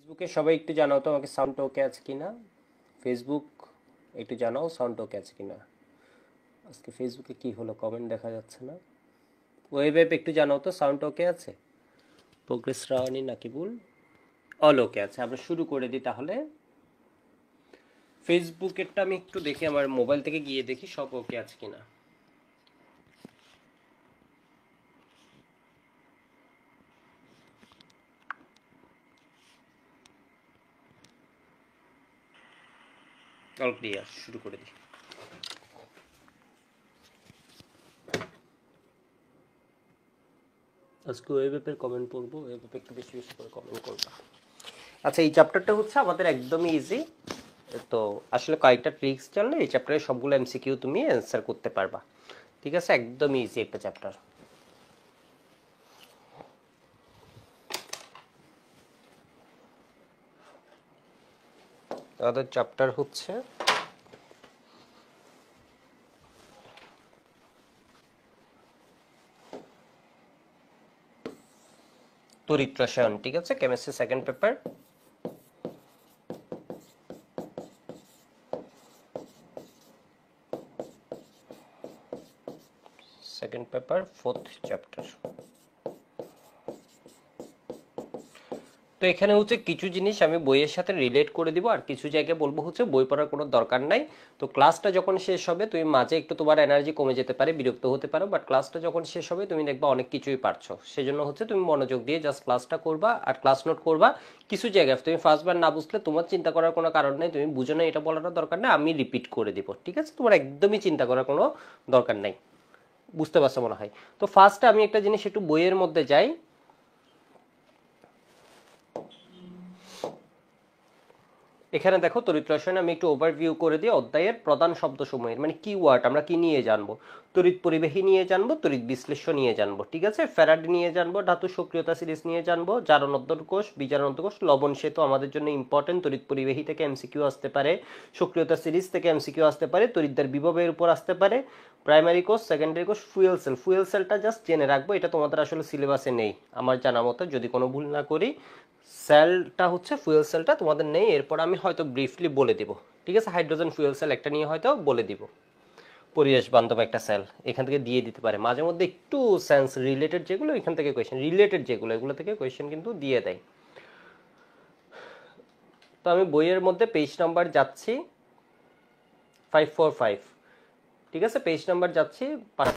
ফেসবুকে সবাই একটু জানাও তো আমাকে সাউন্ড ওকে আছে কিনা। ফেসবুক একটু জানাও সাউন্ড ওকে আছে কিনা। আজকে ফেসবুকে কি হলো, কমেন্ট দেখা যাচ্ছে না। ওয়েব একটু জানাও তো সাউন্ড ওকে আছে। প্রোগ্রেস রাওয়ানি নাকিবুল অল ওকে আছে। আমরা শুরু করে দিই তাহলে। ফেসবুকেরটা আমি একটু দেখি, আমার মোবাইল থেকে গিয়ে দেখি সব ওকে আছে কিনা। অল ক্লিয়ার, শুরু করে দিই। আজকে ওয়েব অ্যাপের কমেন্ট পড়বো, ওয়েব অ্যাপে একটু বেশি বেশি করে কমেন্ট করবো। আচ্ছা, এই চ্যাপ্টারটা হচ্ছে আমাদের একদমই ইজি। তো আসলে কয়েকটা ট্রিক্স জানলে এই চ্যাপ্টারের সবগুলো এমসিকিউ তুমি অ্যান্সার করতে পারবা। ঠিক আছে, একদমই ইজি একটা চ্যাপ্টার। আমাদের চ্যাপ্টার হচ্ছে তড়িৎ রসায়ন। ঠিক আছে, chemistry second paper. Second paper, fourth chapter. তো এখানে হচ্ছে কিছু জিনিস আমি বইয়ের সাথে রিলেট করে দিব, আর কিছু জায়গায় বলবো হচ্ছে বই পড়ার কোনো দরকার নাই। তো ক্লাসটা যখন শেষ হবে তুমি মাঝে একটু তোমার এনার্জি কমে যেতে পারে, বিরক্ত হতে পারো, বাট ক্লাসটা যখন শেষ হবে তুমি দেখবা অনেক কিছুই পারছো। সেজন্য হচ্ছে তুমি মনোযোগ দিয়ে জাস্ট ক্লাসটা করবা আর ক্লাস নোট করবা। কিছু জায়গায় তুমি ফার্স্টবার না বুঝলে তোমার চিন্তা করার কোনো কারণ নেই, তুমি বুঝো না এটা বলার দরকার নেই, আমি রিপিট করে দিব। ঠিক আছে, তোমার একদমই চিন্তা করার কোনো দরকার নেই। বুঝতে পারছো মনে হয়। তো ফার্স্টে আমি একটা জিনিস একটু বইয়ের মধ্যে যাই। এখানে দেখো তড়িৎ রসায়নে আমি একটু ওভারভিউ করে দিই অধ্যায়ের প্রধান শব্দসমূহের, মানে কি ওয়ার্ড আমরা কি নিয়ে জানবো। তড়িৎ পরিবাহী নিয়ে জানবো, তড়িৎ বিশ্লেষ্য নিয়ে জানবো। ঠিক আছে, ফ্যারাড নিয়ে জানবো, ধাতু সক্রিয়তা সিরিজ নিয়ে জানবো, জারণোদ্দর কোষ, বিজারণোদ্দর কোষ, লবণ সেতু আমাদের জন্য ইম্পর্টেন্ট। তড়িৎ পরিবাহী থেকে এমসিকিউ আসতে পারে, সক্রিয়তা সিরিজ থেকে এমসিকিউ আসতে পারে, তড়িৎদ্বার বিভবের উপর আসতে পারে, প্রাইমারি কোষ, সেকেন্ডারি কোষ, ফুয়েল সেল। ফুয়েল সেলটা জাস্ট জেনে রাখবো, এটা তোমাদের আসলে সিলেবাসে নেই আমার জানা মতো, যদি কোনো ভুল না করি। সেলটা হচ্ছে ফুয়েল সেলটা তোমাদের নেই, এরপর আমি হয়তো ব্রিফলি বলে দিব। ঠিক আছে, হাইড্রোজেন ফুয়েল সেল একটা নিয়ে হয়তো বলে দিব, পরিবেশ বান্ধব একটা সেল এখান থেকে দিয়ে দিতে পারে মাঝে মধ্যে। একটু সায়েন্স রিলেটেড যেগুলো এখান থেকে কোয়েশ্চেন, রিলেটেড যেগুলো এগুলো থেকে কোয়েশ্চেন কিন্তু দিয়ে দেয়। তো আমি বইয়ের মধ্যে পেজ নাম্বার যাচ্ছি 545। ঠিক আছে, পেজ নাম্বার যাচ্ছি 5।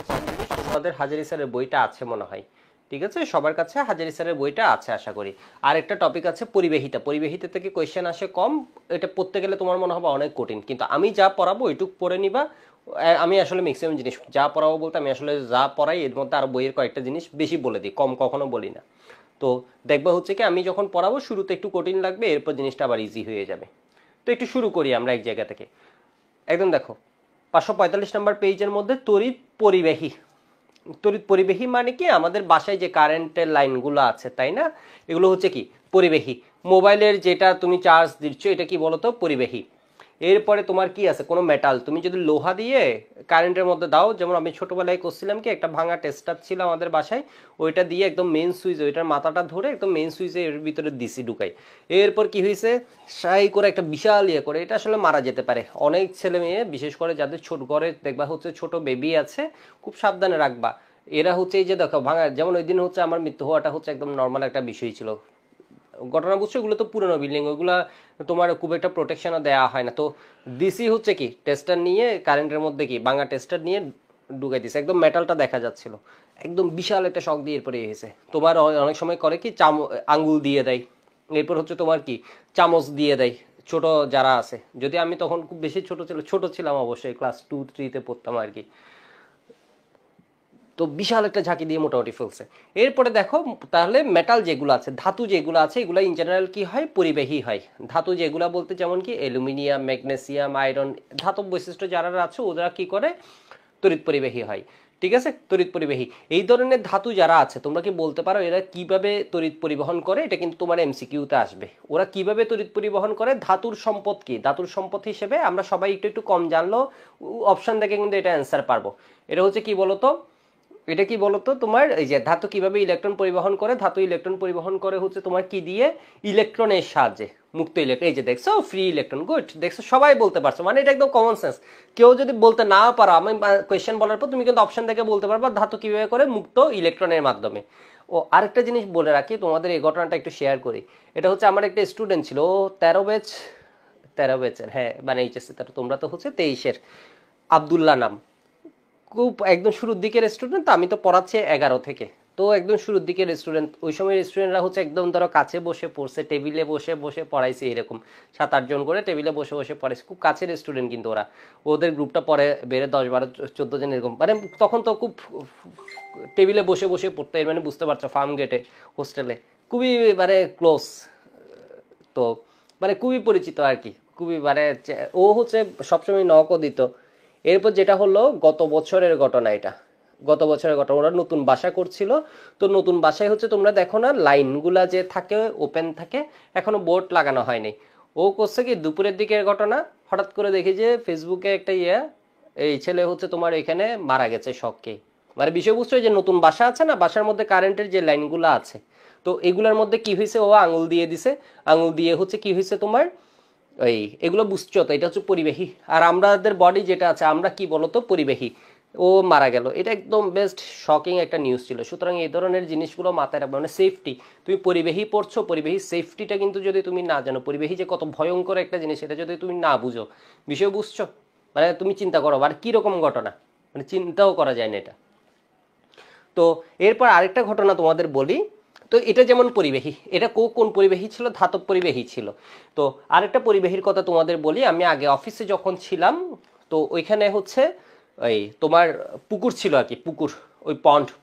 আমাদের হাজারি স্যারের বইটা আছে মনে হয়। ঠিক আছে, সবার কাছে হাজারি স্যারের বইটা আছে আশা করি। আর একটা টপিক আছে পরিবেহিতা। পরিবেহিতা থেকে কোয়েশ্চেন আসে কম, এটা পড়তে গেলে তোমার মনে হবে অনেক কঠিন, কিন্তু আমি যা পড়াবো ওইটুক পড়ে নিবা। আমি আসলে ম্যাক্সিমাম জিনিস যা পড়াবো বলতে আমি আসলে যা পড়াই এর মধ্যে আর বইয়ের কয়েকটা জিনিস বেশি বলে দিই, কম কখনো বলি না। তো দেখবা হচ্ছে কি আমি যখন পড়াবো শুরুতে একটু কঠিন লাগবে, এরপর জিনিসটা আবার ইজি হয়ে যাবে। তো একটু শুরু করি আমরা এক জায়গা থেকে। একদম দেখো 545 নম্বর পেজের মধ্যে তড়িৎ পরিবাহী। তড়িৎ পরিবাহী মানে কি, আমাদের বাসায় যে কারেন্টের লাইনগুলো আছে তাই না, এগুলো হচ্ছে কি পরিবাহী। মোবাইলের যেটা তুমি চার্জ দিচ্ছ এটা কি বলতো, পরিবাহী। এরপরে তোমার কি আছে, কোনো মেটাল তুমি যদি লোহা দিয়ে কারেন্টের মধ্যে দাও, যেমন আমি ছোটবেলায় করছিলাম কি, একটা ভাঙা টেস্টার ছিল আমাদের বাসায়, ওইটা দিয়ে একদম মেইন সুইচ, ওইটার মাথাটা ধরে একদম মেইন সুইচে এর ভিতরে দিছি ঢুকাই। এরপর কি হয়েছে, সাই করে একটা বিশাল ইয়ে করে, এটা আসলে মারা যেতে পারে অনেক ছেলে মেয়ে, বিশেষ করে যাদের ছোট ঘরে দেখবা হচ্ছে ছোট বেবি আছে, খুব সাবধানে রাখবা। এরা হচ্ছে এই যে দেখো ভাঙা, যেমন ওই দিন হচ্ছে আমার মৃত্যু হওয়াটা হচ্ছে একদম নর্মাল একটা বিষয় ছিল, ঘটনা বুঝছো। এগুলো তো পুরনো বিল্ডিং, ওইগুলা তোমার খুব একটা প্রোটেকশনও দেওয়া হয় না। তো ডিসি হচ্ছে কি টেস্টার নিয়ে কারেন্টের মধ্যে কি ভাঙা টেস্টার নিয়ে ঢুকাই দিছে, একদম মেটালটা দেখা যাচ্ছিল, একদম বিশাল একটা শক দিয়ে এরপরে এসেছে। তোমার অনেক সময় করে কি আঙ্গুল দিয়ে দেয়, এরপর হচ্ছে তোমার কি চামচ দিয়ে দেয় ছোট যারা আছে। যদি আমি তখন খুব বেশি ছোট ছিলাম অবশ্যই, ক্লাস 2-3-তে পড়তাম আর কি। তো বিশাল একটা ঝাঁকি দিয়ে মোটামুটি ফেলছে। এরপরে দেখো তাহলে মেটাল যেগুলো আছে, ধাতু যেগুলো আছে, এগুলো ইন জেনারেল কি হয়, পরিবাহী হয়। ধাতু যেগুলো বলতে যেমন কি অ্যালুমিনিয়াম, ম্যাগনেসিয়াম, আয়রন, ধাতব বৈশিষ্ট্য যারা আছে ওরা কি করে, তড়িৎ পরিবাহী হয়। ঠিক আছে, তড়িৎ পরিবাহী। এই ধরনের ধাতু যারা আছে তোমরা কি বলতে পারো এরা কিভাবে তড়িৎ পরিবহন করে, এটা কিন্তু তোমার এমসিকিউতে আসবে। ওরা কিভাবে তড়িৎ পরিবহন করে, ধাতুর সম্পদ কি, ধাতুর সম্পদ হিসেবে আমরা সবাই একটু একটু কম জানলো অপশন দেখে কিন্তু এটা অ্যান্সার পারবো। এটা হচ্ছে কি বলতো, এটা কি বলতো তোমার এই যে ধাতু কিভাবে ইলেকট্রন পরিবহন করে, ধাতু ইলেকট্রন পরিবহন করে হচ্ছে তোমার কি দিয়ে, ইলেকট্রনের সাহায্যে, মুক্ত ইলেকট্রন। এই যে দেখছো ফ্রি ইলেকট্রন, গুড, দেখছো সবাই বলতে পারছো, মানে এটা একদম কমন সেন্স। কেউ যদি বলতে না পারো, আমি কোয়েশ্চেন বলার পর তুমি কিন্তু অপশন দেখে বলতে পারবা ধাতু কিভাবে করে, মুক্ত ইলেকট্রনের মাধ্যমে। ও আরেকটা জিনিস বলে রাখি তোমাদের, এই ঘটনাটা একটু শেয়ার করি। এটা হচ্ছে আমার একটা স্টুডেন্ট ছিল, ও 13 ব্যাচের, হ্যাঁ মানে এইচএসসি, তোমরা তো হচ্ছে 23-এর, আব্দুল্লাহ নাম। খুব একদম শুরুর দিকের স্টুডেন্ট, আমি তো পড়াচ্ছি 11 থেকে, তো একদম শুরুর দিকের স্টুডেন্ট। ওই সময় স্টুডেন্টরা হচ্ছে একদম ধরো কাছে বসে পড়ছে, টেবিলে বসে বসে পড়াইছে, এরকম 7-8 জন করে টেবিলে বসে বসে পড়াইছে, খুব কাছের স্টুডেন্ট কিন্তু ওরা। ওদের গ্রুপটা পরে বেড়ে 10, 12, 14 জন এরকম, মানে তখন তো খুব টেবিলে বসে বসে পড়তে, মানে বুঝতে পারছো ফার্ম গেটে হোস্টেলে, খুবই মানে ক্লোজ। তো মানে খুবই পরিচিত আর কি, খুবই মানে ও হচ্ছে সবসময় নকও দিত। এরপর যেটা হলো গত বছরের ঘটনা, এটা গত বছরের ঘটনা, ওরা নতুন বাসা করছিল। তো নতুন বাসায় হচ্ছে তোমরা দেখো না লাইনগুলা যে থাকে ওপেন থাকে, এখনো বোর্ড লাগানো হয়নি। ও করছে কি দুপুরের দিকের ঘটনা, হঠাৎ করে দেখি যে ফেসবুকে একটা এই ছেলে হচ্ছে তোমার এখানে মারা গেছে শককে। মানে বিষয় বুঝছো, যে নতুন বাসা আছে না, বাসার মধ্যে কারেন্টের যে লাইনগুলো আছে, তো এগুলোর মধ্যে কি হয়েছে, ও আঙুল দিয়ে দিছে, আঙুল দিয়ে হচ্ছে কি হয়েছে তোমার, ওই এগুলো বুঝছো তো, এটা হচ্ছে পরিবেহী। আর আমাদের বডি যেটা আছে, আমরা কি বলতো পরিবেহী। ও মারা গেল, এটা একদম বেস্ট শকিং একটা নিউজ ছিল। সুতরাং এই ধরনের জিনিসগুলো মাথায় রাখবে, মানে সেফটি। তুমি পরিবেহী পড়ছো, পরিবেহী সেফটিটা কিন্তু যদি তুমি না জানো, পরিবেহী যে কত ভয়ঙ্কর একটা জিনিস, এটা যদি তুমি না বুঝো, বিষয় বুঝছো, মানে তুমি চিন্তা করো আর কিরকম ঘটনা, মানে চিন্তাও করা যায় না এটা। তো এরপর আরেকটা ঘটনা তোমাদের বলি। তো এটা যেমন পরিবেহী, এটা কোন পরিবেহী ছিল, ধাতব পরিবেহী ছিল। তো আরেকটা পরিবেহীর কথা তোমাদের বলি, আমি আগে অফিসে যখন ছিলাম, তো ওইখানে হচ্ছে ওই তোমার পুকুর ছিল আর কি, পুকুর, ওই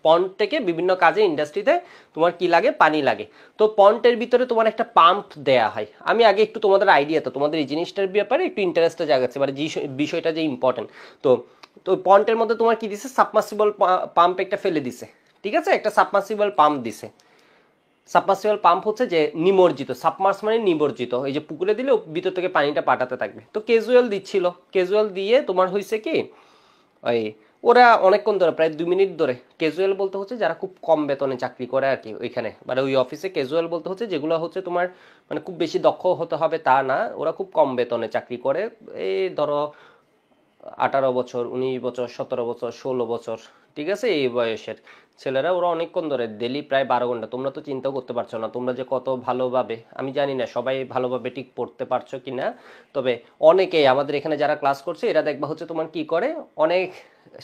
পন্ড থেকে বিভিন্ন কাজে ইন্ডাস্ট্রিতে তোমার কি লাগে, পানি লাগে। তো পন্ডের ভিতরে তোমার একটা পাম্প দেয়া হয়। আমি আগে একটু তোমাদের আইডিয়া, তো তোমাদের এই জিনিসটার ব্যাপারে একটু ইন্টারেস্টটা জাগাচ্ছে, মানে বিষয়টা যে ইম্পর্টেন্ট। তো তো পন্টের মধ্যে তোমার কি দিছে, সাবমার্সিবল পাম্প একটা ফেলে দিছে, ঠিক আছে, একটা সাবমার্সিবল পাম্প দিছে। সাবমার্সিবল পাম্প হচ্ছে যে নিমজ্জিত, সাবমার্স মানে নিমজ্জিত, এই যে পুকুরে দিলে ভিতর থেকে পানিটা পাঠাতে থাকবে। তো ক্যাজুয়াল দিচ্ছিল, ক্যাজুয়াল দিয়ে তোমার হয়েছে কি, ওই ওরা অনেকক্ষণ ধরে, প্রায় 2 মিনিট ধরে, ক্যাজুয়াল বলতে হচ্ছে যারা খুব কম বেতনে চাকরি করে আর কি ওইখানে, মানে ওই অফিসে ক্যাজুয়াল বলতে হচ্ছে যেগুলো হচ্ছে তোমার মানে খুব বেশি দক্ষ হতে হবে তা না, ওরা খুব কম বেতনে চাকরি করে। এই ধরো 18 বছর, 19 বছর, 17 বছর, 16 বছর, ঠিক আছে, এই বয়সের ছেলেরা, ওরা অনেকক্ষণ ধরে ডেলি প্রায় 12 ঘন্টা। তোমরা তো চিন্তা করতে পারছো না তোমরা যে কত ভালোভাবে, আমি জানি না সবাই ভালোভাবে ঠিক পড়তে পারছো কি না, তবে অনেকেই আমাদের এখানে যারা ক্লাস করছে এরা দেখবা হচ্ছে তোমার কি করে, অনেক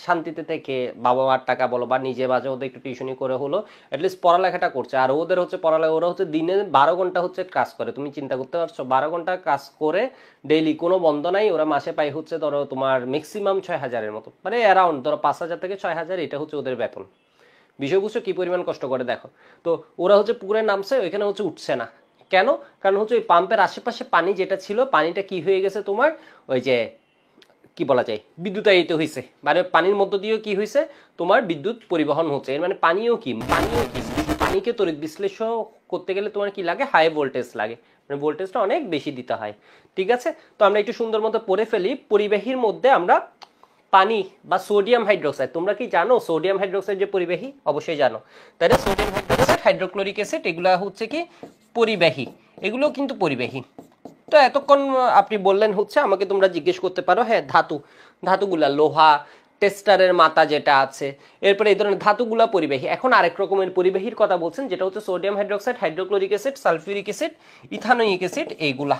শান্তিতে থেকে বাবা মার টাকা বলো বা নিজে বাজে ওদের একটু টিউশনি করে হলো অ্যাটলিস্ট পড়ালেখাটা করছে। আর ওদের হচ্ছে পড়ালেখা, ওরা হচ্ছে দিনে 12 ঘন্টা হচ্ছে কাজ করে, তুমি চিন্তা করতে পারছো, 12 ঘন্টা কাজ করে ডেইলি, কোনো বন্ধ নাই। ওরা মাসে পায় হচ্ছে ধরো তোমার ম্যাক্সিমাম 6,000-এর মতো, মানে অ্যারাউন্ড ধরো 5,000 থেকে 6,000, এটা হচ্ছে ওদের বেতন। বিষয় বুঝছো কি পরিমাণ কষ্ট করে দেখো। তো ওরা হচ্ছে পুকুরে নামছে, ওইখানে হচ্ছে উঠছে না কেন, কারণ হচ্ছে ওই পাম্পের আশেপাশে পানি যেটা ছিল, পানিটা কি হয়ে গেছে তোমার, ওই যে কি বলা যায়, বিদ্যুতায়িত হয়েছে, মানে পানির মধ্য দিয়েও কি হয়েছে তোমার বিদ্যুৎ পরিবহন হচ্ছে। এর মানে পানিও কি পানিকে তড়িৎ বিশ্লেষণ করতে গেলে তোমার কি লাগে, হাই ভোল্টেজ লাগে, মানে ভোল্টেজটা অনেক বেশি দিতে হয়, ঠিক আছে। তো আমরা একটু সুন্দর মতো পড়ে ফেলি। পরিবাহীর মধ্যে আমরা পানি বা সোডিয়াম হাইড্রোক্সাইড, তোমরা কি জানো সোডিয়াম হাইড্রোক্সাইড যে পরিবাহী, অবশ্যই জানো তাই না, সোডিয়াম হাইড্রোক্সাইড, হাইড্রোক্লোরিক অ্যাসিড, এগুলা হচ্ছে কি পরিবাহী, এগুলো কিন্তু পরিবাহী। তো এতক্ষণ আপনি বললেন হচ্ছে, আমাকে তোমরা জিজ্ঞেস করতে পারো, হ্যাঁ ধাতুগুলা, লোহা, টেস্টারের মাথা যেটা আছে, এরপরে এই ধরনের ধাতুগুলা পরিবাহী। এখন আরেক রকমের পরিবাহীর কথা বলছেন, যেটা হচ্ছে sodium hydroxide, hydrochloric acid, sulphuric acid, ethanoic acid, এইগুলা,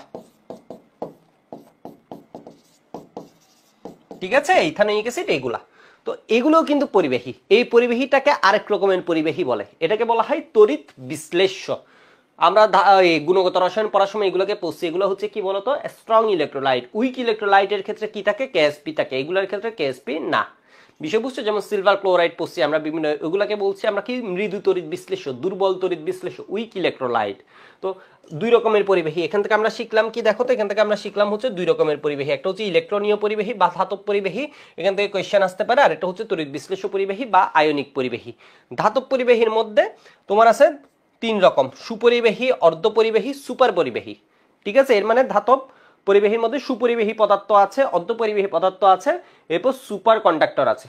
ঠিক আছে, ইথানোয়িক অ্যাসিড এগুলা। তো এগুলোও কিন্তু পরিবাহী। এই পরিবাহীটাকে আরেক রকমের পরিবাহী বলে, এটাকে বলা হয় তড়িৎ বিশ্লেষ্য। আমরা এই গুণগত রসায়ন পড়ার সময় এগুলোকে পড়ছি, এগুলো হচ্ছে কি বলতো, স্ট্রং ইলেকট্রোলাইট, উইক ইলেকট্রোলাইটের ক্ষেত্রে কি থাকে, কেএসপি থাকে, এগুলোর ক্ষেত্রে কেএসপি না। বিষয় বুঝছো, যেমন সিলভার ক্লোরাইড পড়ছি আমরা, বিভিন্ন ওগুলোকে বলছি আমরা কি, মৃদু তড়িৎ বিশ্লেষ্য, দুর্বল তড়িৎ বিশ্লেষ্য, উইক ইলেকট্রোলাইট। তো 2 রকমের পরিবাহী এখান থেকে আমরা শিখলাম কি, দেখো তো এখান থেকে আমরা শিখলাম হচ্ছে 2 রকমের পরিবাহী, একটা হচ্ছে ইলেকট্রনীয় পরিবাহী বা ধাতব পরিবাহী, এখান থেকে কোয়েশ্চেন আসতে পারে, আর একটা হচ্ছে তড়িৎ বিশ্লেষ্য পরিবাহী বা আয়নিক পরিবাহী। ধাতব পরিবাহীর মধ্যে তোমার আছে 3 রকম, সুপরিবাহী, অর্ধপরিবাহী, সুপার পরিবাহী, ঠিক আছে। এর মানে ধাতব পরিবাহীর মধ্যে সুপরিবাহী পদার্থ আছে, অর্ধপরিবাহী পদার্থ আছে, এরপর সুপার কন্ডাক্টর আছে,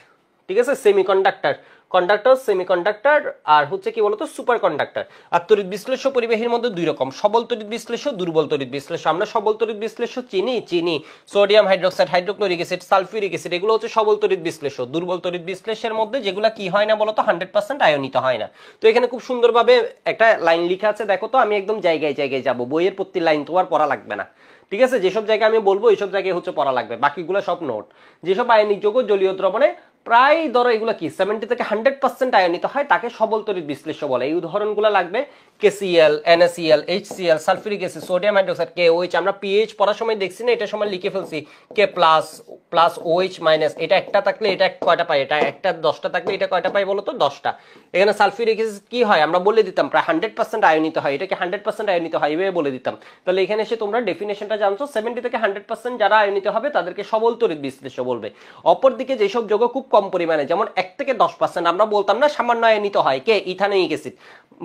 ঠিক আছে, সেমিকন্ডাক্টর কন্ডাক্টর, সেমিকন্ডাক্টর আর হচ্ছে কি বলতো সুপার কন্ডাক্টর। আর তড়িৎ বিশ্লেষ্য পরিবাহীর মধ্যে দুই রকম, সবল তড়িৎ বিশ্লেষ্য, দুর্বল তড়িৎ বিশ্লেষ্য। আমরা সবল তড়িৎ বিশ্লেষ্য চিনি sodium hydroxide, hydrochloric acid, sulphuric acid, এগুলো হচ্ছে সবল তড়িৎ বিশ্লেষ্য। দুর্বল তড়িৎ বিশ্লেষের মধ্যে যেগুলো কি হয় না বলতো 100% আয়নিত হয় না। তো এখানে খুব সুন্দরভাবে একটা লাইন লেখা আছে, দেখো তো, আমি একদম জায়গায় জায়গায় যাব, বইয়ের প্রতি লাইন তোমার পড়া লাগবে না, ঠিক আছে? যেসব জায়গায় আমি বলবো এইসব জায়গায় হচ্ছে পড়া লাগবে, বাকিগুলো সব নোট। যেসব আয়নিক যৌগ জলীয় দ্রবণে প্রায় ধরো এগুলো কি 70 থেকে 100% আয়নিত হয়, তাকে সবল তড়িৎ বিশ্লেষ্য বলে। এই উদাহরণগুলো লাগবে KCl, NaCl, HCl, sulphuric acid, sodium hydroxide, KOH। আমরা পিএইচ পড়ার সময় দেখছি না, এটার সময় লিখে ফেলছি K প্লাস OH মাইনাস। এটা একটা থাকলে এটা কয়টা পাই, এটা একটা 10টা থাকলে এটা কয়টা পাই বলো তো, 10টা। এখানে সালফিউরিক অ্যাসিড কি হয় আমরা বলে দিতাম প্রায় 100% আয়নিত হয়, এটা কি 100% আয়নিত হয় এভাবে বলে দিতাম। তাহলে এখানে এসে তোমরা ডেফিনেশনটা জানছো, 70 থেকে 100% যারা আয়নিত হবে তাদেরকে সবল তড়িৎ বিশ্লেষ্য বলবে। অপরদিকে যেসব যৌগ খুব কম পরিমাণে, যেমন 1 থেকে 10%, আমরা বলতাম না সামান্য আয়নিত হয়, কে ইথানোয়িক অ্যাসিড।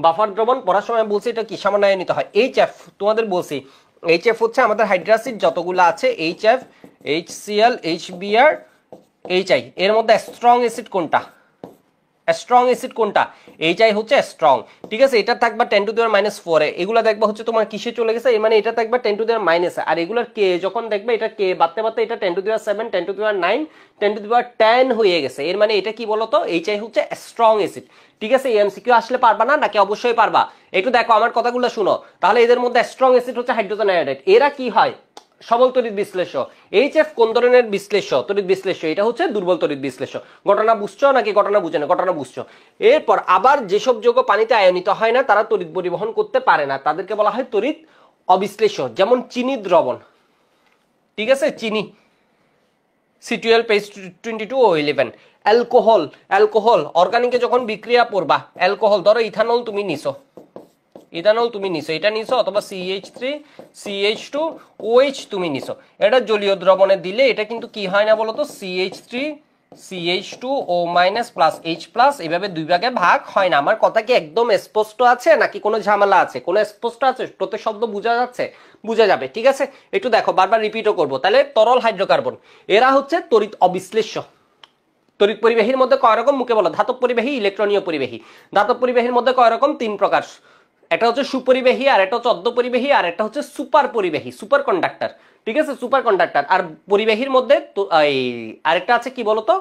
বাফার দ্রবণ পড়ার সময় বলছি এটা কি সামান্য আয়নিত হয়। HF তোমাদের বলছি, HF হচ্ছে আমাদের হাইড্রাসিড যতগুলো আছে, HF, HCl, HBr, HI, এর মধ্যে স্ট্রং অ্যাসিড কোনটা? স্ট্রং অ্যাসিড কোনটা? HI হচ্ছে স্ট্রং, ঠিক আছে? এটা থাকবা 10 টু দি পাওয়ার -4 এ, এগুলা দেখবা হচ্ছে তোমার কিসে চলে গেছে, মানে এটা থাকবা 10 টু দি পাওয়ার -, আর এগুলার কে যখন দেখবে এটা কে বাড়তে বাড়তে এটা 10 to the power 7, 10 to the power 9, 10 to the power 10 হয়ে গেছে। এর মানে এটা কি বলতো, HI হচ্ছে স্ট্রং অ্যাসিড, ঠিক আছে? এমসিকিউ আসলে পারবা না নাকি? অবশ্যই পারবা। একটু দেখো আমার কথাগুলো শুনো, তাহলে এদের মধ্যে স্ট্রং অ্যাসিড হচ্ছে হাইড্রোজেন আয়োডাইড। এরা কি হয়? সবল তড়িৎ বিশ্লেষ্য। HF কোন ধরনের বিশ্লেষ্য? তড়িৎ বিশ্লেষ্য। এটা হচ্ছে দুর্বল তড়িৎ বিশ্লেষ্য। ঘটনা বুঝছো নাকি ঘটনা বুঝে না? ঘটনা বুঝছো। এরপর আবার যেসব যৌগ পানিতে আয়নিত হয় না, তারা তড়িৎ পরিবহন করতে পারে না, তাদেরকে বলা হয় তড়িৎ অবিশ্লেষ্য। যেমন চিনি দ্রবণ, ঠিক আছে? চিনি C12 page 22 ও 11। অ্যালকোহল অর্গানিকে যখন বিক্রিয়া করবা, অ্যালকোহল ধরো ইথানল তুমি নিছো, এটা নিছো, অথবা CH3 CH2 OH তুমি নিছো, এটা জলীয় দ্রবণে দিলে এটা কিন্তু কি হয় না বলতো, CH3 CH2O plus H plus, এভাবে দুই ভাগে ভাগ হয় না। আমার কথা কি একদম স্পষ্ট আছে নাকি কোনো ঝামেলা আছে? কোনো স্পষ্ট আছে? প্রত্যেক শব্দ বোঝা যাচ্ছে? বুঝা যাবে, ঠিক আছে? একটু দেখো, বারবার রিপিটও করবো। তাহলে তরল হাইড্রোকার্বন, এরা হচ্ছে তড়িৎ অবিশ্লেষ্য। তড়িৎ পরিবাহীর মধ্যে কয় রকম মুখে বলো? ধাতব পরিবাহী, ইলেকট্রনীয় পরিবাহী। ধাতব পরিবাহীর মধ্যে কয় রকম? 3 প্রকার। একটা হচ্ছে সুপরিবাহী, আর একটা হচ্ছে অর্ধপরিবাহী, আর একটা হচ্ছে সুপার পরিবাহী, সুপার কন্ডাক্টর, ঠিক আছে? Super conductor. আর পরিবাহীর মধ্যে এই আরেকটা আছে কি বলতো,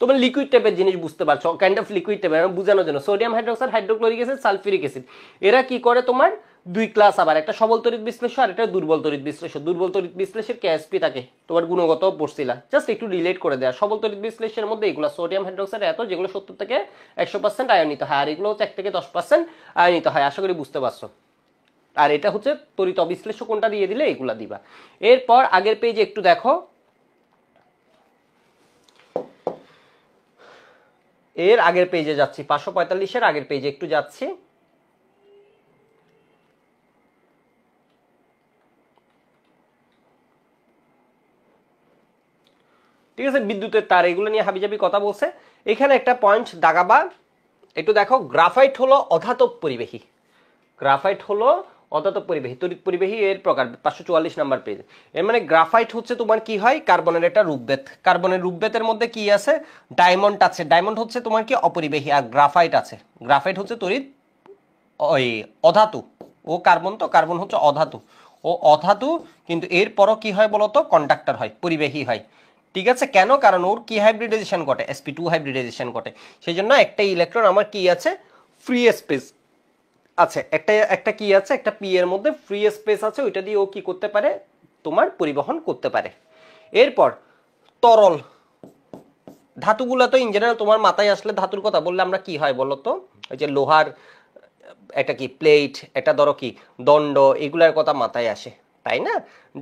তোমরা লিকুইড টাইপের জিনিস বুঝতে পারছো, কাইন্ড অফ লিকুইড টাইপের, বোঝানোর জন্য sodium hydroxide, hydrochloric acid, sulphuric acid. এরা কি করে তোমার দুই ক্লাস, আবার একটা সবল তড়িৎ বিশ্লেষ্য আর একটা দুর্বল তড়িৎ বিশ্লেষ্য। দুর্বল তড়িৎ বিশ্লেষের কেএসপি থাকে, তোমার গুণগত পড়ছিলা, জাস্ট একটু রিলেট করে দেয়া। সবল তড়িৎ বিশ্লেষের মধ্যে এগুলো সোডিয়াম হাইড্রোক্সাইড এত, যেগুলো 70 থেকে 100% আয়নিত হয়, আর এগুলো হচ্ছে 1 থেকে 10% আয়নিত হয়। আশা করি বুঝতে পারছো। আর এটা হচ্ছে তড়িৎ অবিশ্লেষ্য, কোনটা দিয়ে দিলে এগুলা দিবা। এরপর আগের পেজে একটু দেখো, এর আগের পেজে যাচ্ছি, 545 এর আগের পেজে একটু যাচ্ছি। ঠিক আছে? বিদ্যুতের তার, এগুলো নিয়ে হাবিজাবি কথা বলছে। এখানে একটা পয়েন্ট দাগাবা, একটু দেখো। গ্রাফাইট হলো অধাতব পরিবাহী, গ্রাফাইট হলো অধাতব পরিবাহী, তড়িৎ পরিবাহী এর প্রকার, 544 নাম্বার পেজ। এর মানে গ্রাফাইট হচ্ছে তোমার কি হয়, কার্বনের একটা রূপভেদ। কার্বনের রূপভেদের মধ্যে কি আছে, ডায়মন্ড আছে। ডায়মন্ড হচ্ছে তোমার কি অপরিবাহী, আর গ্রাফাইট আছে, গ্রাফাইট হচ্ছে তড়িৎ ওই অধাতু। ও কার্বন, তো কার্বন হচ্ছে অধাতু, ও অধাতু, কিন্তু এরপরও কি হয় বলতো, কন্ডাক্টর হয়, পরিবাহী হয়, ঠিক আছে? কেন? কারণ ওর কি হাইব্রিডাইজেশন ঘটে, sp2 হাইব্রিডাইজেশন ঘটে। সেই জন্য একটা ইলেকট্রন আমার কি আছে, ফ্রি স্পেস আছে, একটা কি আছে, একটা পি এর মধ্যে ফ্রি স্পেস আছে, ওইটা দিয়ে ও কি করতে পারে, তোমার পরিবহন করতে পারে। এরপর তরল ধাতুগুলো, তো ইন জেনারেল তোমার মাথায় আসলে ধাতুর কথা বললে আমরা কি হয় বলতো, ওই যে লোহার একটা কি প্লেট, একটা ধরো কি দণ্ড, এগুলার কথা মাথায় আসে, তাই না?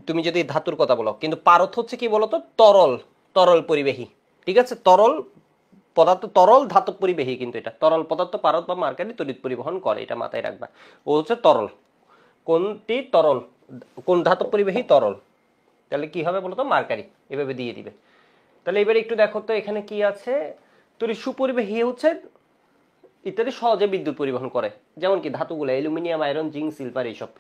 তুমি যদি ধাতুর কথা বলো, কিন্তু পারদ হচ্ছে কি বলতো, তরল, তরল পরিবাহী, ঠিক আছে? তরল পদার্থ, তরল ধাতব পরিবাহী, কিন্তু এটা তরল পদার্থ পারদ বা মার্কারি তড়িৎ পরিবহন করে, এটা মাথায় রাখবা। ও হচ্ছে তরল। কোনটি তরল? কোন ধাতব পরিবাহী? তরল। তাহলে কি হবে বলতো, মার্কারি, এভাবে দিয়ে দিবে। তাহলে এবারে একটু দেখো তো এখানে কি আছে। তড়িৎ সুপরিবাহী হচ্ছে ইত্যাদি সহজে বিদ্যুৎ পরিবহন করে, যেমন কি ধাতুগুলো অ্যালুমিনিয়াম, আয়রন, জিঙ্ক, সিলভার, এইসব।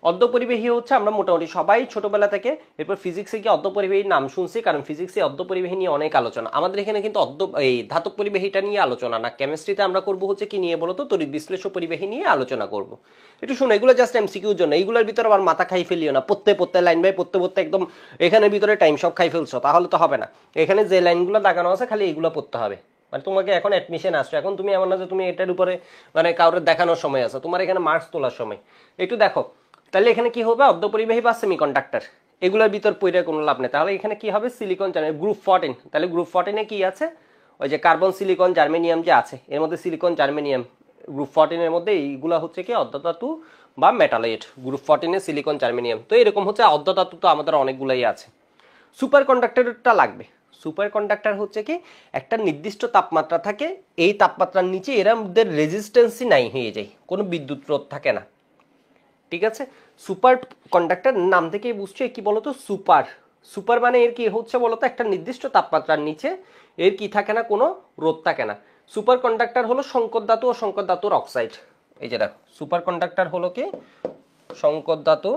অর্ধপরিবাহী হচ্ছে আমরা মোটামুটি সবাই ছোটবেলা থেকে, এরপর ফিজিক্সে কি অর্ধপরিবাহীর নাম শুনছি, কারণ ফিজিক্সে অর্ধপরিবাহী নিয়ে অনেক আলোচনা। আমাদের এখানে কিন্তু এই ধাতব পরিবাহীটা নিয়ে আলোচনা না, কেমিস্ট্রিতে আমরা করব হচ্ছে কি নিয়ে বলতো, তড়িৎ বিশ্লেষ্য পরিবাহী নিয়ে আলোচনা করব। একটু শুনো, এগুলো জাস্ট এমসিকিউর জন্য, এইগুলোর ভিতরে আবার মাথা খাই ফেলিও না, পড়তে লাইন বাই পড়তে একদম এখানের ভিতরে টাইম সব খাই ফেলছো, তাহলে তো হবে না। এখানে যে লাইনগুলো দাগানো আছে খালি এইগুলো পড়তে হবে। মানে তোমাকে এখন অ্যাডমিশন আসছো, এখন তুমি এমন না যে তুমি এটার উপরে মানে কাউরে দেখানোর সময় আছে, তোমার এখানে মার্কস তোলার সময়। একটু দেখো তাহলে এখানে কি হবে, অর্ধপরিবাহী বা সেমিকন্ডাক্টর, এগুলোর ভিতর পড়ে কোনো লাভ নেই। তাহলে এখানে কি হবে, সিলিকন গ্রুপ 14, তাহলে গ্রুপ 14 কি আছে, ওই যে কার্বন সিলিকন জার্মেনিয়াম যে আছে, এর মধ্যে সিলিকন জার্মেনিয়াম গ্রুপ 14 এর মধ্যে এইগুলো হচ্ছে কি অর্ধধাতু বা মেটালয়েড, গ্রুপ 14 এ সিলিকন জার্মেনিয়াম। তো এরকম হচ্ছে অর্ধধাতু তো আমাদের অনেকগুলাই আছে। সুপার কন্ডাক্টরটা লাগবে। সুপার কন্ডাক্টর হচ্ছে কি একটা নির্দিষ্ট তাপমাত্রা থাকে, এই তাপমাত্রার নিচে এরা মধ্যে রেজিস্ট্যান্সই নাই হয়ে যায়, কোনো বিদ্যুৎ রোধ থাকে না। ঠিক আছে, সুপার কন্ডাক্টর নাম থেকেই বুঝছো কি বলতো, সুপার। সুপার মানে এর কি হচ্ছে বলতো, একটা নির্দিষ্ট তাপমাত্রার নিচে এর কি থাকে না, কোনো রোধ থাকে না। সুপার কন্ডাক্টর হলো সংকর ধাতু ও সংকর ধাতুর অক্সাইড। এই যে দেখো, সুপার কন্ডাক্টর হলো কি সংকর ধাতু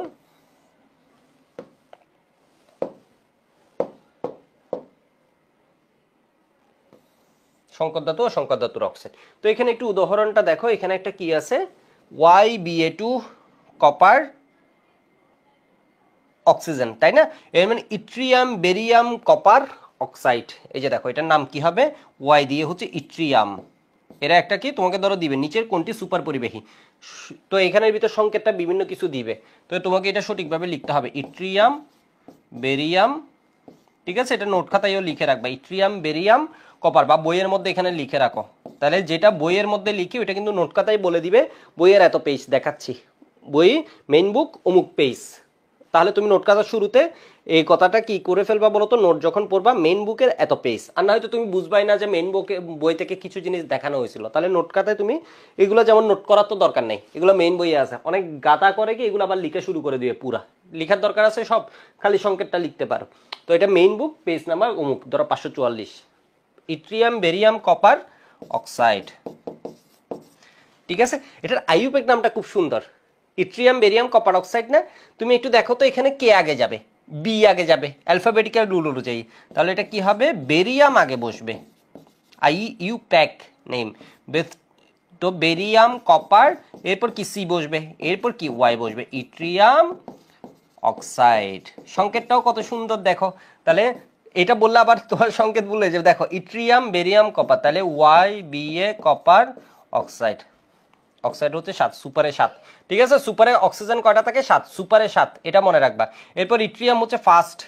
সংকর ধাতু ও সংকর ধাতুর অক্সাইড। তো এখানে একটু উদাহরণটা দেখো, এখানে একটা কি আছে, YbA2 কপার অক্সিজেন, তাই না? এর মানে ইট্রিয়াম বেরিয়াম কপার অক্সাইড। এই যে দেখো এটার নাম কি হবে, ওয়াই দিয়ে হচ্ছে ইট্রিয়াম। এরা একটা কি তোমাকে ধরো দিবে নিচের কোনটি সুপার পরিবাহী, তো এখানের ভিতর সংকেতটা বিভিন্ন কিছু দিবে, তো তোমাকে এটা সঠিকভাবে লিখতে হবে, ইট্রিয়াম বেরিয়াম। ঠিক আছে, এটা নোট খাতায়ও লিখে রাখবা, ইট্রিয়াম বেরিয়াম কপার, বা বইয়ের মধ্যে এখানে লিখে রাখো। তাহলে যেটা বইয়ের মধ্যে লিখি ওইটা কিন্তু নোট খাতায় বলে দিবে, বইয়ের এত পেজ দেখাচ্ছি, বই মেইন বুক অমুক পেজ। তাহলে তুমি নোট খাতার শুরুতে এই কথাটা কি করে ফেলবা বলো তো, নোট যখন পড়বা মেইন বুকের এত পেজ, আর না হয়তো তুমি বুঝবাই না যে মেইন বুকে বই থেকে কিছু জিনিস দেখানো হয়েছিল। তাহলে নোট খাতায় তুমি এগুলো যেমন নোট করার তো দরকার নেই, এগুলো মেইন বইয়ে আছে, অনেক গাতা করে কি এগুলো আবার লিখে শুরু করে দিয়ে পুরা লিখার দরকার আছে সব, খালি সংকেতটা লিখতে পারো। তো এটা মেইন বুক পেজ নাম্বার অমুক, ধরো 544, ইট্রিয়াম বেরিয়াম কপার অক্সাইড। ঠিক আছে, এটার আইইউপ্যাক নামটা খুব সুন্দর, ইট্রিয়াম বেরিয়াম কপার অক্সাইড না? তুমি একটু দেখো তো এখানে কে আগে যাবে, বি আগে যাবে অ্যালফাবেটিক্যাল রুল অনুযায়ী, তাহলে এটা কি হবে, বেরিয়াম আগে বসবে, আইইউপ্যাক নেম। তো বেরিয়াম কপার, এরপর কি সি বসবে, এরপর কি ওয়াই বসবে, ইট্রিয়াম অক্সাইড। সংকেতটাও কত সুন্দর দেখো, তাহলে এটা বললে আবার তোমার সংকেত বললে যে দেখো ইট্রিয়াম বেরিয়াম কপার, তাহলে Y B A copper oxide. Oxide হচ্ছে 7, সুপারে 7। ঠিক আছে, সুপারে অক্সিজেন কয়টা থাকে, 7, সুপারে 7, এটা মনে রাখবা। এরপর ইট্রিয়াম হচ্ছে ফার্স্ট,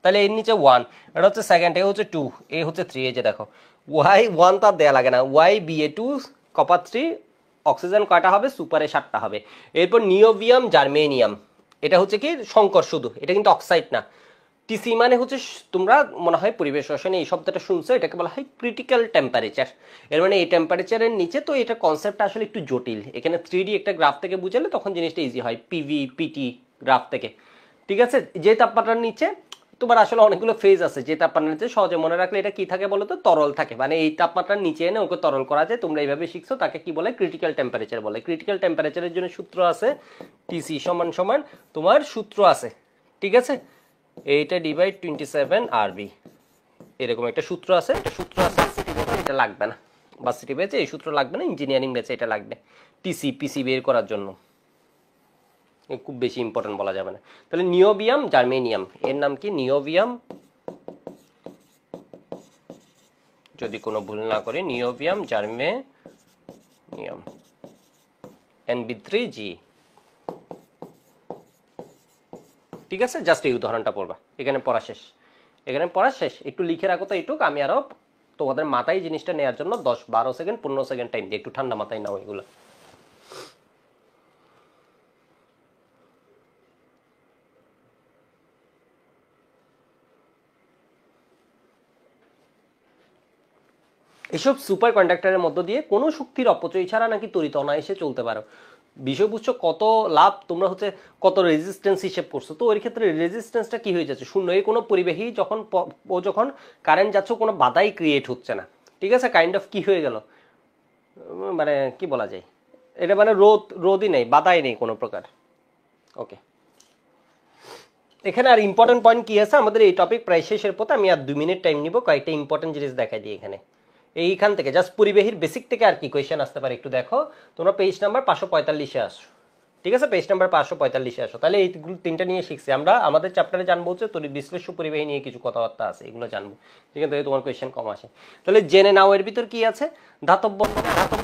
তাহলে এর নিচে 1, এটা হচ্ছে সেকেন্ড, এ হচ্ছে 2, এ হচ্ছে 3। এই যে দেখো ওয়াই 1 তার দেয়া লাগে না, ওয়াই BA2 কপার 3, অক্সিজেন কয়টা হবে, সুপারে 7টা হবে। এরপর নিওভিয়াম জার্মেনিয়াম, এটা হচ্ছে কি সংকর শুধু, এটা কিন্তু অক্সাইড না। টিসি মানে হচ্ছে তোমরা মনে হয় পরিবেশ রসায়নে এই শব্দটা শুনছো, এটাকে বলা হয় ক্রিটিক্যাল টেম্পারেচার। এর মানে এই টেম্পারেচারের নিচে, তো এটা কনসেপ্টটা আসলে একটু জটিল, এখানে 3D একটা গ্রাফ থেকে বুঝালে তখন জিনিসটা ইজি হয়, পিভি পিটি গ্রাফ থেকে। ঠিক আছে, যে তাপমাত্রার নিচে তোমার আসলে অনেকগুলো ফেজ আছে, যে তাপমাত্রার নিচে সহজে মনে রাখলে এটা কি থাকে বলো তো, তরল থাকে, মানে এই তাপমাত্রার নিচে এনে ওকে তরল করা যায়, তোমরা এইভাবে শিখছো, তাকে কি বলে, ক্রিটিক্যাল টেম্পারেচার বলে। ক্রিটিক্যাল টেম্পারেচারের জন্য সূত্র আছে, টিসি সমান সমান তোমার সূত্র আছে, ঠিক আছে, এইটা ডিভাইড 27 RB, এরকম একটা সূত্র আছে, এটা সূত্র আছে, এটা লাগবে না, ভার্সিটি বেচে এই সূত্র লাগবে না, ইঞ্জিনিয়ারিং বেচে এটা লাগবে, টিসি পিসি বের করার জন্য, খুব বেশি ইম্পর্টেন্ট বলা যাবে না। তাহলে নিওভিয়াম জার্মেনিয়াম, এর নাম কি, নিওভিয়াম, যদি কোনো ভুল না করি, নিওভিয়াম জার্মেনিয়াম NB3G। ঠিক আছে, জাস্ট এই উদাহরণটা পড়বা, এখানে পড়া শেষ, এখানে পড়া শেষ। একটু লিখে রাখো তো এইটুক, আমি আরো তোমাদের মাথায় জিনিসটা নেওয়ার জন্য 10-12 সেকেন্ড 15 সেকেন্ড টাইম দিই, একটু ঠান্ডা মাথায় নাও এগুলো। এসব সুপার কন্ডাক্টরের মধ্য দিয়ে কোনো শক্তির অপচয় ছাড়া নাকি তড়িৎ অনায়াসে চলতে পারো। বিষয় বুঝছো, কত লাভ, তোমরা হচ্ছে কত রেজিস্ট্যান্স হিসেব করছো, তো ওই ক্ষেত্রে রেজিস্ট্যান্সটা কি হয়ে যাচ্ছে, শূন্য। এই কোনো পরিবাহী যখন ও যখন কারেন্ট যাচ্ছে কোনো বাধাই ক্রিয়েট হচ্ছে না। ঠিক আছে, কাইন্ড অফ কি হয়ে গেল, মানে কি বলা যায়, এটা মানে রোধই নেই, বাধাই নেই কোনো প্রকার। ওকে। এখানে আর ইম্পর্টেন্ট পয়েন্ট কি আছে আমাদের এই টপিক প্রায় শেষের পথে, আমি আর 2 মিনিট টাইম নিব, কয়েকটা ইম্পর্টেন্ট জিনিস দেখাই দিই এখানে। এইখান থেকে জাস্ট পরিবেহীর বেসিক থেকে আর কি কোয়েশ্চেন আসতে পারে একটু দেখো। তোমরা পেজ নাম্বার 545-এ আসো, ঠিক আছে, পেজ নাম্বার 545-এ আসো। তাহলে এইগুলো তিনটা নিয়ে শিখছি আমরা। আমাদের চ্যাপ্টারে জানবো হচ্ছে তড়িৎ বিশ্লেষ্য পরিবাহী নিয়ে কিছু কথাবার্তা আছে, এগুলো জানবো, ঠিক আছে, তোমার কোয়েশ্চেন কম আসে। তাহলে জেনে নাও এর ভিতর কি আছে। ধাতব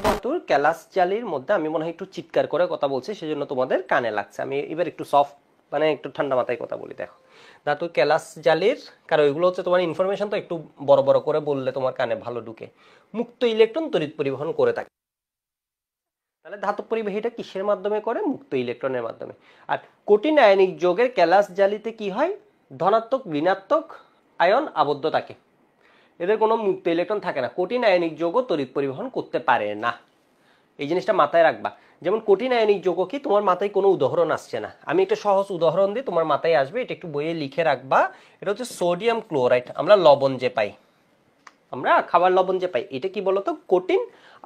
ধাতুর ক্যালাস জালির মধ্যে, আমি মনে হয় একটু চিৎকার করে কথা বলছি সেজন্য তোমাদের কানে লাগছে। আমি এবার একটু সফট মানে একটু ঠান্ডা মাথায় কথা বলি। দেখো ধাতু ক্যালাস জালির, কারণ ওইগুলো হচ্ছে তোমার ইনফরমেশন, তো একটু বড় বড় করে বললে তোমার কানে ভালো ঢুকে। মুক্ত ইলেকট্রন তড়িৎ পরিবহন করে থাকে। তাহলে ধাতব পরিবাহীটা কিসের মাধ্যমে করে? মুক্ত ইলেকট্রনের মাধ্যমে। আর কঠিন আয়নিক যৌগের ক্যালাস জালিতে কি হয়? ধনাত্মক ঋণাত্মক আয়ন আবদ্ধ থাকে, এদের কোনো মুক্ত ইলেকট্রন থাকে না। কঠিন আয়নিক যৌগ তড়িৎ পরিবহন করতে পারে না, এই জিনিসটা মাথায় রাখবা। যেমন কঠিন আয়নিক যৌগ কি, তোমার মাথায় কোনো উদাহরণ আসছে না, আমি একটা সহজ উদাহরণ দিই, তোমার মাথায় আসবে, এটা একটু বইয়ে লিখে রাখবা। এটা হচ্ছে সোডিয়াম ক্লোরাইড, আমরা লবণ যে পাই, আমরা খাবার লবণ যে পাই, এটা কি বলতো? কঠিন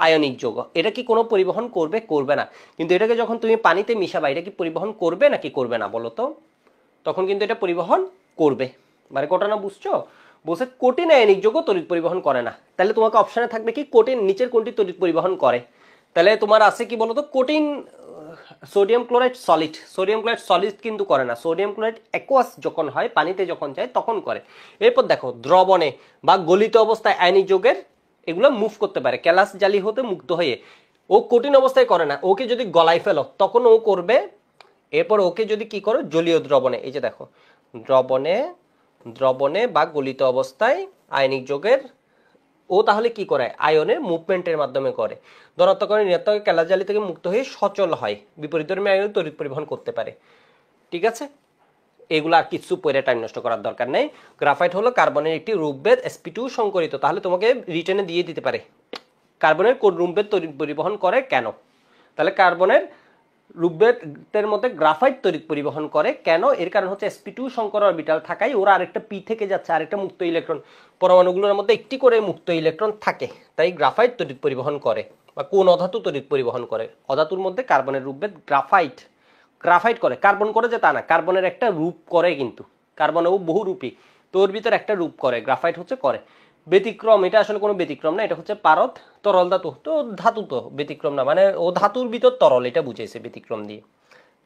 আয়নিক যৌগ। এটা কি কোনো পরিবহন করবে? করবে না। কিন্তু এটাকে যখন তুমি পানিতে মিশাবা, এটা কি পরিবহন করবে নাকি করবে না বলো তো? তখন কিন্তু এটা পরিবহন করবে। মানে ঘটনা বুঝছো? বলছে কঠিন আয়নিক যৌগ তড়িৎ পরিবহন করে না। তাহলে তোমাকে অপশনে থাকবে কি, কঠিন, নিচের কোনটি তড়িৎ পরিবহন করে? তাহলে তোমার আছে কি বলতো? কঠিন sodium chloride solid, sodium chloride solid কিন্তু করে না। সোডিয়াম ক্লোরাইড অ্যাকোয়াস যখন হয়, পানিতে যখন যায় তখন করে। এরপর দেখো দ্রবণে বা গলিত অবস্থায় আয়নিক যৌগের এগুলো মুভ করতে পারে ক্যালাস জালি হতে মুক্ত হয়ে। ও কঠিন অবস্থায় করে না, ওকে যদি গলায় ফেলো তখন ও করবে। এরপর ওকে যদি কি করো, জলীয় দ্রবণে, এই যে দেখো দ্রবণে, দ্রবণে বা গলিত অবস্থায় আয়নিক যৌগের ও তাহলে কি করে? আয়নের মুভমেন্টের মাধ্যমে করে। ধনাত্মক ঋণাত্মক ক্যালাস জালি থেকে মুক্ত হয়ে সচল হয়, বিপরীতধর্মী আয়ন তড়িৎ পরিবহন করতে পারে, ঠিক আছে। এগুলো আর কিছু পরে টাইম নষ্ট করার দরকার নেই। গ্রাফাইট হলো কার্বনের একটি রূপভেদ sp2 সংকরিত, তাহলে তোমাকে রিটেনে দিয়ে দিতে পারে কার্বনের কোন রূপভেদ তড়িৎ পরিবহন করে কেন। তাহলে কার্বনের রূপভেদের মধ্যে গ্রাফাইট তড়িৎ পরিবহন করে কেন? এর কারণ হচ্ছে sp2 সংকর অরবিটাল থাকায় ওরা আরেকটা পি থেকে যাচ্ছে, আরেকটা মুক্ত ইলেকট্রন, পরমাণুগুলোর মধ্যে একটি করে মুক্ত ইলেকট্রন থাকে, তাই গ্রাফাইট তড়িৎ পরিবহন করে। বা কোন অধাতু তড়িৎ পরিবহন করে? অধাতুর মধ্যে কার্বনের রূপভেদ গ্রাফাইট, গ্রাফাইট করে। কার্বন করে যে তা না, কার্বনের একটা রূপ করে, কিন্তু কার্বনও বহুরূপী, তো ওর ভিতর একটা রূপ করে, গ্রাফাইট হচ্ছে করে। ব্যতিক্রম, এটা আসলে কোনো ব্যতিক্রম না, এটা হচ্ছে পারদ তরল ধাতু, তো ধাতু তো ব্যতিক্রম না, মানে ও ধাতুর ভিতর তরল, এটা বুঝাইছে ব্যতিক্রম দিয়ে,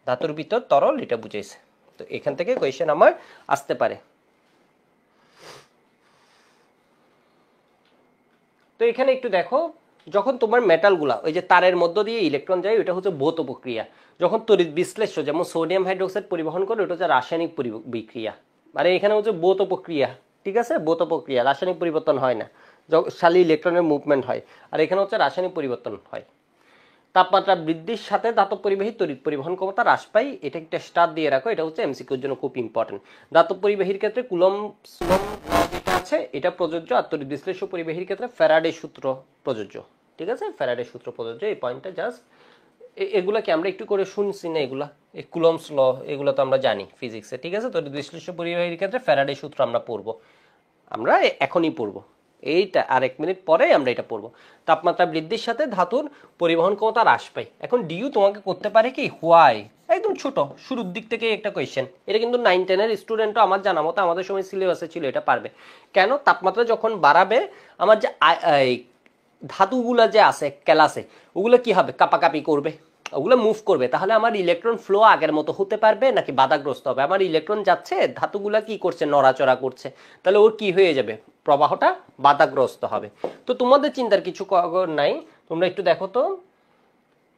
ধাতুর ভিতর তরল এটা বুঝাইছে। তো এখান থেকে কোয়েশ্চেন আমার আসতে পারে। তো এখানে একটু দেখো, যখন তোমার মেটালগুলা ওই যে তারের মধ্য দিয়ে ইলেকট্রন যায়, ওইটা হচ্ছে ভৌত প্রক্রিয়া। যখন তড়িৎ বিশ্লেষ্য যেমন সোডিয়াম হাইড্রোক্সাইড পরিবহন করে, ওটা হচ্ছে রাসায়নিক বিক্রিয়া। মানে এখানে হচ্ছে ভৌত প্রক্রিয়া, ঠিক আছে, ভৌত প্রক্রিয়া, রাসায়নিক পরিবর্তন হয় না, খালি ইলেকট্রনের মুভমেন্ট হয়। আর এখানে হচ্ছে রাসায়নিক পরিবর্তন হয়। তাপমাত্রা বৃদ্ধির সাথে ধাতব পরিবাহী তড়িৎ পরিবহন ক্ষমতা হ্রাস পায়, এটা একটা স্টার দিয়ে রাখো, এটা হচ্ছে এমসিকিউর জন্য খুব ইম্পর্টেন্ট। ধাতব পরিবাহীর ক্ষেত্রে কুলম্বস যেটা আছে এটা প্রযোজ্য, আর তড়িৎ বিশ্লেষ্য পরিবাহীর ক্ষেত্রে ফ্যারাডে সূত্র প্রযোজ্য, ঠিক আছে, ফ্যারাডে সূত্র প্রযোজ্য। এই পয়েন্টটা জাস্ট, এগুলা কি আমরা একটু করে শুনছি না? এগুলা এই কুলম্বস ল, এগুলো তো আমরা জানি ফিজিক্সে, ঠিক আছে। তড়িৎ বিশ্লেষ্য পরিবাহীর ক্ষেত্রে ফ্যারাডে সূত্র আমরা পড়বো, আমরা এখনই পড়বো, এইটা আর 1 মিনিট পরে আমরা এটা পড়বো। তাপমাত্রা বৃদ্ধির সাথে ধাতুর পরিবহন ক্ষমতা হ্রাস পায়। এখন ডিউ তোমাকে করতে পারে কি, হোয়াই, একদম ছোট শুরুর দিক থেকে একটা কোয়েশ্চেন। এটা কিন্তু 9-10 এর স্টুডেন্টও আমার জানা মতো আমাদের সময় সিলেবাসে ছিল, এটা পারবে। কেন? তাপমাত্রা যখন বাড়াবে, আমার যে ধাতুগুলা যে আছে ক্যালাসে, ওগুলো কি হবে? কাপাকাপি করবে, ওগুলো মুভ করবে। তাহলে আমার ইলেকট্রন ফ্লো আগের মতো হতে পারবে নাকি বাধাগ্রস্ত হবে? আমার ইলেকট্রন যাচ্ছে, ধাতুগুলা কি করছে? নড়াচড়া করছে, তাহলে ওর কি হয়ে যাবে? প্রবাহটা বাধাগ্রস্ত হবে। তো তোমাদের চিন্তার কিছু নাই, তোমরা একটু দেখো তো।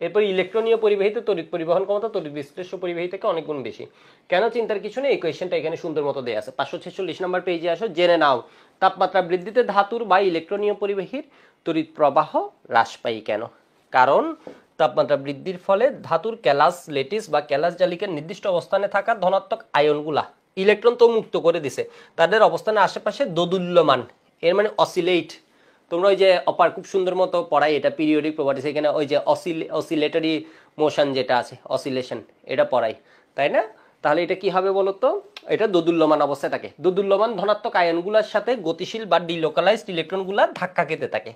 এরপর ইলেকট্রনীয় পরিবাহিত তড়িৎ পরিবহন ক্ষমতা তড়িৎ বিশ্লেষ্য পরিবাহী থেকে অনেক গুণ বেশি। কেন? চিন্তার কিছু নেই, এই কোয়েশ্চেনটা এখানে সুন্দর মতো দেয়া আছে। 546 নম্বর পেজে আসো, জেনে নাও তাপমাত্রা বৃদ্ধিতে ধাতুর বা ইলেকট্রনীয় পরিবাহীর তড়িৎ প্রবাহ হ্রাস পায় কেন? কারণ তাপমাত্রা বৃদ্ধির ফলে ধাতুর ক্যালাস লেটিস বা ক্যালাস জালিকার নির্দিষ্ট অবস্থানে থাকা ধনাত্মক আয়নগুলা ইলেকট্রন তো মুক্ত করে দিছে, তাদের অবস্থানের আশেপাশে দোদুল্যমান, এর মানে অসিলেট। তোমরা ওই যে অপার খুব সুন্দর মতো পড়াই এটা, পিরিয়ডিক প্রপার্টিস, এখানে ওই যে অসিলেটরি মোশন যেটা আছে, অসিলেশন, এটা পড়াই, তাই না? তাহলে এটা কি হবে বলো তো? এটা দোদুল্যমান অবস্থায় থাকে। দোদুল্যমান ধনাত্মক আয়নগুলোর সাথে গতিশীল বা ডিলোকালাইজড ইলেকট্রনগুলা ধাক্কা খেতে থাকে।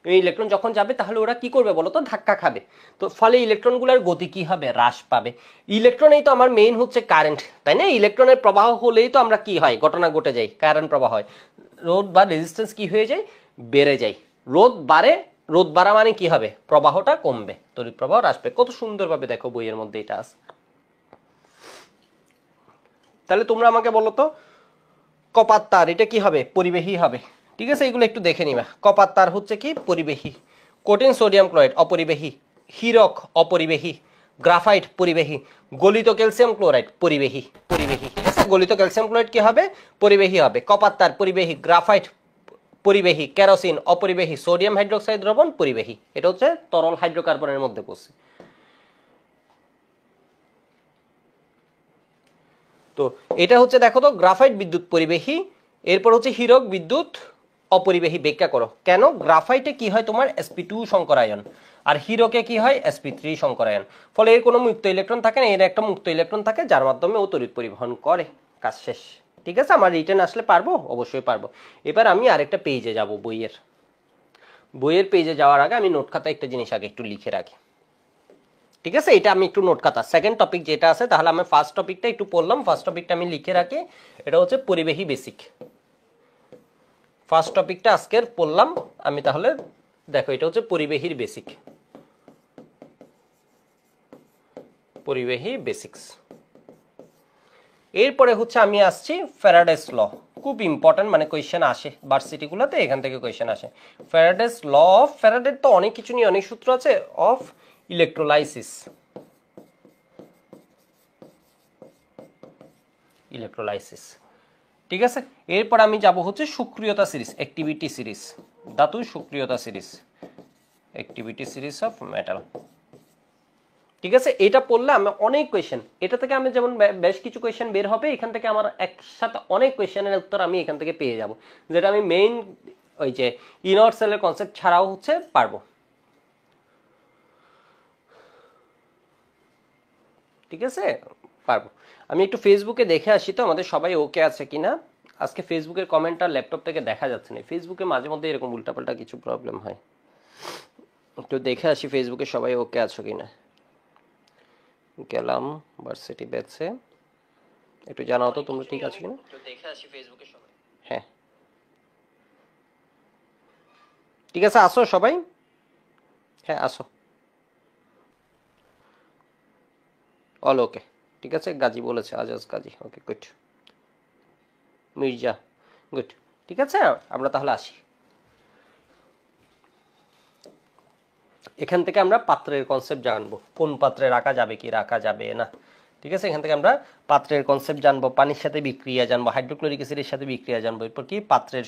এই ইলেকট্রন যখন যাবে তাহলে ওরা কি করবে বলো তো, ধাক্কা খাবে। তো ফলে ইলেকট্রনগুলোর গতি কি হবে, হ্রাস পাবে। ইলেকট্রনেই তো আমার মেইন হচ্ছে কারেন্ট, তাই না? ইলেকট্রনের প্রবাহ হলেই তো আমরা কি হয়, ঘটনা ঘটে যায়, কারেন্ট প্রবাহ হয়। রোধ বা রেজিস্ট্যান্স কি হয়ে যায়, বেড়ে যায়। রোধ বাড়ে, রোধ বাড়া মানে কি হবে, প্রবাহটা কমবে, তড়িৎ প্রবাহ হ্রাস পাবে। কত সুন্দরভাবে দেখো বইয়ের মধ্যে এটা আছে। তাহলে তোমরা আমাকে বলো তো, কপার তার এটা কি হবে, পরিবাহী হবে। ঠিক আছে, এগুলো একটু দেখে নিবা। কপার তার হচ্ছে কি, পরিবাহী। কঠিন সোডিয়াম ক্লোরাইড অপরিবাহী, হীরক অপরিবাহী, গ্রাফাইট পরিবাহী, গলিত ক্যালসিয়াম ক্লোরাইড পরিবাহী। পরিবাহী, ঠিক আছে, গলিত ক্যালসিয়াম ক্লোরাইড কি হবে, পরিবাহী হবে। কপার তার পরিবাহী, গ্রাফাইট পরিবাহী, কেরোসিন অপরিবাহী, সোডিয়াম হাইড্রোক্সাইড দ্রবণ পরিবাহী। এটা হচ্ছে তরল হাইড্রোকার্বনের মধ্যে পড়ছে। তো এটা হচ্ছে দেখো তো, গ্রাফাইট বিদ্যুৎ পরিবাহী। এরপর হচ্ছে হীরক বিদ্যুৎ অপরিবাহী। ব্যাখ্যা করো কেন গ্রাফাইটে কি হয় তোমার sp2 সংকরায়ন, আর হীরকে কি হয় sp3 সংকরায়ন। ফলে এর কোনো মুক্ত ইলেকট্রন থাকে না, এর একটা মুক্ত ইলেকট্রন থাকে যার মাধ্যমে ও তড়িৎ পরিবহন করে। কাজ শেষ। ঠিক আছে, আমার রিটার্ন আসলে পারবো, অবশ্যই পারবো। এবার আমি আরেকটা পেজে যাব, বইয়ের পেজে যাওয়ার আগে আমি নোট খাতায় একটা জিনিস আগে একটু লিখে রাখি। ঠিক আছে, এটা আমি একটু নোট খাতা, সেকেন্ড টপিক যেটা আছে, তাহলে আমি ফার্স্ট টপিকটা একটু পড়লাম, ফার্স্ট টপিকটা আমি লিখে রাখি। এটা হচ্ছে পরিবাহী বেসিক। ফার্স্ট টপিকটা আজকের পড়লাম আমি, তাহলে দেখো এটা হচ্ছে পরিবাহীর বেসিক, পরিবাহী বেসিক্স। এরপরে হচ্ছে আমি আসছি ফ্যারাডেস ল, খুব ইম্পর্টেন্ট, মানে কোয়েশ্চেন আসে ভার্সিটিগুলোতে, এখান থেকে কোয়েশ্চেন আসে। ফ্যারাডেস ল অফ, ফ্যারাডের তো অনেক কিছু নিয়ে অনেক সূত্র আছে, অফ ইলেকট্রোলাইসিস। ইলেকট্রোলাইসিস, ঠিক আছে। এরপর আমি যাব হচ্ছে সক্রিয়তা সিরিজ, অ্যাক্টিভিটি সিরিজ, ধাতু সক্রিয়তা series, activity series of metal. ঠিক আছে, এটা পড়লে আমি অনেক কোয়েশ্চেন, এটা থেকে আমি যেমন বেশ কিছু কোয়েশ্চেন বের হবে, এখান থেকে আমার একসাথে অনেক কোয়েশ্চেনের উত্তর আমি এখান থেকে পেয়ে যাব, যেটা আমি মেইন ওই যে ইনর সেলের কনসেপ্ট ছাড়াও হচ্ছে পারবো। ঠিক আছে, পারবো। আমি একটু ফেসবুকে দেখে আসি তো আমাদের সবাই ওকে আছে কিনা। আজকে ফেসবুকের কমেন্টটা ল্যাপটপ থেকে দেখা যাচ্ছে না, ফেসবুকে মাঝে মধ্যে এরকম উল্টাপাল্টা কিছু প্রবলেম হয়। একটু দেখে আসি ফেসবুকে সবাই ওকে আছো কিনা। গেলাম ভার্সিটি ব্যাচে, একটু জানাও তো তোমরা ঠিক আছো কিনা। দেখে আসি ফেসবুকে সবাই। হ্যাঁ, ঠিক আছে, আসো সবাই। হ্যাঁ, আসো। অল ওকে, ঠিক আছে। গাজী বলেছে, Ajaz Gazi, okay good. Mirza, good. ঠিক আছে, আমরা তাহলে আসি। এখান থেকে আমরা পাত্রের কনসেপ্ট জানবো, কোন পাত্রে রাখা যাবে কি রাখা যাবে না। ঠিক আছে, এখান থেকে আমরা পাত্রের কনসেপ্ট জানবো, পানির সাথে বিক্রিয়া জানবো, হাইড্রোক্লোরিক অ্যাসিডের সাথে বিক্রিয়া জানবো। এরপর কি পাত্রের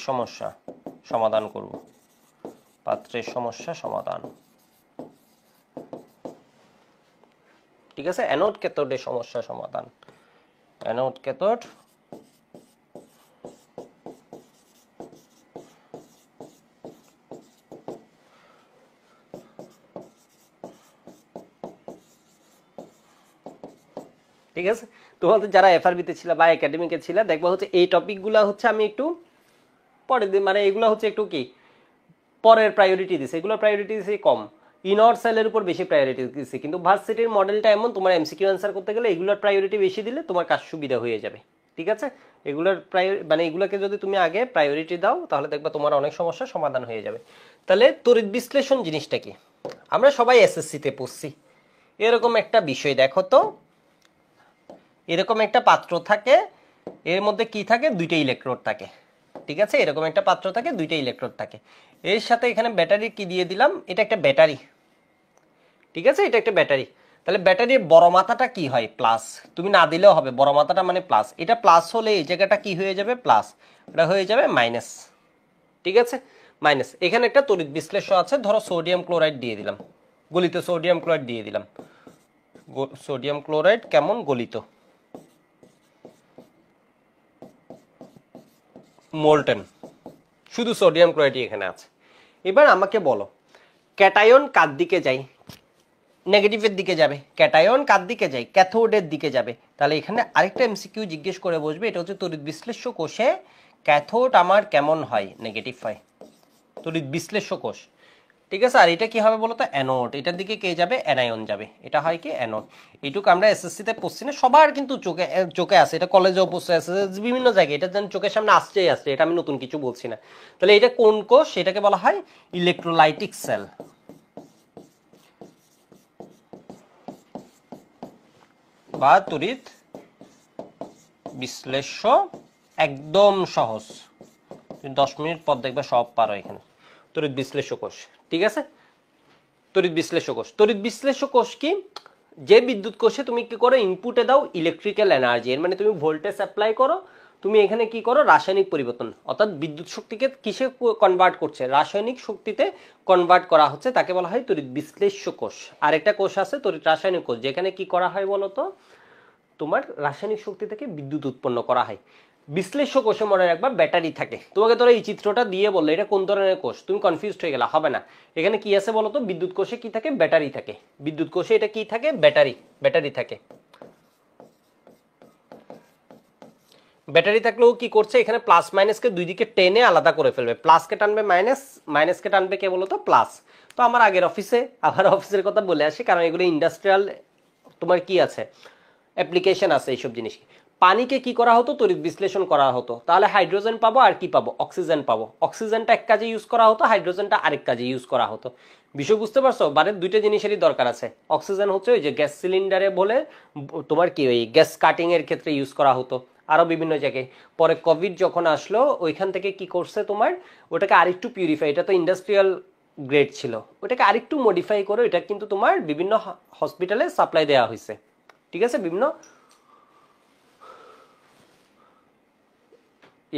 সমস্যা সমাধান করব, পাত্রের সমস্যা সমাধান। ঠিক আছে, অ্যানোড ক্যাথোডের সমস্যা সমাধান, অ্যানোড ক্যাথোড ঠিক আছে। তোমাদের যারা এফআরবিতে ছিল বা একাডেমিকে ছিল, দেখবা হচ্ছে এই টপিকগুলো হচ্ছে আমি একটু পরে মানে এগুলো হচ্ছে একটু কি পরের প্রায়োরিটি দিছে, এগুলোর প্রায়োরিটি দিছে কম, ইনর সেলের উপর বেশি প্রায়োরিটি দিছে। কিন্তু ভার্সিটির মডেলটা এমন, তোমার এমসিকিউ অ্যান্সার করতে গেলে এগুলোর প্রায়োরিটি বেশি দিলে তোমার কাজ সুবিধা হয়ে যাবে। ঠিক আছে, এগুলোর মানে এগুলোকে যদি তুমি আগে প্রায়োরিটি দাও, তাহলে দেখবা তোমার অনেক সমস্যার সমাধান হয়ে যাবে। তাহলে তড়িৎ বিশ্লেষণ জিনিসটা কি, আমরা সবাই এসএসসিতে পড়ছি। এরকম একটা বিষয় দেখো তো, এরকম একটা পাত্র থাকে, এর মধ্যে কি থাকে, দুইটা ইলেকট্রোড থাকে। ঠিক আছে, এরকম একটা পাত্র থাকে, দুইটা ইলেকট্রোড থাকে। এর সাথে এখানে ব্যাটারি কি দিয়ে দিলাম, এটা একটা ব্যাটারি। ঠিক আছে, এটা একটা ব্যাটারি। তাহলে ব্যাটারির বড় মাথাটা কি হয়, প্লাস। তুমি না দিলেও হবে, বড় মাথাটা মানে প্লাস। এটা প্লাস হলে এই জায়গাটা কি হয়ে যাবে, প্লাস, এটা হয়ে যাবে মাইনাস। ঠিক আছে, মাইনাস। এখানে একটা তড়িৎ বিশ্লেষণ আছে, ধরো সোডিয়াম ক্লোরাইড দিয়ে দিলাম, গলিত সোডিয়াম ক্লোরাইড দিয়ে দিলাম। সোডিয়াম ক্লোরাইড কেমন, গলিত, মোল্টেন, শুধু সোডিয়াম ক্লোরাইডই এখানে আছে। এবার আমাকে বলো, ক্যাটায়ন কার দিকে যায়, নেগেটিভের দিকে যাবে। ক্যাটায়ন কার দিকে যায়, ক্যাথোডের দিকে যাবে। তাহলে এখানে আরেকটা এমসিকিউ জিজ্ঞেস করে বসবে, এটা হচ্ছে তড়িৎ বিশ্লেষ্য কোষে ক্যাথোড আমার কেমন হয়, নেগেটিভ হয়। তড়িৎ বিশ্লেষ্য কোষ। ঠিক আছে, আর এটা কি হবে বলতো? অ্যানোড। এটার দিকে কে যাবে? অ্যানায়ন যাবে। এটা হয় কি? অ্যানোড। এইটুকু আমরা এসএসসি তে পড়ছি না, সবার কিন্তু চোখে চোখে আছে, এটা কলেজেও পড়ছে, আছে বিভিন্ন জায়গায়, এটা যেন চোখের সামনে আসছেই আসছে, এটা আমি নতুন কিছু বলছি না। তাহলে এটা কোন কোষ? এটাকে বলা হয় ইলেকট্রোলাইটিক সেল বা তড়িৎ বিশ্লেষ্য। একদম সহজ, 10 মিনিট পর দেখবে সব পারো এখানে। তড়িৎ বিশ্লেষ্য কোষ। ঠিক আছে, তড়িৎ বিশ্লেষ্য কোষ। তড়িৎ বিশ্লেষ্য কোষ কি? যে বিদ্যুৎ কোষে তুমি কি করো? ইনপুটে দাও ইলেকট্রিক্যাল এনার্জি, এর মানে তুমি ভোল্টেজ অ্যাপ্লাই করো, তুমি এখানে কি করো? রাসায়নিক পরিবর্তন, অর্থাৎ বিদ্যুৎ শক্তিকে কিসে কনভার্ট করছে? রাসায়নিক শক্তিতে কনভার্ট করা হচ্ছে, তাকে বলা হয় তড়িৎ বিশ্লেষ্য কোষ। আর একটা কোষ আছে তড়িৎ রাসায়নিক কোষ, যেখানে কি করা হয় বলতো? তোমার রাসায়নিক শক্তি থেকে বিদ্যুৎ উৎপন্ন করা হয়। বিশ্লেষ্য কোষে মনে রাখবা ব্যাটারি থাকে। তোমাকে ধরো এই চিত্রটা দিয়ে বললে এটা কোন ধরনের কোষ, তুমি কনফিউজড হয়ে গেলা, হবে না। এখানে কি আছে বলতো? বিদ্যুৎ কোষে কি থাকে? ব্যাটারি থাকে। বিদ্যুৎ কোষে এটা কি থাকে? ব্যাটারি। ব্যাটারি থাকে। ব্যাটারি থাকলেও কি করছে? এখানে প্লাস মাইনাসকে দুই দিকে টেনে আলাদা করে ফেলবে। প্লাসকে টানবে মাইনাস, মাইনাসকে টানবে কে বলতো? প্লাস। তো আমার আগের অফিসে, আবার অফিসের কথা বলে আসি, কারণ এগুলো ইন্ডাস্ট্রিয়াল তোমার কি আছে, অ্যাপ্লিকেশন আছে এইসব জিনিস। পানিকে কি করা হতো? তড়িৎ বিশ্লেষণ করা হতো, তাহলে হাইড্রোজেন পাবো আর কি পাবো? অক্সিজেন পাবো। অক্সিজেনটা এক কাজে ইউজ করা হতো, হাইড্রোজেনটা আরেক কাজে ইউজ করা হতো। বিষয় বুঝতে পারছো? মানে দুইটা জিনিসেরই দরকার আছে। অক্সিজেন হচ্ছে ওই যে গ্যাস সিলিন্ডারে বলে তোমার কি ওই গ্যাস কাটিং এর ক্ষেত্রে ইউজ করা হতো, আরো বিভিন্ন জায়গায়। পরে কোভিড যখন আসলো, ওইখান থেকে কি করছে তোমার, ওটাকে আরেকটু পিউরিফাই, এটা তো ইন্ডাস্ট্রিয়াল গ্রেড ছিল, ওটাকে আরেকটু মডিফাই করে এটা কিন্তু তোমার বিভিন্ন হসপিটালে সাপ্লাই দেওয়া হয়েছে। ঠিক আছে, বিভিন্ন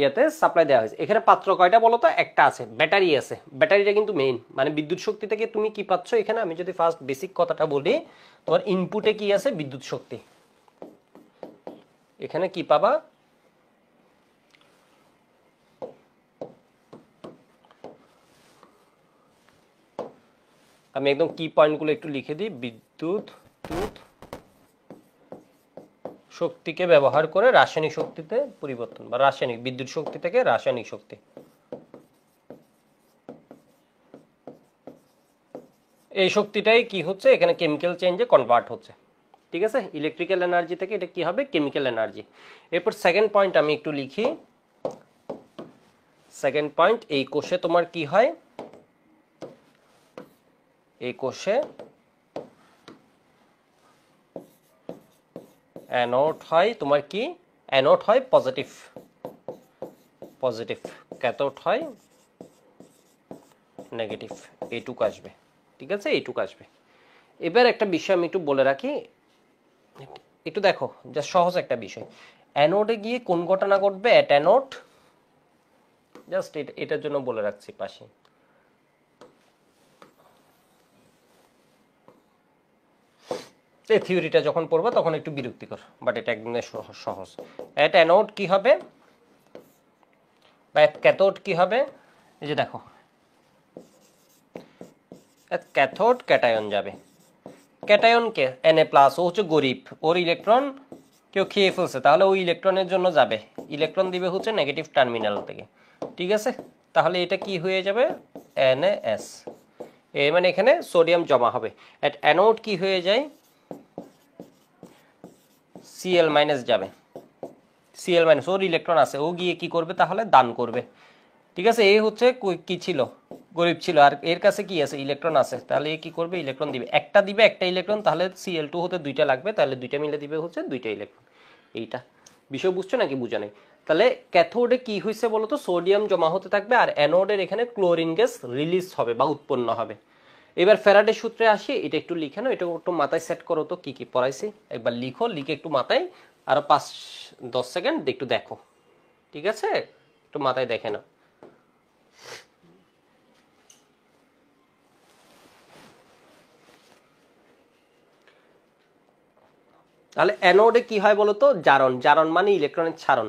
ইয়াতে সাপ্লাই দেওয়া হয়েছে। এখানে পাত্র কয়টা বলো তো? একটা আছে, ব্যাটারি আছে। ব্যাটারিটা কিন্তু মেইন, মানে বিদ্যুৎ শক্তি থেকে তুমি কি পাচ্ছ এখানে? আমি যদি ফার্স্ট বেসিক কথাটা বলি, তোমার ইনপুটে কি আছে? বিদ্যুৎ শক্তি। এখানে কি পাবা? আমি একদম কি পয়েন্টগুলো একটু লিখে দিই। বিদ্যুৎ শক্তিকে ব্যবহার করে রাসায়নিক শক্তিতে পরিবর্তন, বা রাসায়নিক বিদ্যুৎ শক্তি থেকে রাসায়নিক শক্তি। এই শক্তিটাই কি হচ্ছে? এখানে কেমিক্যাল চেঞ্জে কনভার্ট হচ্ছে। ঠিক আছে, ইলেকট্রিক্যাল এনার্জি থেকে এটা কি হবে? Chemical energy. এরপর সেকেন্ড পয়েন্ট আমি একটু লিখি। সেকেন্ড পয়েন্ট, এই কোষে তোমার কি হয়? এই কোষে অ্যানোড হয় তোমার কি? অ্যানোড হয় পজিটিভ, পজিটিভ। ক্যাথোড হয় নেগেটিভ। এইটুকু আসবে। ঠিক আছে, এইটুকু আসবে। এবার একটা বিষয় আমি একটু বলে রাখি, একটু দেখো, যা সহজ একটা বিষয়। অ্যানোডে গিয়ে কোন ঘটনা ঘটবে? অ্যাট অ্যানোড, জাস্ট এটার জন্য বলে রাখছি পাশে। এই থিওরিটা যখন পড়বা তখন একটু বিরক্তিকর, বাট এটা একদম সহজ। অ্যাট অ্যানোড কি হবে, বা অ্যাট ক্যাথোড কি হবে? এই যে দেখো, অ্যাট ক্যাথোড ক্যাটায়ন যাবে। ক্যাটায়ন কে? Na+, ও হচ্ছে গরিব, ওর ইলেকট্রন কেউ খেয়ে ফেলছে, তাহলে ওই ইলেকট্রনের জন্য যাবে, ইলেকট্রন দিবে হচ্ছে নেগেটিভ টার্মিনাল থেকে। ঠিক আছে, তাহলে এটা কি হয়ে যাবে? NaS। মানে এখানে সোডিয়াম জমা হবে। অ্যাট অ্যানোড কি হয়ে যায়? Cl- যাবে। Cl-, ওর ইলেকট্রন আছে, ও গিয়ে কি করবে? তাহলে দান করবে। ঠিক আছে, এ হচ্ছে কি ছিল? গরিব ছিল, আর এর কাছে কি আছে? ইলেকট্রন আছে, তাহলে এ কি করবে? ইলেকট্রন দিবে। একটা দিবে, একটা ইলেকট্রন, তাহলে Cl2 হতে দুইটা লাগবে, তাহলে দুইটা মিলে দিবে হচ্ছে দুইটা ইলেকট্রন। এইটা বিষয় বুঝছো নাকি বুঝা নাই? তাহলে ক্যাথোডে কি হয়েছে বলতো? সোডিয়াম জমা হতে থাকবে, আর অ্যানোডের এখানে ক্লোরিন গ্যাস রিলিজ হবে বা উৎপন্ন হবে। এবার ফ্যারাডের সূত্রে আসি, এটা একটু লিখে নাও, এটা একটু মাথায় সেট করো তো, কি কি পড়াইছি একবার লিখো, লিখে একটু মাথায় আরো 5-10 সেকেন্ড একটু দেখো। ঠিক আছে, একটু মাথায় দেখে নাও। তাহলে অ্যানোডে কি হয় বলতো? জারণ। জারণ মানে ইলেকট্রনের ছাড়ন।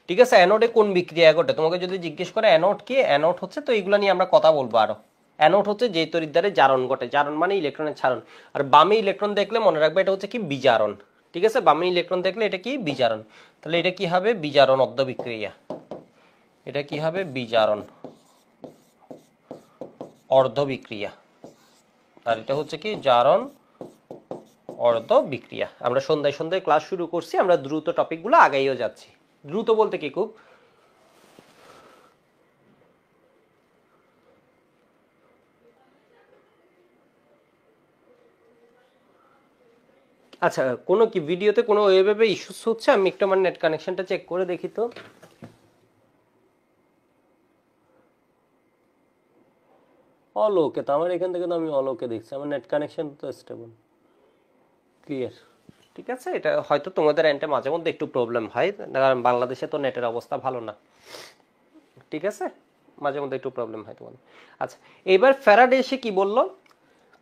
ঠিক আছে, অ্যানোডে কোন বিক্রিয়া ঘটে? তোমাকে যদি জিজ্ঞেস করে অ্যানোড কি, অ্যানোড হচ্ছে, তো এইগুলো নিয়ে আমরা কথা বলবো আরো। অ্যানোড হচ্ছে যে তড়িৎদ্বারে জারণ ঘটে। জারণ মানে ইলেকট্রনের ছাড়ন। আর বামে ইলেকট্রন দেখলে মনে রাখবে এটা হচ্ছে কি? বিজারণ। ঠিক আছে, বামে ইলেকট্রন দেখলে এটা কি? বিজারণ। তাহলে এটা কি হবে? বিজারণ অদ্য বিক্রিয়া। এটা কি হবে? বিজারণ অর্ধ বিক্রিয়া, আর এটা হচ্ছে কি জারণ অর্ধ বিক্রিয়া। আমরা সন্ধ্যায় সন্ধ্যায় ক্লাস শুরু করছি, আমরা দ্রুত টপিকগুলো আগাইও যাচ্ছি। দ্রুত বলতে কি খুব আচ্ছা, কোনো কি ভিডিওতে কোনো ওয়েবে ইস্যুস হচ্ছে? আমি একটু আমার নেট কানেকশনটা চেক করে দেখি তো। অলোকে তো আমার এখান থেকে তো আমি অলোকে দেখছি, আমার নেট কানেকশন তো স্টেবল ক্লিয়ার। ঠিক আছে, এটা হয়তো তোমাদের এন্ডে মাঝে মধ্যে একটু প্রবলেম হয়, কারণ বাংলাদেশে তো নেটের অবস্থা ভালো না। ঠিক আছে, মাঝে মধ্যে একটু প্রবলেম হয় তোমাদের। আচ্ছা, এবার ফ্যারাডে এসে কি বললো,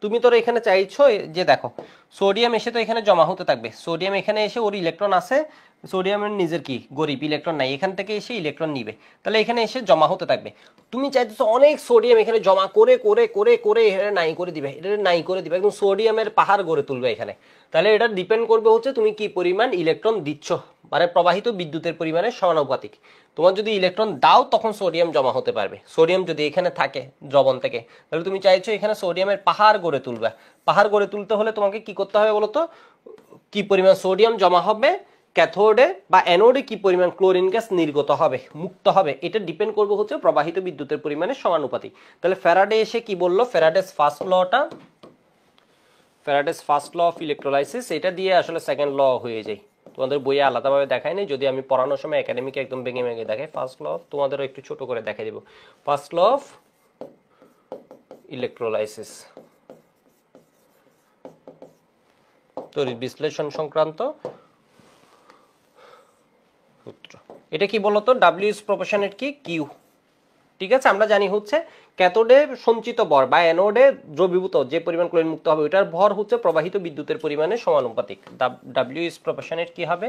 তুমি তো এখানে চাইছো যে দেখো সোডিয়াম এসে তো এখানে জমা হতে থাকবে, সোডিয়াম এখানে এসে ওর ইলেকট্রন আছে, সোডিয়ামের নিজের কি গরিব ইলেকট্রন নাই, এখান থেকে এসে ইলেকট্রন নিবে, তাহলে এখানে এসে জমা হতে থাকবে। তুমি চাইতেছো অনেক সোডিয়াম এখানে জমা করে করে করে করে এটা নাই করে দিবে, এটা নাই করে দিবে, একদম সোডিয়ামের পাহাড় গড়ে তুলবে এখানে। তাহলে এটা ডিপেন্ড করবে হচ্ছে তুমি কি পরিমাণ ইলেকট্রন দিচ্ছ, মানে প্রবাহিত বিদ্যুতের পরিমাণের সমানুপাতিক। তোমার যদি ইলেকট্রন দাও তখন সোডিয়াম জমা হতে পারবে, সোডিয়াম যদি এখানে থাকে দ্রবণ থেকে, তাহলে তুমি চাইছো এখানে সোডিয়ামের পাহাড় গড়ে তুলবে। পাহাড় গড়ে তুলতে হলে তোমাকে কি করতে হবে বলতো, কি পরিমাণ সোডিয়াম জমা হবে ক্যাথোডে বা অ্যানোডে, কি পরিমাণ ক্লোরিন গ্যাস নির্গত হবে, মুক্ত হবে, এটা ডিপেন্ড করবে হচ্ছে প্রবাহিত বিদ্যুতের পরিমাণের সমানুপাতিক। তাহলে ফ্যারাডে এসে কি বললো, Faraday's first law of electrolysis, এটা দিয়ে আসলে সেকেন্ড ল হয়ে যায়। তোমাদের বইয়ে আলাদাভাবে দেখায় নাই, যদি আমি পড়ানোর সময় একাডেমিকে একদম ভেঙে ভেঙে দেখাই, ফার্স্ট ল অফ তোমাদেরও একটু ছোট করে দেখাই দেব। ফার্স্ট ল অফ ইলেকট্রোলাইসিস, তড়িৎ বিশ্লেষণ সংক্রান্ত সূত্র। এটা কি বলতো, ডাব্লিউ ইজ প্রপোর্শনেট কি কিউ। ঠিক আছে, আমরা জানি হচ্ছে ক্যাথোডে সঞ্চিত ভর বা অ্যানোডে দ্রবীভূত যে পরিমাণ ক্লোরিন মুক্ত হবে ওটার ভর হচ্ছে প্রবাহিত বিদ্যুতের পরিমাণের সমানুপাতিক। ডাব্লিউ ইজ প্রপোর্শনেট কি হবে,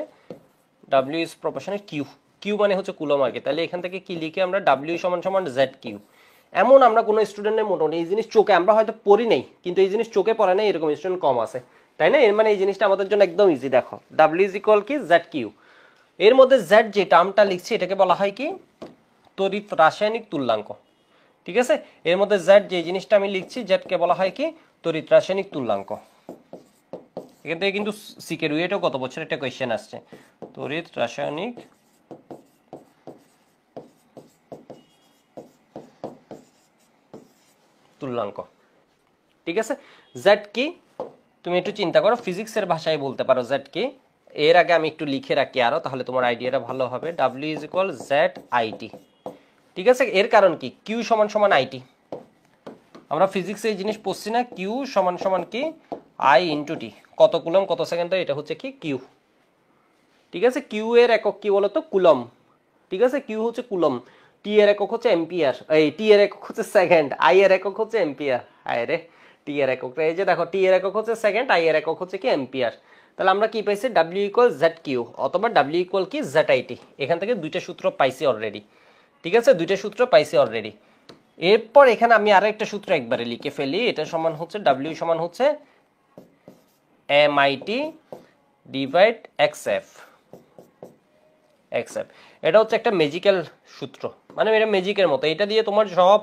W is proportionate Q. Q মানে হচ্ছে কুলম আগে, তাহলে এখান থেকে কি লিখে আমরা ডাব্লিউ সমান সমান জেড কিউ। এমন আমরা কোনো স্টুডেন্টের মোটামুটি এই জিনিস চোখে আমরা হয়তো পড়ি নাই, কিন্তু এই জিনিস চোখে পড়ে নাই এরকম স্টুডেন্ট কম আছে, তাই না? এর মানে এই জিনিসটা আমাদের জন্য একদম ইজি। দেখো ডাব্লিউ ইজ ইকুয়াল কি জেড কিউ, এর মধ্যে জেড যে টার্মটা লিখছি এটাকে বলা হয় কি তড়িৎ রাসায়নিক তুল্যাঙ্ক। ঠিক আছে, এর মধ্যে জেড যে জিনিসটা আমি লিখছি জেডকে বলা হয় কি তড়িৎ রাসায়নিক তুল্যাঙ্ক। এখান থেকে কিন্তু সিকের উইয়েটও গত বছর একটা কোয়েশ্চেন আসছে, তড়িৎ রাসায়নিক তুল্যাঙ্ক। ঠিক আছে, জেড কি তুমি একটু চিন্তা করো, ফিজিক্সের ভাষায় বলতে পারো জেড কি। এর আগে আমি একটু লিখে রাখি আরো, তাহলে তোমার আইডিয়াটা ভালো হবে। W is equal Z IT. ঠিক আছে, এর কারণ কি কিউ সমান সমান আইটি, আমরা ফিজিক্সে এই জিনিস পড়ছি না, কিউ সমান সমান কি আই ইন্টু টি, কত কুলম কত সেকেন্ড, এটা হচ্ছে কি কিউ। ঠিক আছে, কিউ এর একক কি বলতো কুলম। ঠিক আছে, কিউ হচ্ছে কুলম, টি এর একক হচ্ছে এম্পিয়ার, এই টি এর একক হচ্ছে সেকেন্ড, আই এর একক হচ্ছে এম্পিয়ার। আয় রে, টি এর একক, এই যে দেখো টি এর একক হচ্ছে সেকেন্ড, আই এর একক হচ্ছে কি এম্পিয়ার। তাহলে আমরা কি পাইছি, ডাব্লিউ ইকুয়াল জেড কিউ অথবা ডাব্লিউ ইকুয়াল কি জেড আইটি। এখান থেকে দুইটা সূত্র পাইছি অলরেডি। ঠিক আছে, দুইটা সূত্র পাইছি অলরেডি। এরপর এখানে আমি আরো একটা সূত্র একবারে লিখে ফেলি, এটা সমান হচ্ছে ডাব্লিউ সমান হচ্ছে M IT divide XF. XF এটা হচ্ছে একটা ম্যাজিক্যাল সূত্র, মানে এটা ম্যাজিকের মতো, এটা দিয়ে তোমার সব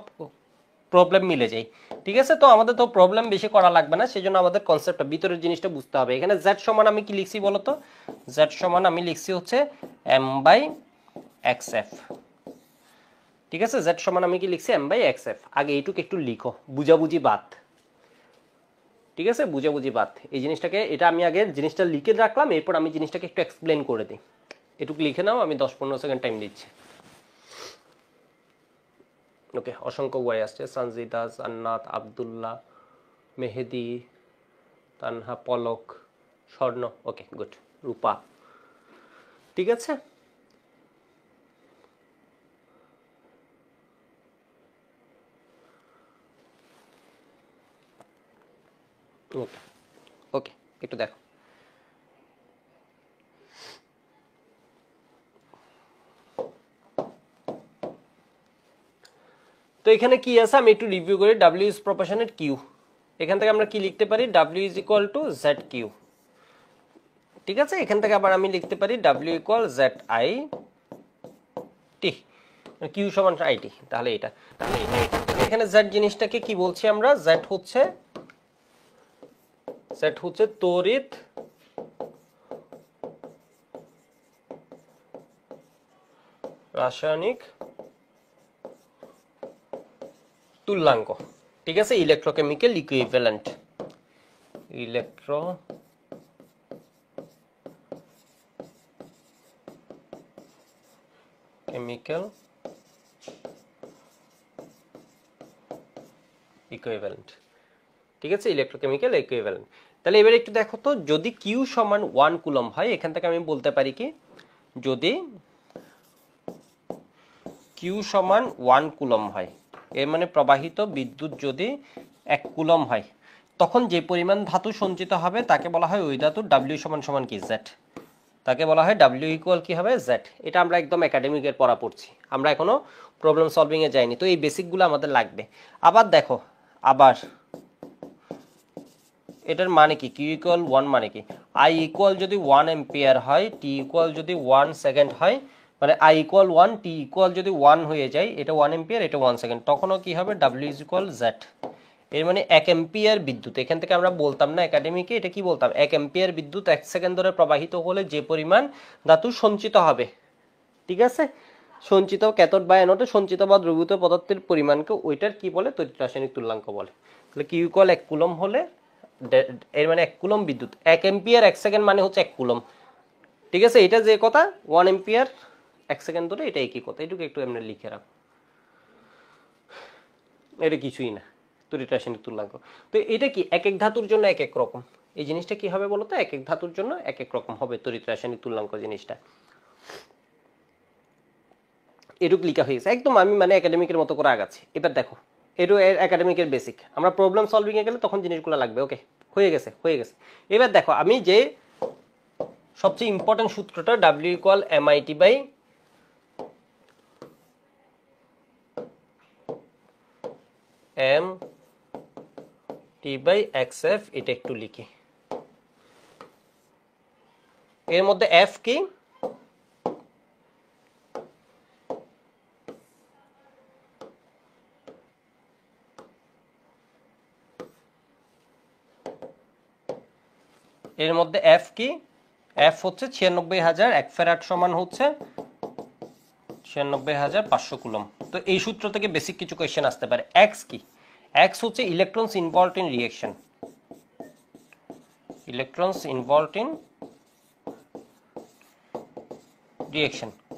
প্রবলেম মিলে যায়। ঠিক আছে, তো আমাদের তো প্রবলেম বেশি করা লাগবে না, সেজন্য আমাদের কনসেপ্টটা ভিতরের জিনিসটা বুঝতে হবে। এখানে জেড সমান আমি কি লিখছি বলতো, জেড সমান আমি লিখছি হচ্ছে এম বাই এক্সএফ। ঠিক আছে, জেড সমান আমি কি লিখছি এম বাই এক্সএফ। আগে এইটুকু একটু লিখো, বুঝাবুঝি বাদ। ঠিক আছে, বুঝাবুঝি বাদ, এই জিনিসটাকে, এটা আমি আগে জিনিসটা লিখে রাখলাম, এরপর আমি জিনিসটাকে একটু এক্সপ্লেন করে দিই। এটুকু লিখে নাও, আমি 10-15 সেকেন্ড টাইম দিচ্ছি। ওকে, অসংখ্য ওয়াই আসছে, সঞ্জিদা, জান্নাত, আব্দুল্লাহ, মেহেদি, তানহা, পলক, স্বর্ণ, ওকে গুড, রূপা। ঠিক আছে, ওকে ওকে, একটু দেখো। তো এখানে কি আছে আমি একটু রিভিউ করি। ডাব্লিউ ইজ প্রপোর্শনেট কিউ, এখান থেকে আমরা কি লিখতে পারি, W is equal to Z Q. ঠিক আছে, এখান থেকে আবার আমি লিখতে পারি W equal Z I T, Q সমান আইটি। তাহলে এটা এখানে জেড জিনিসটাকে কি বলছি আমরা? জেড হচ্ছে তড়িৎ রাসায়নিক তুল্যাঙ্ক, ঠিক আছে, ইলেকট্রোকেমিক্যাল ইকুইভ্যালেন্ট, ইলেকট্রোকেমিক্যাল ইকুইভ্যালেন্ট, ঠিক আছে, ইলেকট্রোকেমিক্যাল ইকুইভ্যালেন্ট। তাহলে এবারে একটু দেখো তো, যদি কিউ সমান 1 কুলম হয়, এখান থেকে আমি বলতে পারি কি, যদি কিউ সমান 1 কুলম হয়, এর মানে প্রবাহিত বিদ্যুৎ যদি 1 কুলম হয়, তখন যে পরিমাণ ধাতু সঞ্চিত হবে তাকে বলা হয় ওই ধাতু ডাব্লিউ সমান সমান কি? জেড। তাকে বলা হয় ডাব্লিউ ইকুয়াল কি হবে? জেড। এটা আমরা একদম একাডেমিকের পড়া পড়ছি, আমরা এখনো প্রবলেম সলভিং এ যাইনি, তো এই বেসিকগুলো আমাদের লাগবে। আবার দেখো, আবার এটার মানে কি? কিউ ইকুয়াল 1 মানে কি? আই ইকুয়াল যদি 1 এম্পিয়ার হয়, টি ইকুয়াল যদি 1 সেকেন্ড হয়, মানে আই ইকুয়াল 1, টি ইকুয়াল যদি 1 হয়ে যায়, এটা 1 এম্পিয়ার, এটা 1 সেকেন্ড, তখনও কি হবে? W is equal Z. এর মানে 1 এম্পিয়ার বিদ্যুৎ, এখান থেকে আমরা বলতাম না একাডেমিকে, এটা কি বলতাম? 1 এম্পিয়ার বিদ্যুৎ 1 সেকেন্ড ধরে প্রবাহিত হলে যে পরিমাণ ধাতু সঞ্চিত হবে, ঠিক আছে, সঞ্চিত ক্যাথোড বা অ্যানোডে সঞ্চিত বা দ্রবীভূত পদার্থের পরিমাণকে ওইটার কি বলে? তড়িৎ রাসায়নিক তুল্যাঙ্ক বলে। তাহলে কিউ ইকুয়াল 1 কুলম হলে, এর মানে 1 কুলম বিদ্যুৎ, 1 এম্পিয়ার 1 সেকেন্ড মানে হচ্ছে 1 কুলম, ঠিক আছে, এটা যে কথা 1 এম্পিয়ার 1 সেকেন্ড ধরে, এটা একই কথা, এটুকু একটু এমনি লিখে রাখো, এটা কিছুই না, তড়িৎ রাসায়নিক তুল্যাঙ্ক। তো এটা কি এক এক ধাতুর জন্য এক এক রকম, এই জিনিসটা কি হবে বলতো? এক এক ধাতুর জন্য এক এক রকম হবে তড়িৎ রাসায়নিক তুল্যাঙ্ক জিনিসটা। এটুক লিখা হয়েছে একদম, আমি মানে একাডেমিকের মতো করে আগাচ্ছি। এবার দেখো, এটু একাডেমিকের বেসিক, আমরা প্রবলেম সলভিং এ গেলে তখন জিনিসগুলো লাগবে। ওকে, হয়ে গেছে। এবার দেখো, আমি যে সবচেয়ে ইম্পর্টেন্ট সূত্রটা, W equal MIT by M T by X F, এটা একটু লিখি। এর মধ্যে এফ কি? এর মধ্যে এফ কি? এফ হচ্ছে 96,000, 1 ফ্যারাড সমান হচ্ছে 96,500 কুলম। তো এই সূত্র থেকে বেসিক কিছু কোয়েশ্চেন আসতে পারে। এক্স কি? এক্স হচ্ছে ইলেকট্রনস ইনভলভড ইন রিঅ্যাকশন,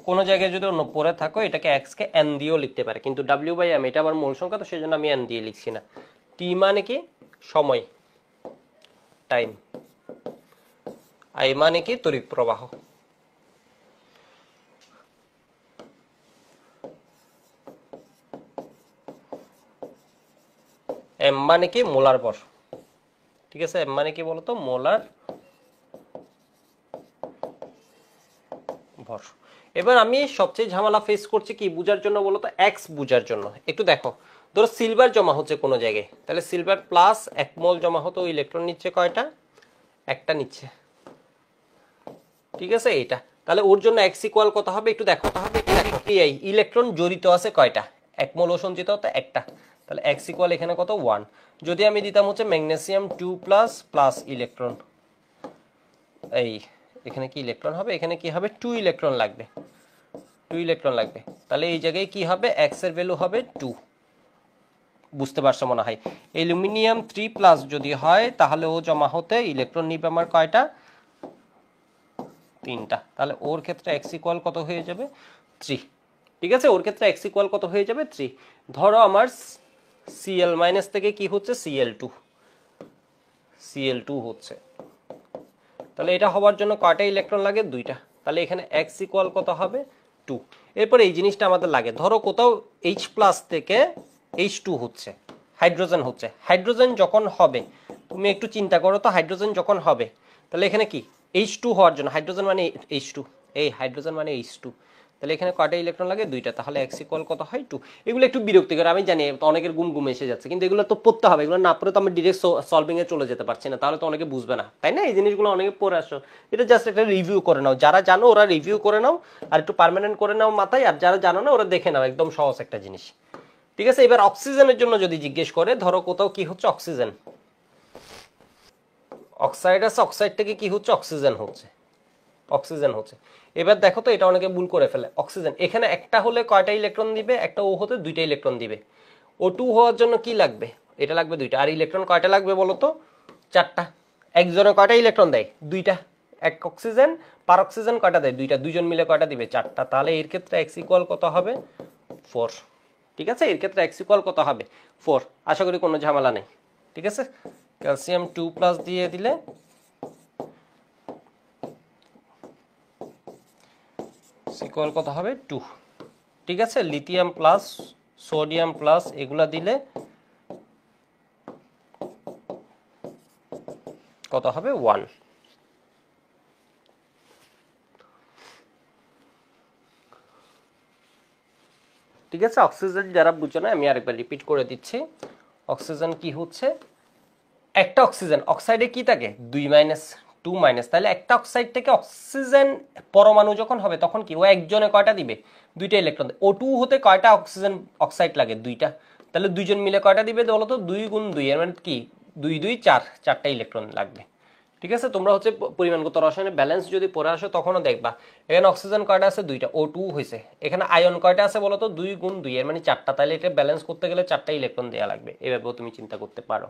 কোন জায়গায় যদি অন্য পড়ে থাকো, এটাকে এক্স কে এন দিয়েও লিখতে পারে, কিন্তু ডাব্লিউ বাই এম এটা আবার মূল সংখ্যা, তো সেজন্য আমি এন দিয়ে লিখছি না। টি মানে কি? সময়, টাইম। আই মানে কি? তড়িৎ প্রবাহ। এম মানে কি? মোলার ভর, ঠিক আছে, এম মানে কি বলতো? মোলার ভর। এবার আমি সবচেয়ে ঝামেলা ফেস করছি কি বুঝার জন্য বলতো? এক্স বুঝার জন্য। একটু দেখো, ধরো সিলভার জমা হচ্ছে কোনো জায়গায়, তাহলে সিলভার প্লাস 1 মোল জমা হতো, ইলেকট্রন নিচ্ছে কয়টা? একটা নিচ্ছে, ঠিক আছে, এইটা। তাহলে ওর জন্য এক্স ইকুয়াল কত হবে? একটু দেখো, ইলেকট্রন জড়িত আছে কয়টা? 1 মোল সঞ্চিত হতো একটা, তাহলে এক্স ইকুয়াল এখানে কত? 1। যদি আমি দিতাম হচ্ছে ম্যাগনেসিয়াম 2 প্লাস ইলেকট্রন, এই এখানে কি ইলেকট্রন হবে? এখানে কি হবে? 2 ইলেকট্রন লাগবে, তাহলে এই জায়গায় কি হবে? এক্স এর ভ্যালু হবে 2। বুঝতে পারছো মনে হয়? অ্যালুমিনিয়াম 3 প্লাস যদি হয়, তাহলে ও জমা হতে ইলেকট্রন নিবে আমার কয়টা? 3টা। তাহলে ওর ক্ষেত্রে এক্স ইকুয়াল কত হয়ে যাবে? 3, ঠিক আছে, ওর ক্ষেত্রে এক্স ইকুয়াল কত হয়ে যাবে? 3। ধরো আমার সিএল মাইনাস থেকে কি হচ্ছে? সিএল2 হচ্ছে, তাহলে এটা হওয়ার জন্য কয়টা ইলেকট্রন লাগে? 2টা। তাহলে এখানে এক্স ইকুয়াল কত হবে? 2। এরপর এই জিনিসটা আমাদের লাগে, ধরো কোথাও এইচ প্লাস থেকে H2 হচ্ছে, হাইড্রোজেন হচ্ছে। হাইড্রোজেন যখন হবে, তুমি একটু চিন্তা করো তো, হাইড্রোজেন যখন হবে, তাহলে এখানে কি H2 হওয়ার জন্য, হাইড্রোজেন মানে H2, এই হাইড্রোজেন মানে H2, তাহলে এখানে কয়টা ইলেকট্রন লাগে? 2টা। তাহলে এক্স ইকুয়াল কত হয়? 2। এগুলো একটু বিরক্তিকর, আমি জানি, অনেকের ঘুম এসে যাচ্ছে, কিন্তু এগুলো তো পড়তে হবে, এগুলো না পড়ে তো আমি ডিরেক্ট সলভিং এ চলে যেতে পারছি না, তাহলে তো অনেকে বুঝবে না, তাই না? এই জিনিসগুলো অনেকে পড়ে আসো, এটা জাস্ট একটা রিভিউ করে নাও, যারা জানো ওরা রিভিউ করে নাও, আর একটু পার্মানেন্ট করে নাও মাথায়, আর যারা জানো না ওরা দেখে নাও, একদম সহজ একটা জিনিস, ঠিক আছে, এবার অক্সিজেনের জন্য যদি জিজ্ঞেস করে, ধরো কোথাও কি হচ্ছে অক্সিজেন, অক্সাইড আছে, অক্সাইড থেকে কি হচ্ছে অক্সিজেন হচ্ছে, অক্সিজেন হচ্ছে। এবার দেখো তো, এটা অনেকে ভুল করে ফেলে, অক্সিজেন এখানে একটা হলে কয়টা ইলেকট্রন দিবে, একটা ও হতে দুইটা ইলেকট্রন দিবে। ও টু হওয়ার জন্য কি লাগবে, এটা লাগবে দুইটা। আর ইলেকট্রন কয়টা লাগবে বলো তো, চারটা। একজনে কয়টা ইলেকট্রন দেয়, দুইটা। এক অক্সিজেন পার অক্সিজেন কয়টা দেয়, দুইটা। দুইজন মিলে কয়টা দিবে, চারটা। তাহলে এর ক্ষেত্রে এক্স ইকুয়াল কত হবে, 4। ঠিক আছে, এর ক্ষেত্রে এক্স ইকুয়াল কত হবে, 4। আশা করি কোনো ঝামেলা নেই। ঠিক আছে, ক্যালসিয়াম 2+ দিয়ে দিলে ইকুয়াল কত হবে, 2। ঠিক আছে, লিথিয়াম প্লাস সোডিয়াম প্লাস এগুলা দিলে কত হবে, 1। ঠিক আছে, অক্সিজেন যারা বুঝো না, আমি আরেকবার রিপিট করে দিচ্ছি। অক্সিজেন কি হচ্ছে, একটা অক্সিজেন, অক্সাইডে কি থাকে 2 - 2 তাহলে একটা অক্সাইড থেকে অক্সিজেন পরমাণু যখন হবে তখন কি ও একজনে কয়টা দিবে, দুইটা ইলেকট্রন। O2 হতে কয়টা অক্সিজেন অক্সাইড লাগে, দুইটা। তাহলে দুইজন মিলে কয়টা দিবে বলো তো, 2 × 2 এর মানে কি 2 2 4, চারটা ইলেকট্রন লাগবে। ঠিক আছে, তোমরা হচ্ছে পরিমাণগত রসায়নের ব্যালেন্স যদি পড়ে আসো তখনও দেখবা এখানে অক্সিজেন কয়টা আছে, দুইটা, O2 হয়েছে। এখানে আয়ন কয়টা আছে বলো তো, 2 × 2 এর মানে চারটা। তাহলে এটা ব্যালেন্স করতে গেলে চারটা ইলেকট্রন দেওয়া লাগবে। এভাবেও তুমি চিন্তা করতে পারো।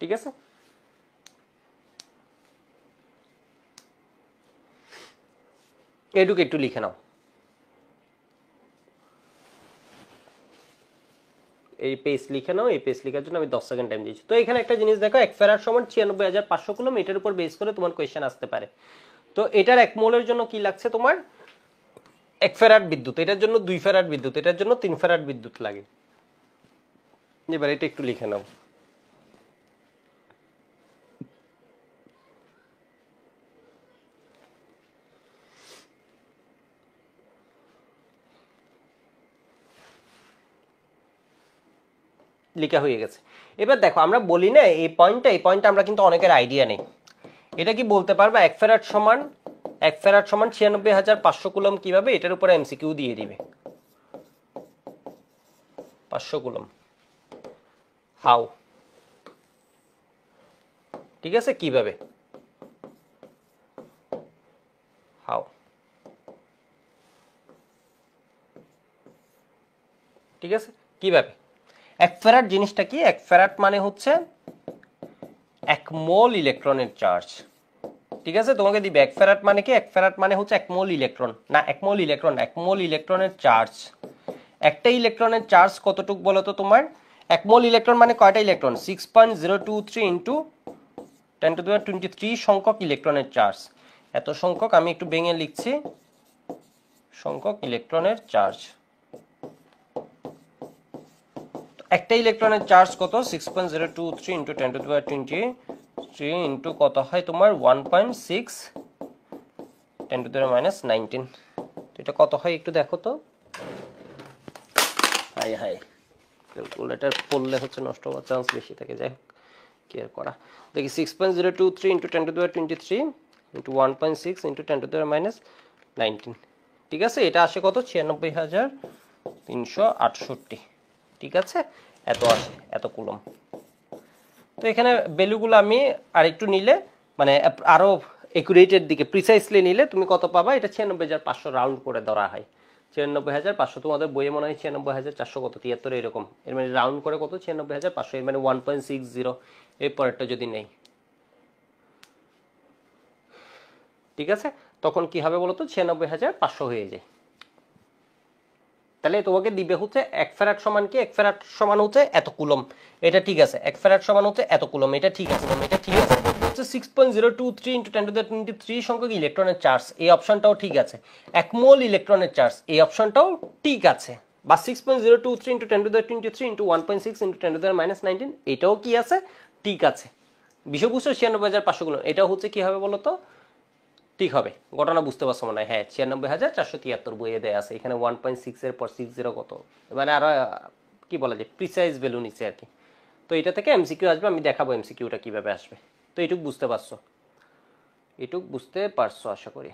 ঠিক আছে, এটুকু একটু লিখে নাও। এই পেজ লিখে নাও। এই পেজ লেখার জন্য আমি 10 সেকেন্ড টাইম দিয়েছি। তো এখানে একটা জিনিস দেখো, 1 ফ্যারাড সমান 96,500 কুলম্ব। এটার উপর বেস করে তোমার কোয়েশ্চেন আসতে পারে। তো এটার 1 মোলের জন্য কি লাগছে তোমার, 1 ফ্যারাড বিদ্যুৎ। এটার জন্য 2 ফ্যারাড বিদ্যুৎ, এটার জন্য 3 ফ্যারাড বিদ্যুৎ লাগে। এবার এটা একটু লিখে নাও। লেখা হয়ে গেছে। এবার দেখো, আমরা বলি না এই পয়েন্টটা আমরা কিন্তু অনেকের আইডিয়া নেই। এটা কি বলতে পারবা 1 ফ্যারাড সমান 96,500 কুলম্ব কিভাবে, এটার উপরে এমসিকিউ দিয়ে দিবে। 500 কুলম্ব হাউ, ঠিক আছে, কিভাবে, হাউ। ঠিক আছে, কিভাবে, 1 ফ্যারাড জিনিসটা কি, 1 ফ্যারাড মানে হচ্ছে 1 মোল ইলেকট্রনের চার্জ। ঠিক আছে, তোমাকে দিবে 1 ফ্যারাড মানে কি, 1 ফ্যারাড মানে হচ্ছে 1 মোল ইলেকট্রন, না 1 মোল ইলেকট্রন, 1 মোল ইলেকট্রনের চার্জ। একটা ইলেকট্রনের চার্জ কতটুক বলো তো তোমার, 1 মোল ইলেকট্রন মানে কয়টা ইলেকট্রন, 6.023 ইন্টু 10⁻23 সংখ্যক ইলেকট্রনের চার্জ। এত সংখ্যক, আমি একটু ভেঙে লিখছি, সংখ্যক ইলেকট্রনের চার্জ। একটা ইলেকট্রনের চার্জ কত, 6.023 ইন্টু 10⁻23 ইন্টু কত হয় তোমার 1.6 10⁻−19। এটা কত হয় একটু দেখো তো। হাই হাই, ক্যালকুলেটর পড়লে হচ্ছে নষ্ট হওয়ার চান্স বেশি থাকে। যাই হোক, কি আর করা। দেখি 6.023 ইন্টু 10⁻23 ইন্টু 1.6 ইন্টু 10⁻−19। ঠিক আছে, এটা আসে কত, 96,368। ঠিক আছে, এত আসে, এত কুলম্ব। তো এখানে ভ্যালুগুলো আমি আরেকটু নিলে, মানে আরো একুরেটের দিকে প্রিসাইসলি নিলে তুমি কত পাবা, এটা 96,500 রাউন্ড করে ধরা হয়। 96,500, তোমাদের বইয়ে মনে হয় 96,400 কত 73 এরকম। এর মানে রাউন্ড করে কত, 96,500, এর মানে 1.60। এর পরেরটা যদি নেই, ঠিক আছে, তখন কি হবে বলতো, 96,500 হয়ে যায়। তাহলে তোমাকে দিবে হচ্ছে 1 ফ্যারাড সমান কি, 1 ফ্যারাড সমান হচ্ছে এত কুলম্ব, এটা ঠিক আছে। 1 ফ্যারাড সমান হচ্ছে এত কুলম্ব, এটা ঠিক আছে। এটা ঠিক আছে, হচ্ছে 6.023 ইন্টু 10⁻23 সংখ্যক ইলেকট্রনের চার্জ, এই অপশনটাও ঠিক আছে। 1 মোল ইলেকট্রনের চার্জ, এই অপশনটাও ঠিক আছে। বা 6.023 ইন্টু 10⁻23 ইন্টু 1.6 ইন্টু 10⁻−19, এটাও কি আছে, ঠিক আছে। বিষয়বস্তু 96,500 কুলম্ব, এটাও হচ্ছে কি হবে বলতো, ঠিক হবে। ঘটনা বুঝতে পারছো মনে হয়, হ্যাঁ 96,473 বইয়ে দেয়া আছে। এখানে 1.6 এর পর 60 কত, মানে আরো কি বলা যায়, প্রিসাইজ ভ্যালু নিচে আর কি। তো এটা থেকে এমসিকিউ আসবে, আমি দেখাবো এমসিকিউটা কিভাবে আসবে। তো এটুক বুঝতে পারছো, এটুক বুঝতে পারছো আশা করি।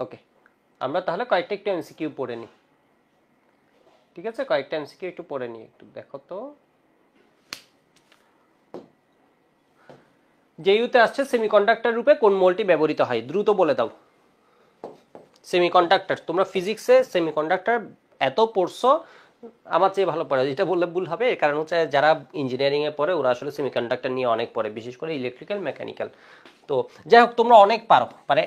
ওকে, আমরা তাহলে কয়েকটা একটু এমসিকিউ পড়ে নিই। ঠিক আছে, কয়েকটা এমসিকিউ একটু পড়ে নিই, একটু দেখো তো। জেইউতে আসছে সেমিকন্ডাক্টর রূপে কোন মলটি ব্যবহৃত হয়, দ্রুত বলে দাও। সেমিকন্ডাক্টর, তোমরা ফিজিক্সে সেমিকন্ডাক্টর এত পড়ছো, আমার চেয়ে ভালো পড়ে, এটা বললে ভুল হবে। কারণ হচ্ছে যারা ইঞ্জিনিয়ারিং এ পড়ে ওরা আসলে সেমিকন্ডাক্টর নিয়ে অনেক পড়ে, বিশেষ করে ইলেকট্রিক্যাল মেকানিক্যাল। তো যাই হোক, তোমরা অনেক পারো, মানে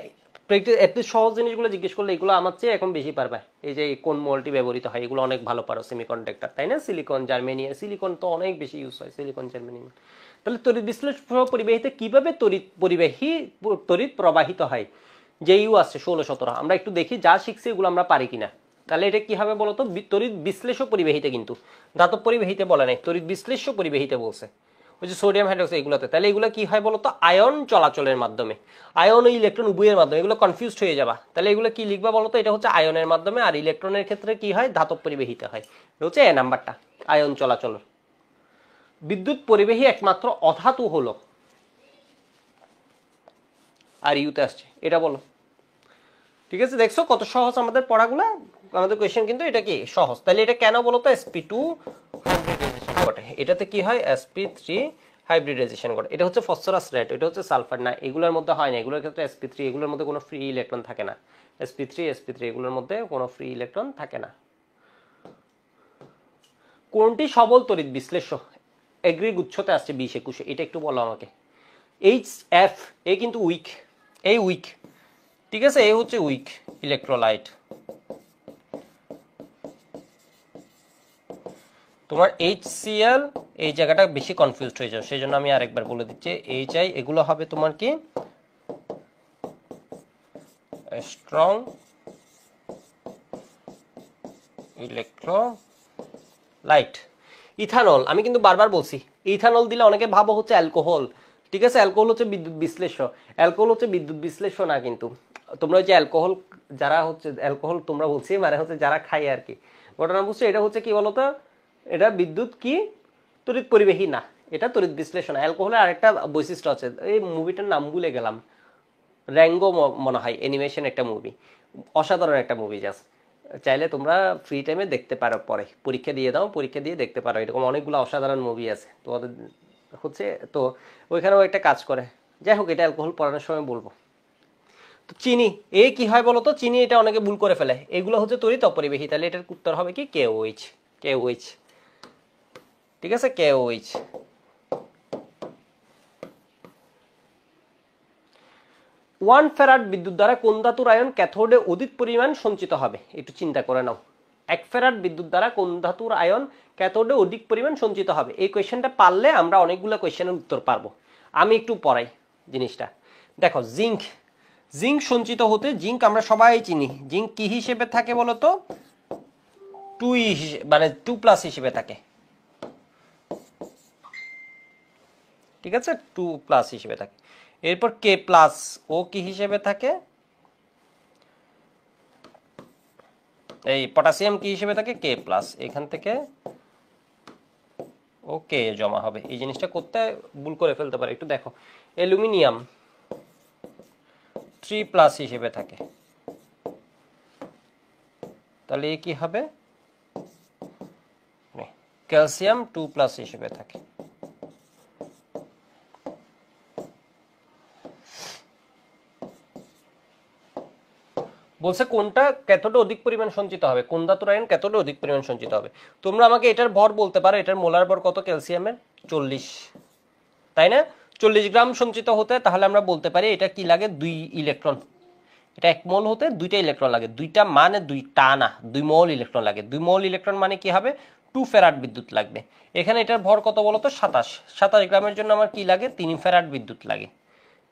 এত সহজ জিনিসগুলো জিজ্ঞেস করলে এগুলো আমার চেয়ে এখন বেশি পারবে। এই যে কোন মলটি ব্যবহৃত হয়, এগুলো অনেক ভালো পারো সেমিকন্ডাক্টর, তাই না? সিলিকন, জার্মেনিয়াম, সিলিকন তো অনেক বেশি ইউজ হয়, সিলিকন, জার্মেনিয়াম। তাহলে তড়িৎ বিশ্লেষণ পরিবাহীতে কিভাবে তড়িৎ প্রবাহিত হয়, যে ইউ আছে 16-17, আমরা একটু দেখি যা শিখছি এগুলো আমরা পারি কিনা। তাহলে এটা কি হবে বলতো, তড়িৎ বিশ্লেষ্য পরিবাহীতে, কিন্তু ধাতব পরিবাহীতে বলে নাই, তড়িৎ বিশ্লেষ্য পরিবাহীতে বলছে, ওই যে সোডিয়াম হাইড্রোক্সাইড এগুলোতে। তাহলে এগুলো কি হয় বলতো, আয়ন চলাচলের মাধ্যমে, আয়ন ও ইলেকট্রন উভয়ের মাধ্যমে। এগুলো কনফিউজড হয়ে যাবা, তাহলে এগুলো কি লিখবা বলতো, এটা হচ্ছে আয়নের মাধ্যমে, আর ইলেকট্রনের ক্ষেত্রে কি হয়, ধাতব পরিবাহীতে হয়। এটা হচ্ছে এ নাম্বারটা, আয়ন চলাচল। বিদ্যুৎ পরিবাহী একমাত্র অধাতু হলো, আর ইউতে আসছে, এটা বলো। ঠিক আছে, দেখছো কত সহজ আমাদের পড়াগুলো, আমাদের কোয়েশ্চেন কিন্তু এটা কি সহজ। তাহলে এটা কেন বলতো, sp2 হাইব্রিডাইজেশন ঘটে, এটাতে কি হয় sp3 হাইব্রিডাইজেশন ঘটে। এটা হচ্ছে ফসফরাস রেড, এটা হচ্ছে সালফার না, এগুলোর মধ্যে হয় না, এগুলোর ক্ষেত্রে sp3, এগুলোর মধ্যে কোনো ফ্রি ইলেকট্রন থাকে না, sp3 এগুলোর মধ্যে কোনো ফ্রি ইলেকট্রন থাকে না। কোনটি সবল তড়িৎ বিশ্লেষ্য, এগ্রি গুচ্ছতে আসছে 20-21, এটা একটু বলো আমাকে। HF, এ কিন্তু উইক, এই উইক, ঠিক আছে, এই হচ্ছে উইক ইলেকট্রোলাইট। তোমার HCl এই জায়গাটা বেশি কনফিউজড হয়ে যাবে, সেই জন্য আমি আরেকবার বলে দিচ্ছি। HI এগুলো হবে তোমার কি স্ট্রং ইলেকট্রোলাইট। ইথানল, আমি কিন্তু বারবার বলছি, ইথানল দিলে অনেকে ভাবো হচ্ছে অ্যালকোহল। ঠিক আছে, অ্যালকোহল হচ্ছে বিদ্যুৎ বিশ্লেষ্য, অ্যালকোহল হচ্ছে বিদ্যুৎ বিশ্লেষ্য না কিন্তু। তোমরা ওই যে অ্যালকোহল, যারা হচ্ছে অ্যালকোহল তোমরা বলছি মানে হচ্ছে যারা খায় আর কি, ঘটনা বুঝছো। এটা হচ্ছে কি বলতো, এটা বিদ্যুৎ কি তড়িৎ পরিবাহী না, এটা তড়িৎ বিশ্লেষণ। অ্যালকোহলের আরেকটা বৈশিষ্ট্য আছে, এই মুভিটার নাম ভুলে গেলাম, র্যাঙ্গো মনে হয়, অ্যানিমেশন একটা মুভি, অসাধারণ একটা মুভি। জাস্ট চাইলে তোমরা ফ্রি টাইমে দেখতে পারো, পরে পরীক্ষা দিয়ে দাও, পরীক্ষা দিয়ে দেখতে পারো, এরকম অনেকগুলো অসাধারণ মুভি আছে তোমাদের হচ্ছে। তো ওইখানেও একটা কাজ করে, যাই হোক, এটা অ্যালকোহল পড়ানোর সময় বলবো। তো চিনি, এ কি হয় বলো তো, চিনি, এটা অনেকে ভুল করে ফেলে, এগুলো হচ্ছে তড়িৎ অপরিবাহী। তাহলে এটার উত্তর হবে কি KOH, KOH, ঠিক আছে, KOH। 1 ফ্যারাড বিদ্যুৎ দ্বারা কোন ধাতুর আয়ন ক্যাথোডে অধিক পরিমাণ সঞ্চিত হবে, একটু চিন্তা করে নাও। 1 ফ্যারাড বিদ্যুৎ দ্বারা কোন ধাতুর আয়ন ক্যাথোডে অধিক পরিমাণ সঞ্চিত হবে, এই কোয়েশ্চেনটা পারলে আমরা অনেকগুলো কোয়েশ্চেনের উত্তর পারবো। আমি একটু পড়াই জিনিসটা, দেখো। জিঙ্ক, জিঙ্ক সঞ্চিত হতে, জিঙ্ক আমরা সবাই চিনি, জিঙ্ক কি হিসেবে থাকে বলো তো, 2 মানে 2+ হিসেবে থাকে, ঠিক আছে, 2+ হিসেবে থাকে। এরপর K+, ও কি হিসেবে থাকে, এই পটাশিয়াম কি হিসেবে থাকে, K+, এখান থেকে ওকে জমা হবে। এই জিনিসটা করতে ভুল করে ফেলতে পারে, একটু দেখো। অ্যালুমিনিয়াম 3+ হিসেবে থাকে, তাহলে কি হবে, ক্যালসিয়াম 2+ হিসেবে থাকে। বলছে কোনটা ক্যাথোডে অধিক পরিমাণ সঞ্চিত হবে, কোন ধাতুর আয়ন ক্যাথোডে অধিক পরিমাণ সঞ্চিত হবে। তোমরা আমাকে এটার ভর বলতে পারো, এটার মোলার ভর কত ক্যালসিয়ামের, 40, তাই না? 40 গ্রাম সঞ্চিত হতে, তাহলে আমরা বলতে পারি এটা কি লাগে, 2 ইলেকট্রন। এটা 1 মোল হতে 2টা ইলেকট্রন লাগে, 2টা মানে 2টা না, 2 মোল ইলেকট্রন লাগে। 2 মোল ইলেকট্রন মানে কি হবে, 2 ফ্যারাড বিদ্যুৎ লাগবে। এখানে এটার ভর কত বলতো, 27 গ্রামের জন্য আমার কি লাগে, 3 ফ্যারাড বিদ্যুৎ লাগে।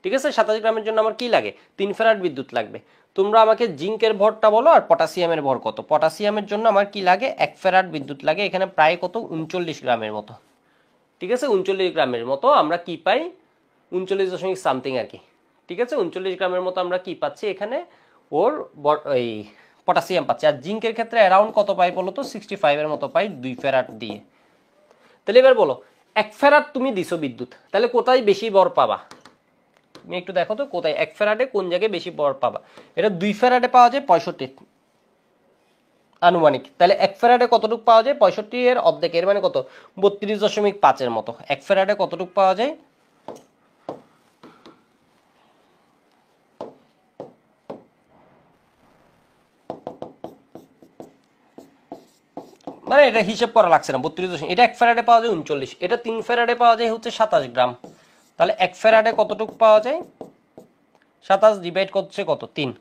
ঠিক আছে, 27 গ্রামের জন্য আমার কি লাগে, 3 ফ্যারাড বিদ্যুৎ লাগবে। তোমরা আমাকে জিঙ্কের ভরটা বলো, আর পটাশিয়ামের ভর কত। পটাশিয়ামের জন্য আমার কি লাগে, 1 ফ্যারাড বিদ্যুৎ লাগে, এখানে প্রায় কত, 39 গ্রামের মতো। ঠিক আছে, 39 গ্রামের মতো আমরা কি পাই, 39 সামথিং আর কি। ঠিক আছে, 39 গ্রামের মতো আমরা কি পাচ্ছি এখানে, ওর এই পটাশিয়াম পাচ্ছি। আর জিঙ্কের ক্ষেত্রে অ্যারাউন্ড কত পাই বলো তো, 65 এর মতো পাই 2 ফ্যারাড দিয়ে। তাহলে এবার বলো, 1 ফ্যারাড তুমি দিছো বিদ্যুৎ, তাহলে কোথায় বেশি ভর পাবা, তুমি একটু দেখো তো কোথায় 1 ফ্যারাডে কোন জায়গায় বেশি পাওয়ার পাবা। এটা 2 ফ্যারাডে পাওয়া যায় 65 আনুমানিক। তাহলে 1 ফ্যারাডে কতটুকু পাওয়া যায়? 65 এর অর্ধেক, এর মানে কত? 32.5 এর মতো। 1 ফ্যারাডে কতটুকু পাওয়া যায়? মানে এটা হিসাব করা লাগছে না 32, এটা 1 ফ্যারাডে পাওয়া যায় 39, এটা 3 ফ্যারাডে পাওয়া যায় হচ্ছে 27 গ্রাম। তাহলে 1 ফ্যারাডে কতটুকু পাওয়া যায়? 27 ডিভাইড করছে কত? 3।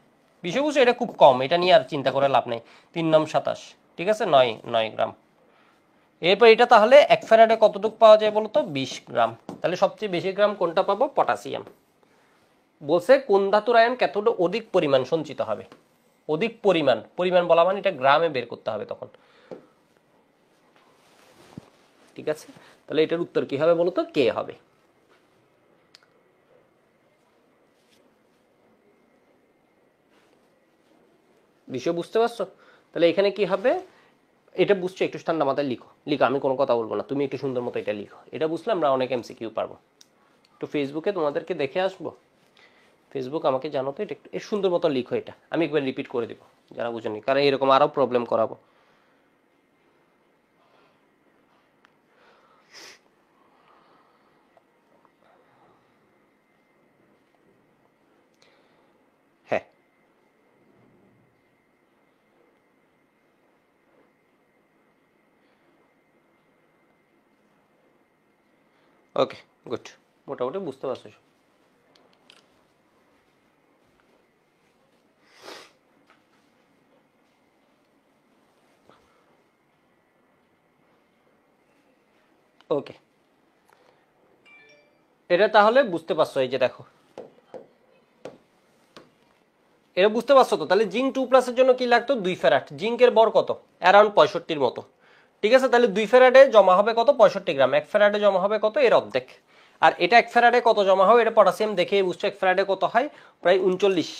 বিষয় বুঝছো, এটা খুব কম, এটা নিয়ে আর চিন্তা করে লাভ নেই। 3 9 27, ঠিক আছে, 9 গ্রাম। এরপর এটা তাহলে 1 ফ্যারাডে কতটুকু পাওয়া যায় বলো তো? 20 গ্রাম। তাহলে সবচেয়ে বেশি গ্রাম কোনটা পাবো? পটাশিয়াম। বলছে কোন ধাতুর আয়ন কতটা অধিক পরিমাণ সঞ্চিত হবে। অধিক পরিমাণ, পরিমাণ বলা মানে এটা গ্রামে বের করতে হবে তখন, ঠিক আছে। তাহলে এটার উত্তর কি হবে বলো তো? কে হবে। বিষয় বুঝতে পারছো? তাহলে এখানে কি হবে? এটা বুঝছো, একটু ঠান্ডা মাথায় লিখো, লিখো, আমি কোনো কথা বলবো না, তুমি একটু সুন্দর মতো এটা লিখো। এটা বুঝলে আমরা অনেক এমসিকিউ পারবো। একটু ফেসবুকে তোমাদেরকে দেখে আসবো, ফেসবুক আমাকে জানো তো, এটা একটু সুন্দর মতো লিখো। এটা আমি একবার রিপিট করে দিব যারা বুঝেনি, কারণ এরকম আরো প্রবলেম করাবো। হ্যাঁ, ওকে, গুড, মোটামুটি বুঝতে পারছো। ওকে, এটা তাহলে বুঝতে পারছো। এই যে দেখো, এটা বুঝতে পারছো তো? তাহলে জিঙ্ক 2+ জন্য কি লাগতো? 2 ফ্যারাড। জিঙ্কের ভর কত? অ্যারাউন্ড 65 মতো, ঠিক আছে। তাহলে 2 ফ্যারাডে জমা হবে কত? 65 গ্রাম। 1 ফ্যারাডে জমা হবে কত? এর অর্ধেক। আর এটা 1 ফ্যারাডে কত জমা হবে? এটা পটাশিয়াম দেখে বুঝছো 1 ফ্যারাডে কত হয়? প্রায় 39।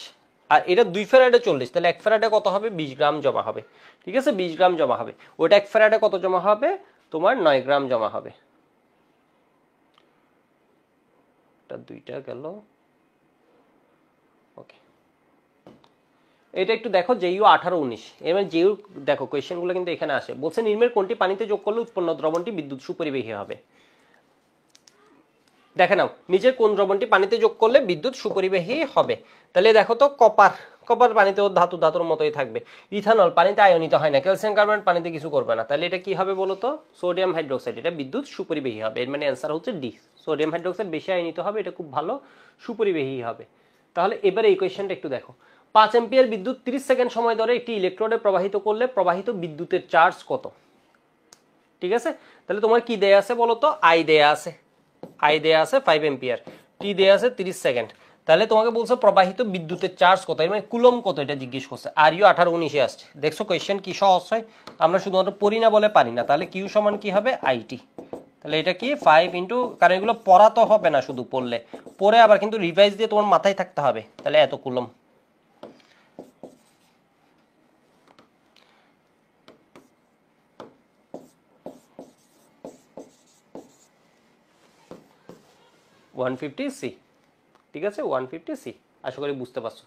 আর এটা 2 ফ্যারাডে 40, তাহলে 1 ফ্যারাডে কত হবে? 20 গ্রাম জমা হবে, ঠিক আছে, 20 গ্রাম জমা হবে। ওটা 1 ফ্যারাডে কত জমা হবে? তোমার 9 গ্রাম জমা হবে। এটা দুইটা গেল, ওকে। এটা একটু দেখো, জেইউ 18-19, এবার জেইউ দেখো কোয়েশ্চেনগুলো কিন্তু এখানে আসে। বলছে নিম্নের কোনটি পানিতে যোগ করলে উৎপন্ন দ্রবণটি বিদ্যুৎ সুপরিবাহী হবে। দেখে নাও নিচের কোন দ্রবণটি পানিতে যোগ করলে বিদ্যুৎ সুপরিবাহী হবে। তাহলে দেখো তো, কপার, কপার পানিতে ধাতু ধাতুর মতোই থাকবে। ইথানল পানিতে আয়নিত হয় না। ক্যালসিয়াম কার্বনেট পানিতে কিছু করবে না। তাহলে এটা কি হবে বলো তো? সোডিয়াম হাইড্রোক্সাইড, এটা বিদ্যুৎ সুপরিবাহী হবে। এর মানে অ্যান্সার হচ্ছে ডি, সোডিয়াম হাইড্রোক্সাইড বেশি আয়নিত হবে, এটা খুব ভালো সুপরিবাহী হবে। তাহলে এবারে এই কোয়েশ্চেনটা একটু দেখো। 5 এম্পিয়ার বিদ্যুৎ 30 সেকেন্ড সময় ধরে একটি ইলেকট্রোডে প্রবাহিত করলে প্রবাহিত বিদ্যুতের চার্জ কত? ঠিক আছে, তাহলে তোমার কি দেয়া আছে বলো তো? আই দেয়া আছে, আই দেয়া আছে 5 এম্পিয়ার, টি দেয়া আছে 30 সেকেন্ড। তাহলে তোমাকে বলছে প্রবাহিত বিদ্যুতের চার্জ কত, মানে কুলম কত, এটা জিজ্ঞেস করছে। আর ইউ 18-19 আসছে। দেখছো কোয়েশ্চেন কি সহজ হয়, আমরা শুধুমাত্র পড়ি না বলে পারি না। তাহলে কিউ সমান কি হবে? আইটি। তাহলে এটা কি 5 ইন্টু, কারণ এগুলো পড়া তো হবে না, শুধু পড়লে, পড়ে আবার কিন্তু রিভাইজ দিয়ে তোমার মাথায় থাকতে হবে। তাহলে এত কুলম। ওয়ান ফিফটি সি, ঠিক আছে, 150 সি। আশা করি বুঝতে পারছো।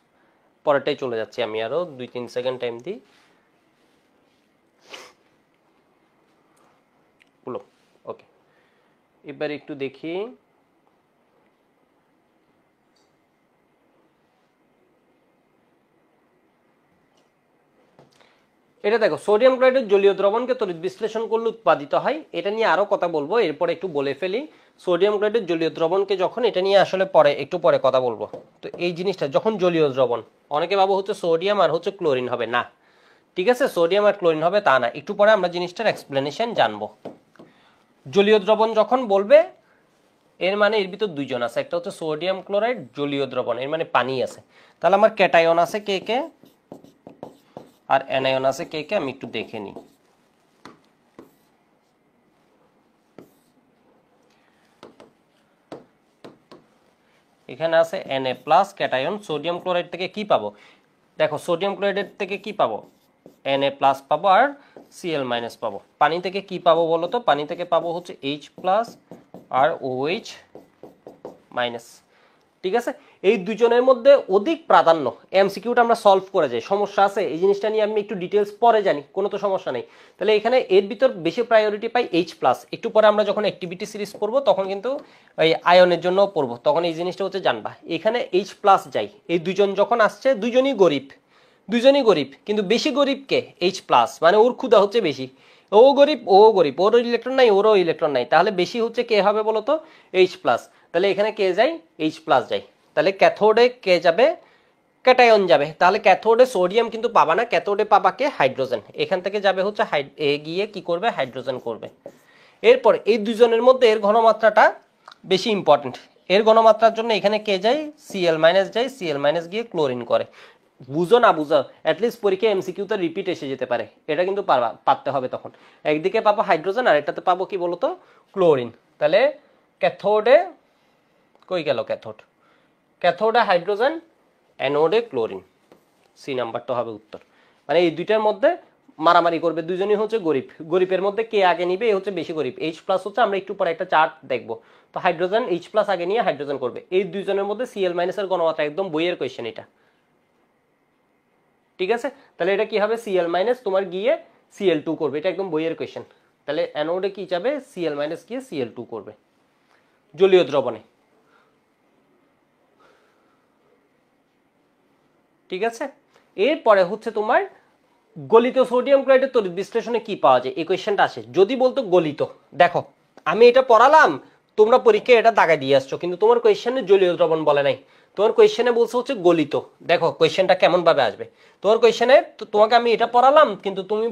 পরেরটাই চলে যাচ্ছি আমি, আরো 2-3 সেকেন্ড টাইম দিই। বলো, ওকে। এবার একটু দেখি, এটা দেখো, সোডিয়াম ক্লোরাইডের জলীয় দ্রবণকে তড়িৎ বিশ্লেষণ করলে উৎপাদিত হয়। এটা নিয়ে আরো কথা বলবো, এরপরে একটু বলে ফেলি। সোডিয়াম ক্লোরাইডের জলীয় দ্রবণকে যখন, এটা নিয়ে আসলে পরে একটু পরে কথা বলবো। তো এই জিনিসটা যখন জলীয় দ্রবণ, অনেকে ভাবো হচ্ছে সোডিয়াম আর হচ্ছে ক্লোরিন হবে, না, ঠিক আছে, সোডিয়াম আর ক্লোরিন হবে তা না। একটু পরে আমরা জিনিসটার এক্সপ্লেনেশন জানবো। জলীয় দ্রবণ যখন বলবে, এর মানে এর ভিতর দুইজন আছে, একটা হচ্ছে সোডিয়াম ক্লোরাইড জলীয় দ্রবণ, এর মানে পানি আছে। তাহলে আমার ক্যাটায়ন আছে কে কে, আর অ্যানায়ন আছে কে কে, আমি একটু দেখে নিই। এখানে আছে Na+ ক্যাটায়ন। সোডিয়াম ক্লোরাইড থেকে কি পাবো? দেখো, সোডিয়াম ক্লোরাইডের থেকে কি পাবো? Na+ পাবো আর Cl- পাবো। পানি থেকে কি পাবো বলো তো? পানি থেকে পাবো হচ্ছে H+ আর OH-। ঠিক আছে, এই দুজনের মধ্যে অধিক প্রাধান্য। এমসিকিউটা আমরা সলভ করে যাই, সমস্যা আছে এই জিনিসটা নিয়ে আমি একটু ডিটেলস পরে জানি, কোনো তো সমস্যা নেই। তাহলে এখানে এর ভিতর বেশি প্রায়োরিটি পাই এইচ প্লাস। একটু পরে আমরা যখন অ্যাক্টিভিটি সিরিজ পড়বো তখন কিন্তু এই আয়নের জন্য পড়বো, তখন এই জিনিসটা হচ্ছে জানবা। এখানে এইচ প্লাস যাই, এই দুজন যখন আসছে দুজনই গরিব, কিন্তু বেশি গরিব কে? এইচ প্লাস, মানে ওর ক্ষুধা হচ্ছে বেশি, ও গরিব, ওর ইলেকট্রন নাই, ওরও ইলেকট্রন নাই, তাহলে বেশি হচ্ছে কে হবে বলতো? H plus. তাহলে এখানে কে যাই? এইচ প্লাস যাই। তাহলে ক্যাথোডে কে যাবে? ক্যাটায়ন যাবে। তাহলে ক্যাথোডে সোডিয়াম কিন্তু পাবা না, ক্যাথোডে পাবা কে? হাইড্রোজেন। এখান থেকে যাবে হচ্ছে গিয়ে কি করবে? হাইড্রোজেন করবে। এরপর এই দুজনের মধ্যে এর ঘনমাত্রাটা বেশি ইম্পর্টেন্ট। এর ঘনমাত্রার জন্য এখানে কে যায়? সিএল মাইনাস যায়, সিএল মাইনাস গিয়ে ক্লোরিন করে। বুঝো না বুঝো, অ্যাটলিস্ট পরীক্ষা এমসিকিউতে রিপিট এসে যেতে পারে, এটা কিন্তু পারতে হবে। তখন একদিকে পাবো হাইড্রোজেন আর এটাতে পাবো কি বলতো? ক্লোরিন। তাহলে ক্যাথোডে কই গেল? ক্যাথোডে হাইড্রোজেন, অ্যানোডে ক্লোরিন। সি নাম্বারটা হবে উত্তর। মানে এই দুইটার মধ্যে মারামারি করবে, দুজনই হচ্ছে গরিবের মধ্যে কে আগে নিবে? এই হচ্ছে বেশি গরিব। এইচ প্লাস হচ্ছে, আমরা একটু পরে একটা চার্ট দেখবো, তো হাইড্রোজেন এইচ প্লাস আগে নিয়ে হাইড্রোজেন করবে। এই দুইজনের মধ্যে সিএল মাইনাসের ঘনমাত্রা, একদম বইয়ের কোয়েশ্চেন এটা, ঠিক আছে? তাহলে এটা কি হবে? সিএল মাইনাস তোমার গিয়ে সিএল টু করবে, এটা একদম বইয়ের কোয়েশ্চেন। তাহলে অ্যানোডে কি যাবে? সিএল মাইনাস গিয়ে সিএল টু করবে জলীয় দ্রবণে, ঠিক আছে? এরপরে হচ্ছে তোমার গলিত সোডিয়াম ক্লোরাইডের তড়িৎ বিশ্লেষণে কি পাওয়া যায়, এই কোয়েশ্চেনটা আসে। যদি বলতো গলিত, দেখো আমি এটা পড়ালাম, তোমরা পরীক্ষায় এটা দাগায় দিয়ে আসছো, কিন্তু তোমার কোয়েশ্চেনে জলীয় দ্রবণ বলে নাই, তোমার কোয়েশ্চেনে বলছে হচ্ছে গলিত। দেখো কোয়েশ্চেনটা কেমন ভাবে আসবে। তোমার কোয়েশ্চেনে তোমাকে আমি এটা পড়ালাম, কিন্তু তুমি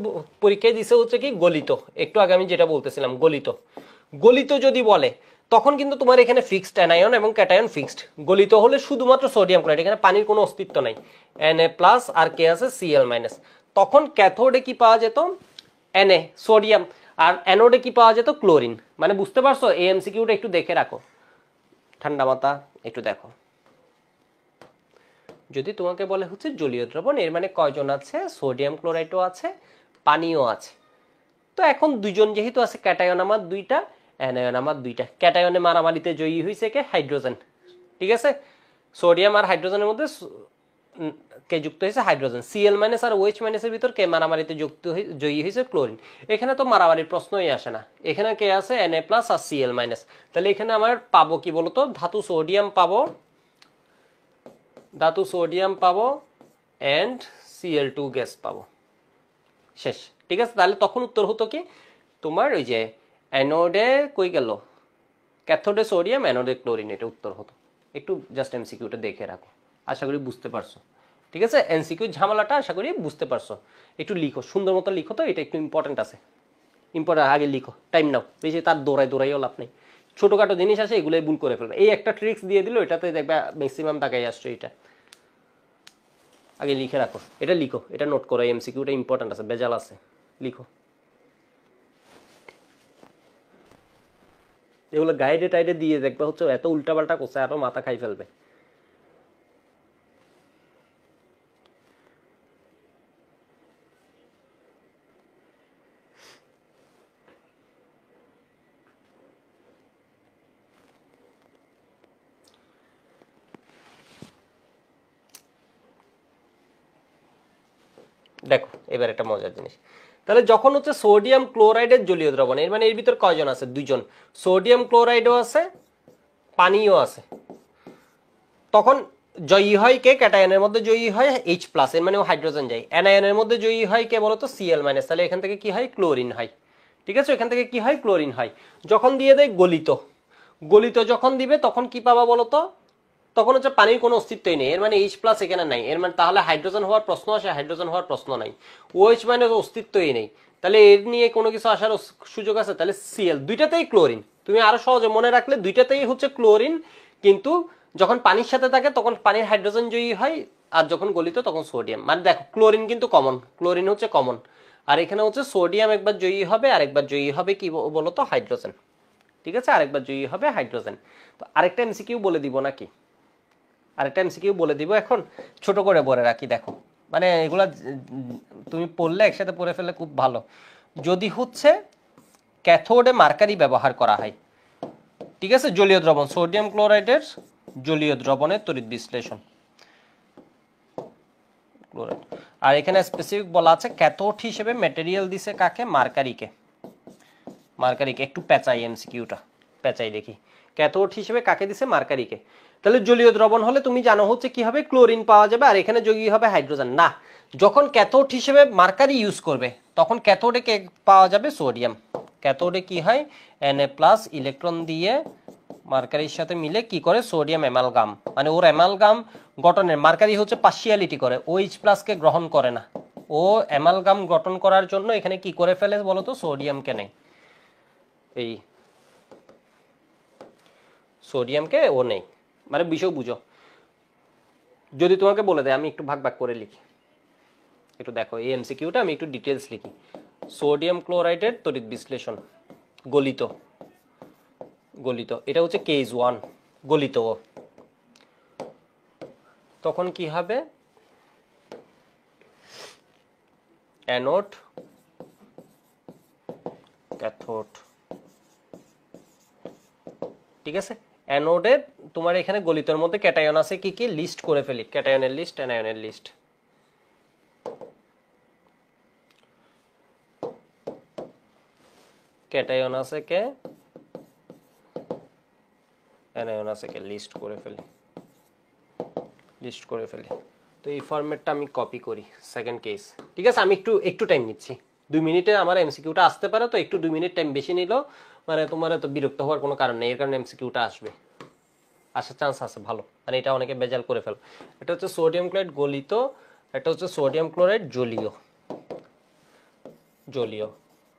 পরীক্ষায় দিছে হচ্ছে কি গলিত। একটু আগে আমি যেটা বলতেছিলাম গলিত যদি বলে তখন কিন্তু তোমার এখানে ফিক্সড অ্যানায়ন এবং ক্যাটায়ন ফিক্সড। গলিত হলে শুধুমাত্র সোডিয়াম ক্লোরাইড, এখানে পানির কোনো অস্তিত্ব নাই। Na প্লাস আর কে আছে? Cl minus. তখন ক্যাথোডে কি পাওয়া যেত? Na সোডিয়াম, আর অ্যানোডে কি পাওয়া যেত? ক্লোরিন। মানে বুঝতে পারছো? এই এমসিকিউটা একটু দেখে রাখো, ঠান্ডা মাথা একটু দেখো। যদি তোমাকে বলে হচ্ছে জলীয় দ্রবণ, এর মানে কয়জন আছে? সোডিয়াম ক্লোরাইডও আছে, পানিও আছে। তো এখন দুইজন যেহেতু আছে, ক্যাটায়ন আমার দুইটা, অ্যানায়ন আমার দুইটা। ক্যাটায়নে মারামারিতে জয়ী হয়েছে কে? হাইড্রোজেন, ঠিক আছে? সোডিয়াম আর হাইড্রোজেনের মধ্যে কে যুক্ত হয়েছে? হাইড্রোজেন। সিএল মাইনাস আর ওএইচ মাইনাসের ভিতর কে মারামারিতে জয়ী হয়েছে? ক্লোরিন। এখানে তো মারামারির প্রশ্নই আসে না, এখানে কে আছে? Na প্লাস আর সিএল মাইনাস। তাহলে এখানে আমার পাবো কি বলতো? ধাতু সোডিয়াম পাবো এন্ড Cl2 গ্যাস পাবো, শেষ, ঠিক আছে? তাহলে তখন উত্তর হতো কি তোমার ওই যে অ্যানোডে কই গেল? ক্যাথোডে সোডিয়াম, অ্যানোডে ক্লোরিন, এটা উত্তর হতো। একটু জাস্ট এমসিকিউটা দেখে রাখো, আশা করি বুঝতে পারছো, ঠিক আছে? এমসিকিউ ঝামেলাটা আশা করি বুঝতে পারছো। একটু লিখো, সুন্দর মতো লিখো, তো এটা একটু ইম্পর্টেন্ট আছে, আগে লিখো, টাইম নাও বেশি, তার দৌড়াইও লাভ নেই। ছোটখাটো জিনিস আছে, এগুলোই ভুল করে ফেলবে। এই একটা ট্রিক্স দিয়ে দিল, এটাতে দেখবে ম্যাক্সিমাম তাকাই আসছো। এটা আগে লিখে রাখো, এটা লিখো, এটা নোট করো, এমসিকিউটা ইম্পর্টেন্ট আছে, বেজাল আছে, লিখো। এগুলো গাইডে টাইডে দিয়ে দেখবে হচ্ছে এত উল্টাপাল্টা করছে, আরো মাথা খাই ফেলবে। দেখো এবার একটা মজার জিনিস, তাহলে যখন হচ্ছে সোডিয়াম ক্লোরাইডের জলীয় দ্রবণ, এর মানে এর ভিতর কয়জন আছে? দুইজন। সোডিয়াম ক্লোরাইডও আছে, পানিও আছে। তখন জয়ী হয় কে? ক্যাটায়নের মধ্যে জয়ী হয় এইচ প্লাস, এর মানে ও হাইড্রোজেন যায়। অ্যানায়নের মধ্যে জয়ী হয় কে বলতো? Cl minus. তাহলে এখান থেকে কি হয়? ক্লোরিন হয়, ঠিক আছে? এখান থেকে কি হয়? ক্লোরিন হয়। যখন দিয়ে দেয় গলিত যখন দিবে তখন কি পাবা বলতো? তখন হচ্ছে পানির কোনো অস্তিত্বই নেই, এর মানে এইচ প্লাস এখানে নাই। এর মানে তাহলে হাইড্রোজেন হওয়ার প্রশ্ন আসে? হাইড্রোজেন হওয়ার প্রশ্ন নাই। ওএইচ মাইনাস অস্তিত্বই নেই, তাহলে এর নিয়ে কোনো কিছু আসার সুযোগ আছে? তাহলে Cl, দুইটাতেই ক্লোরিন। তুমি আরো সহজে মনে রাখলে দুইটাতেই হচ্ছে ক্লোরিন, কিন্তু যখন পানির সাথে থাকে তখন পানির হাইড্রোজেন জয়ী হয়, আর যখন গলিত তখন সোডিয়াম। মানে দেখো ক্লোরিন কিন্তু কমন, ক্লোরিন হচ্ছে কমন, আর এখানে হচ্ছে সোডিয়াম একবার জয়ী হবে, আরেকবার জয়ী হবে কি বলতো? হাইড্রোজেন, ঠিক আছে? আরেকবার জয়ী হবে হাইড্রোজেন। তো আরেকটা এমসিকিউ বলে দিব নাকি? আরেকটা এমসিকিউ বলে দিব, এখন ছোট করে বলে রাখি। দেখো মানে এগুলা তুমি পড়লে একসাথে পড়ে ফেললে খুব ভালো। যদি হচ্ছে ক্যাথোডে মার্কারি ব্যবহার করা হয়, ঠিক আছে? জলীয় দ্রবণ সোডিয়াম ক্লোরাইডের জলীয় দ্রবণের তড়িৎ বিশ্লেষণ ক্লোরাইড। আর এখানে স্পেসিফিক বলা আছে ক্যাথোড হিসেবে ম্যাটেরিয়াল দিছে কাকে? মার্কারিকে। মার্কারিকে একটু পেঁচাই, এমসিকিউটা পেঁচাই দেখি। ক্যাথোড হিসেবে কাকে দিছে? মার্কারিকে। তাহলে জলীয় দ্রবণ হলে তুমি জানো হচ্ছে কি হবে? ক্লোরিন পাওয়া যাবে, আর এখানে যৌগিক হবে হাইড্রোজেন। না, যখন ক্যাথোড হিসেবে মার্কারি ইউজ করবে তখন ক্যাথোডে কে পাওয়া যাবে? সোডিয়াম। ক্যাথোডে কি হয়? Na+ ইলেকট্রন দিয়ে মার্কারির সাথে মিলে কি করে? সোডিয়াম অ্যামালগাম, মানে ওর অ্যামালগাম গঠনের, মার্কারি হচ্ছে পার্শিয়ালিটি করে, OH+ কে গ্রহণ করে না, ও অ্যামালগাম গঠন করার জন্য এখানে কি করে ফেলে বলো তো? সোডিয়ামকে নেই, এই সোডিয়ামকে ও নেই, মানে বিষয় বুঝো। যদি তোমাকে বলে দেয়, আমি একটু ভাগ ভাগ করে লিখি, একটু দেখো এই এমসিকিউটা আমি একটু ডিটেলস লিখি। সোডিয়াম ক্লোরাইডের তড়িৎ বিশ্লেষণ, গলিত, গলিত, এটা হচ্ছে কেস 1, গলিত। তখন কি হবে? অ্যানোড, ক্যাথোড, ঠিক আছে। অ্যানোডে তোমার এখানে গলিতের মধ্যে ক্যাটায়ন আছে কি কি? লিস্ট করে ফেলি, ক্যাটায়নের লিস্ট, অ্যানায়নের লিস্ট। ক্যাটায়ন আছে কে? অ্যানায়ন আছে কে? লিস্ট করে ফেলি, লিস্ট করে ফেলি। তো এই ফরম্যাটটা আমি কপি করি, সেকেন্ড কেস। ঠিক আছে, আমি একটু টাইম নিচ্ছি, 2 মিনিটে আমার এমসিকিউটা আসতে পারে, তো একটু 2 মিনিট টাইম বেশি নিল, মানে তোমার তো বিরক্ত হওয়ার কোনো কারণ নেই, এর কারণে এমসিকিউটা আসবে, আসার চান্স আছে ভালো, মানে এটা অনেকে বেজাল করে ফেল। এটা হচ্ছে সোডিয়াম ক্লোরাইড গলিত, এটা হচ্ছে সোডিয়াম ক্লোরাইড জলীয়, জলীয়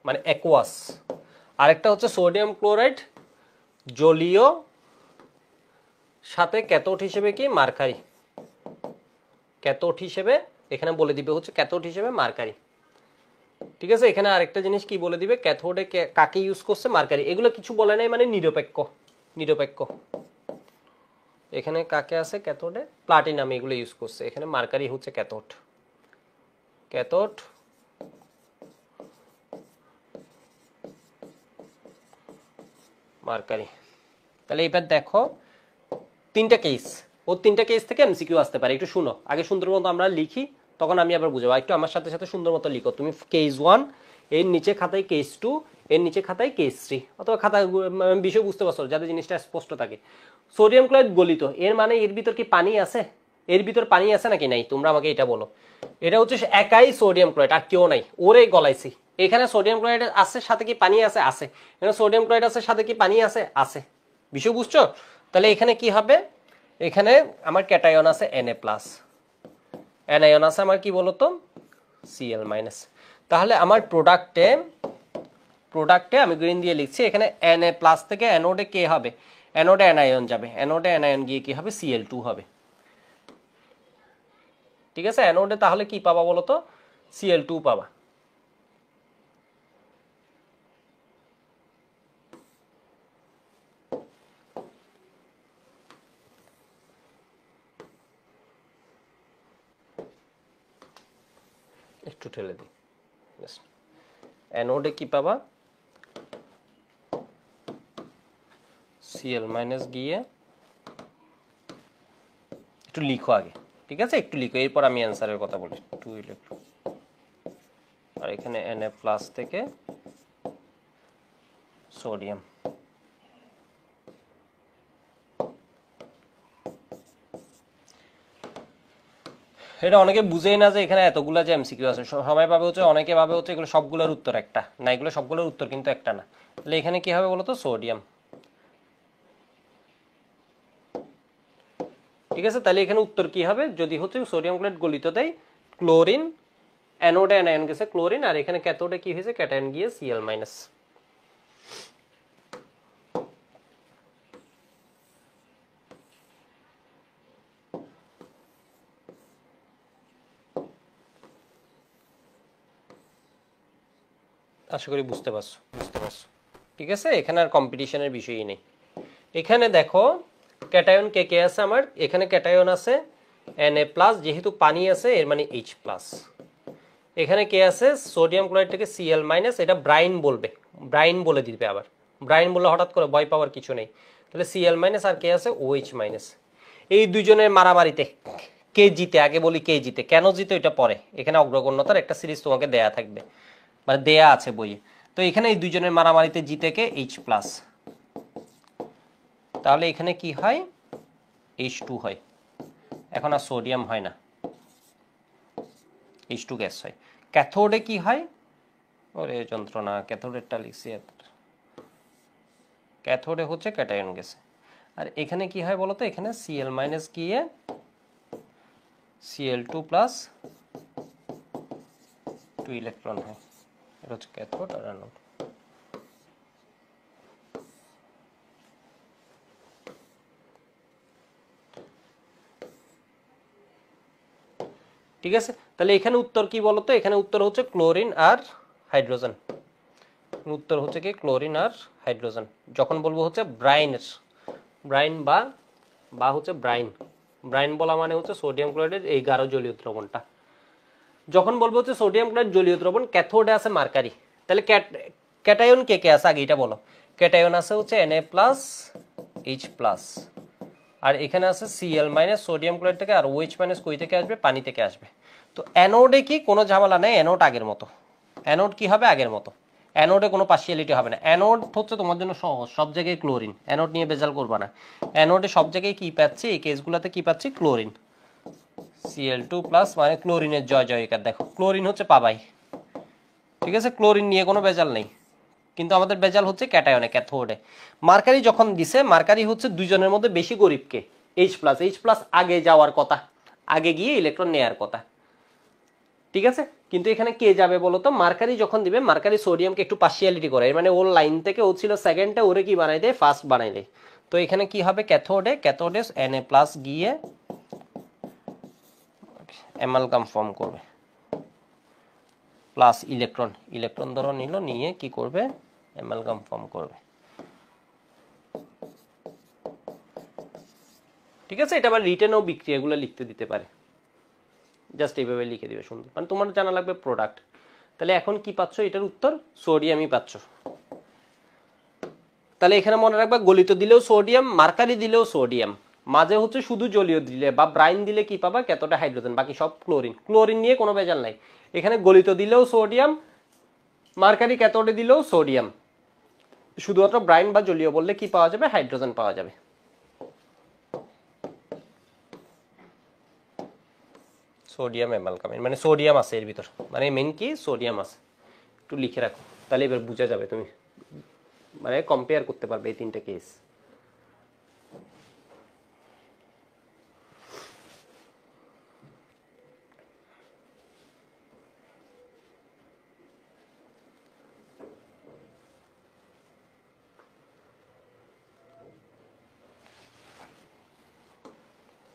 মানে অ্যাকুয়াস। আরেকটা হচ্ছে সোডিয়াম ক্লোরাইড জলীয় সাথে ক্যাথোড হিসেবে কি? মার্কারি। ক্যাথোড হিসেবে এখানে বলে দিবে হচ্ছে ক্যাথোড হিসেবে মার্কারি। ঠিক আছে, এখানে আরেকটা জিনিস কি বলে দিবে? ক্যাথোডে কাকে ইউজ করছে? মার্কারি। এগুলো কিছু বলে নাই, মানে নিরপেক্ষ, নিরপেক্ষ। এখানে কাকে আছে? ক্যাথোডে প্লাটিনাম, এগুলো ইউজ করছে, এখানে মার্কারি হচ্ছে ক্যাথোড, ক্যাথোড। মার্কারি। তাহলে এবার দেখো 3টা কেস, ও 3টা কেস থেকে এমসিকিউ আসতে পারে, একটু শুনো আগে, সুন্দর মতো আমরা লিখি, তখন আমি আবার বুঝাবো। একটু আমার সাথে সাথে সুন্দর মতো লিখো তুমি। কেস 1 এর নিচে খাতায় কেস 2, এর নিচে খাতায় কেস 3, অথবা খাতায় বিষয় বুঝতে পারছো যাতে জিনিসটা স্পষ্ট থাকে। সোডিয়াম ক্লোরাইড গলিত, এর মানে এর ভিতর কি পানি আছে? এর ভিতর পানি আছে নাকি নাই? তোমরা আমাকে এটা বলো। এটা হচ্ছে একাই সোডিয়াম ক্লোরাইড, আর কেউ নাই, ওরে গলাইছি। এখানে সোডিয়াম ক্লোরাইড আছে, সাথে কি পানি আছে? আছে। এখানে সোডিয়াম ক্লোরাইড আছে, সাথে কি পানি আছে? আছে। বিষয় বুঝছো? তাহলে এখানে কি হবে? এখানে আমার ক্যাটায়ন আছে Na+, অ্যানায়ন আছে আমার কি বলতো? Cl-। তাহলে আমার প্রোডাক্টে আমি গ্রিন দিয়ে লিখছি, এখানে Na+ থেকে অ্যানোডে কে হবে? অ্যানোডে অ্যানায়ন যাবে, অ্যানোডে অ্যানায়ন গিয়ে কি হবে? Cl2 হবে। ঠিক আছে, অ্যানোডে তাহলে কি পাবা বলতো? Cl2 পাবা। একটু ঠেলে দিই, অ্যানোডে কি পাবা? Cl- গিয়ে একটু লিখো আগে, ঠিক আছে, একটু লিখো, এরপর আমি অ্যান্সারের কথা বলি। 2 ইলেকট্রন, আর এখানে Na+ থেকে সোডিয়াম। এটা অনেকে বুঝেই না যে এখানে এতগুলা যে এমসিকিউ আছে, সবাই ভাবে হচ্ছে, অনেকে ভাবে হচ্ছে এগুলো সবগুলোর উত্তর একটা, না এগুলো সবগুলোর উত্তর কিন্তু একটা না। তাহলে এখানে কি হবে বলতো? সোডিয়াম। ঠিক আছে, তাহলে এখানে উত্তর কি হবে? যদি হচ্ছে সোডিয়াম ক্লোরাইড গলিত দেয়, ক্লোরিন, অ্যানোডে অ্যানায়ন গেছে ক্লোরিন, আর এখানে ক্যাথোডে কি হয়েছে? ক্যাটায়ন গিয়ে Cl-। আশা করি বুঝতে পারছো, ঠিক আছে, এখানে আর কম্পিটিশনের বিষয়ই নেই। এখানে দেখো ক্যাটায়ন কে কে আছে আমার? এখানে ক্যাটায়ন আছে Na+, যেহেতু পানি আছে এর মানে H+। এখানে কে আছে? সোডিয়াম ক্লোরাইড থেকে Cl-। এটা ব্রাইন বলবে, ব্রাইন বলে দিবে, আবার ব্রাইন বললে হঠাৎ করে ভয় পাওয়ার কিছু নেই। তাহলে Cl- আর কে আছে? OH-। এই দুইজনের মারামারিতে কে জিতে, আগে বলি কে জিতে, কেন জিতে এটা পরে। এখানে অগ্রগণ্যতার একটা সিরিজ তোমাকে দেয়া থাকবে, মানে দেয়া আছে বইয়ে। তো এখানে এই দুইজনের মারামারিতে জিতে কে H+, তাহলে এখানে কি হয় H2 হয়। এখন আর সোডিয়াম হয় না, H2 গ্যাস হয়। ক্যাথোডে কি হয়, ওরে যন্ত্রণা, ক্যাথোডেরটা লিখছি, ক্যাথোডে হচ্ছে ক্যাটায়ন গ্যাস। আর এখানে কি হয় বলতো, এখানে Cl- গিয়ে Cl2 প্লাস 2 ইলেকট্রন হয়, এটা হচ্ছে ক্যাথোড আর অ্যানোড। ঠিক আছে, তাহলে এখানে উত্তর কি বলতো, এখানে উত্তর হচ্ছে ক্লোরিন আর হাইড্রোজেন। উত্তর হচ্ছে কি ক্লোরিন আর হাইড্রোজেন। যখন বলবো হচ্ছে ব্রাইনের, ব্রাইন বা হচ্ছে ব্রাইন, ব্রাইন বলা মানে হচ্ছে সোডিয়াম ক্লোরাইডের এই গাঢ় জলীয় দ্রবণটা। যখন বলবো হচ্ছে সোডিয়াম ক্লোরাইড জলীয় দ্রবণ, ক্যাথোডে আছে মার্কারি, তাহলে ক্যাটায়ন কে কে আছে আগে এটা বলো। ক্যাটায়ন আছে হচ্ছে Na+H+, আর এখানে আছে Cl- সোডিয়াম ক্লোরাইড থেকে, আর OH- কই থেকে আসবে, পানি থেকে আসবে। তো অ্যানোডে কি কোনো ঝামেলা নেই, অ্যানোড আগের মতো, অ্যানোড কি হবে আগের মতো, অ্যানোডে কোনো পার্সিয়ালিটি হবে না। অ্যানোড হচ্ছে তোমার জন্য সহজ, সব জায়গায় ক্লোরিন, অ্যানোড নিয়ে বেজাল করবা না। অ্যানোডে সব জায়গায় কি পাচ্ছি, এই কেসগুলোতে কি পাচ্ছি, ক্লোরিন। Cl2 প্লাস মানে ক্লোরিনের জয় জয়কার, দেখো ক্লোরিন হচ্ছে পাবাই। ঠিক আছে, ক্লোরিন নিয়ে কোনো বেজাল নেই, কিন্তু আমাদের বেজাল হচ্ছে ক্যাটায়নে, ক্যাথোডে। মার্কারি যখন দিছে, মার্কারি হচ্ছে দুইজনের মধ্যে বেশি গরিবকে, H+, আগে যাওয়ার কথা, আগে গিয়ে ইলেকট্রন নেয়ার কথা। ঠিক আছে, কিন্তু এখানে কে যাবে বলতো, মার্কারি যখন দিবে, মার্কারি সোডিয়ামকে একটু পার্সিয়ালিটি করে, মানে ওর লাইন থেকে ও ছিল সেকেন্ডে, ওরে কি বানাই দেয়, ফার্স্ট বানাই দেয়। তো এখানে কি হবে, ক্যাথোডে Na+ গিয়ে অ্যামালগাম ফর্ম করবে, প্লাস ইলেকট্রন, ইলেকট্রন ধরো নিল, নিয়ে কি করবে, অ্যামালগাম ফর্ম করবে। ঠিক আছে, এটা আবার রিটেনও বিক্রিয়াগুলো লিখতে দিতে পারে, জাস্ট এইভাবে লিখে দিবে সুন্দর, মানে তোমার জানা লাগবে প্রোডাক্ট। তাহলে এখন কি পাচ্ছ, এটার উত্তর সোডিয়ামই পাচ্ছ। তাহলে এখানে মনে রাখবা, গলিত দিলেও সোডিয়াম, মার্কারি দিলেও সোডিয়াম, মাঝে হচ্ছে শুধু জলীয় দিলে বা ব্রাইন দিলে কি পাবা, কতটা হাইড্রোজেন, বাকি সব ক্লোরিন। ক্লোরিন নিয়ে কোনো ভেজাল নাই, এখানে গলিত দিলেও সোডিয়াম, মার্কারি ক্যাথোডে দিলেও সোডিয়াম, শুধুমাত্র ব্রাইন বা জলীয় বললে কি পাওয়া যাবে, হাইড্রোজেন পাওয়া যাবে। সোডিয়াম অ্যামালগামেট মানে সোডিয়াম আছে এর ভিতর, মানে মেন কি সোডিয়াম আছে, একটু লিখে রাখো, তাহলে এবার বুঝা যাবে, তুমি মানে কম্পেয়ার করতে পারবে এই তিনটে কেস।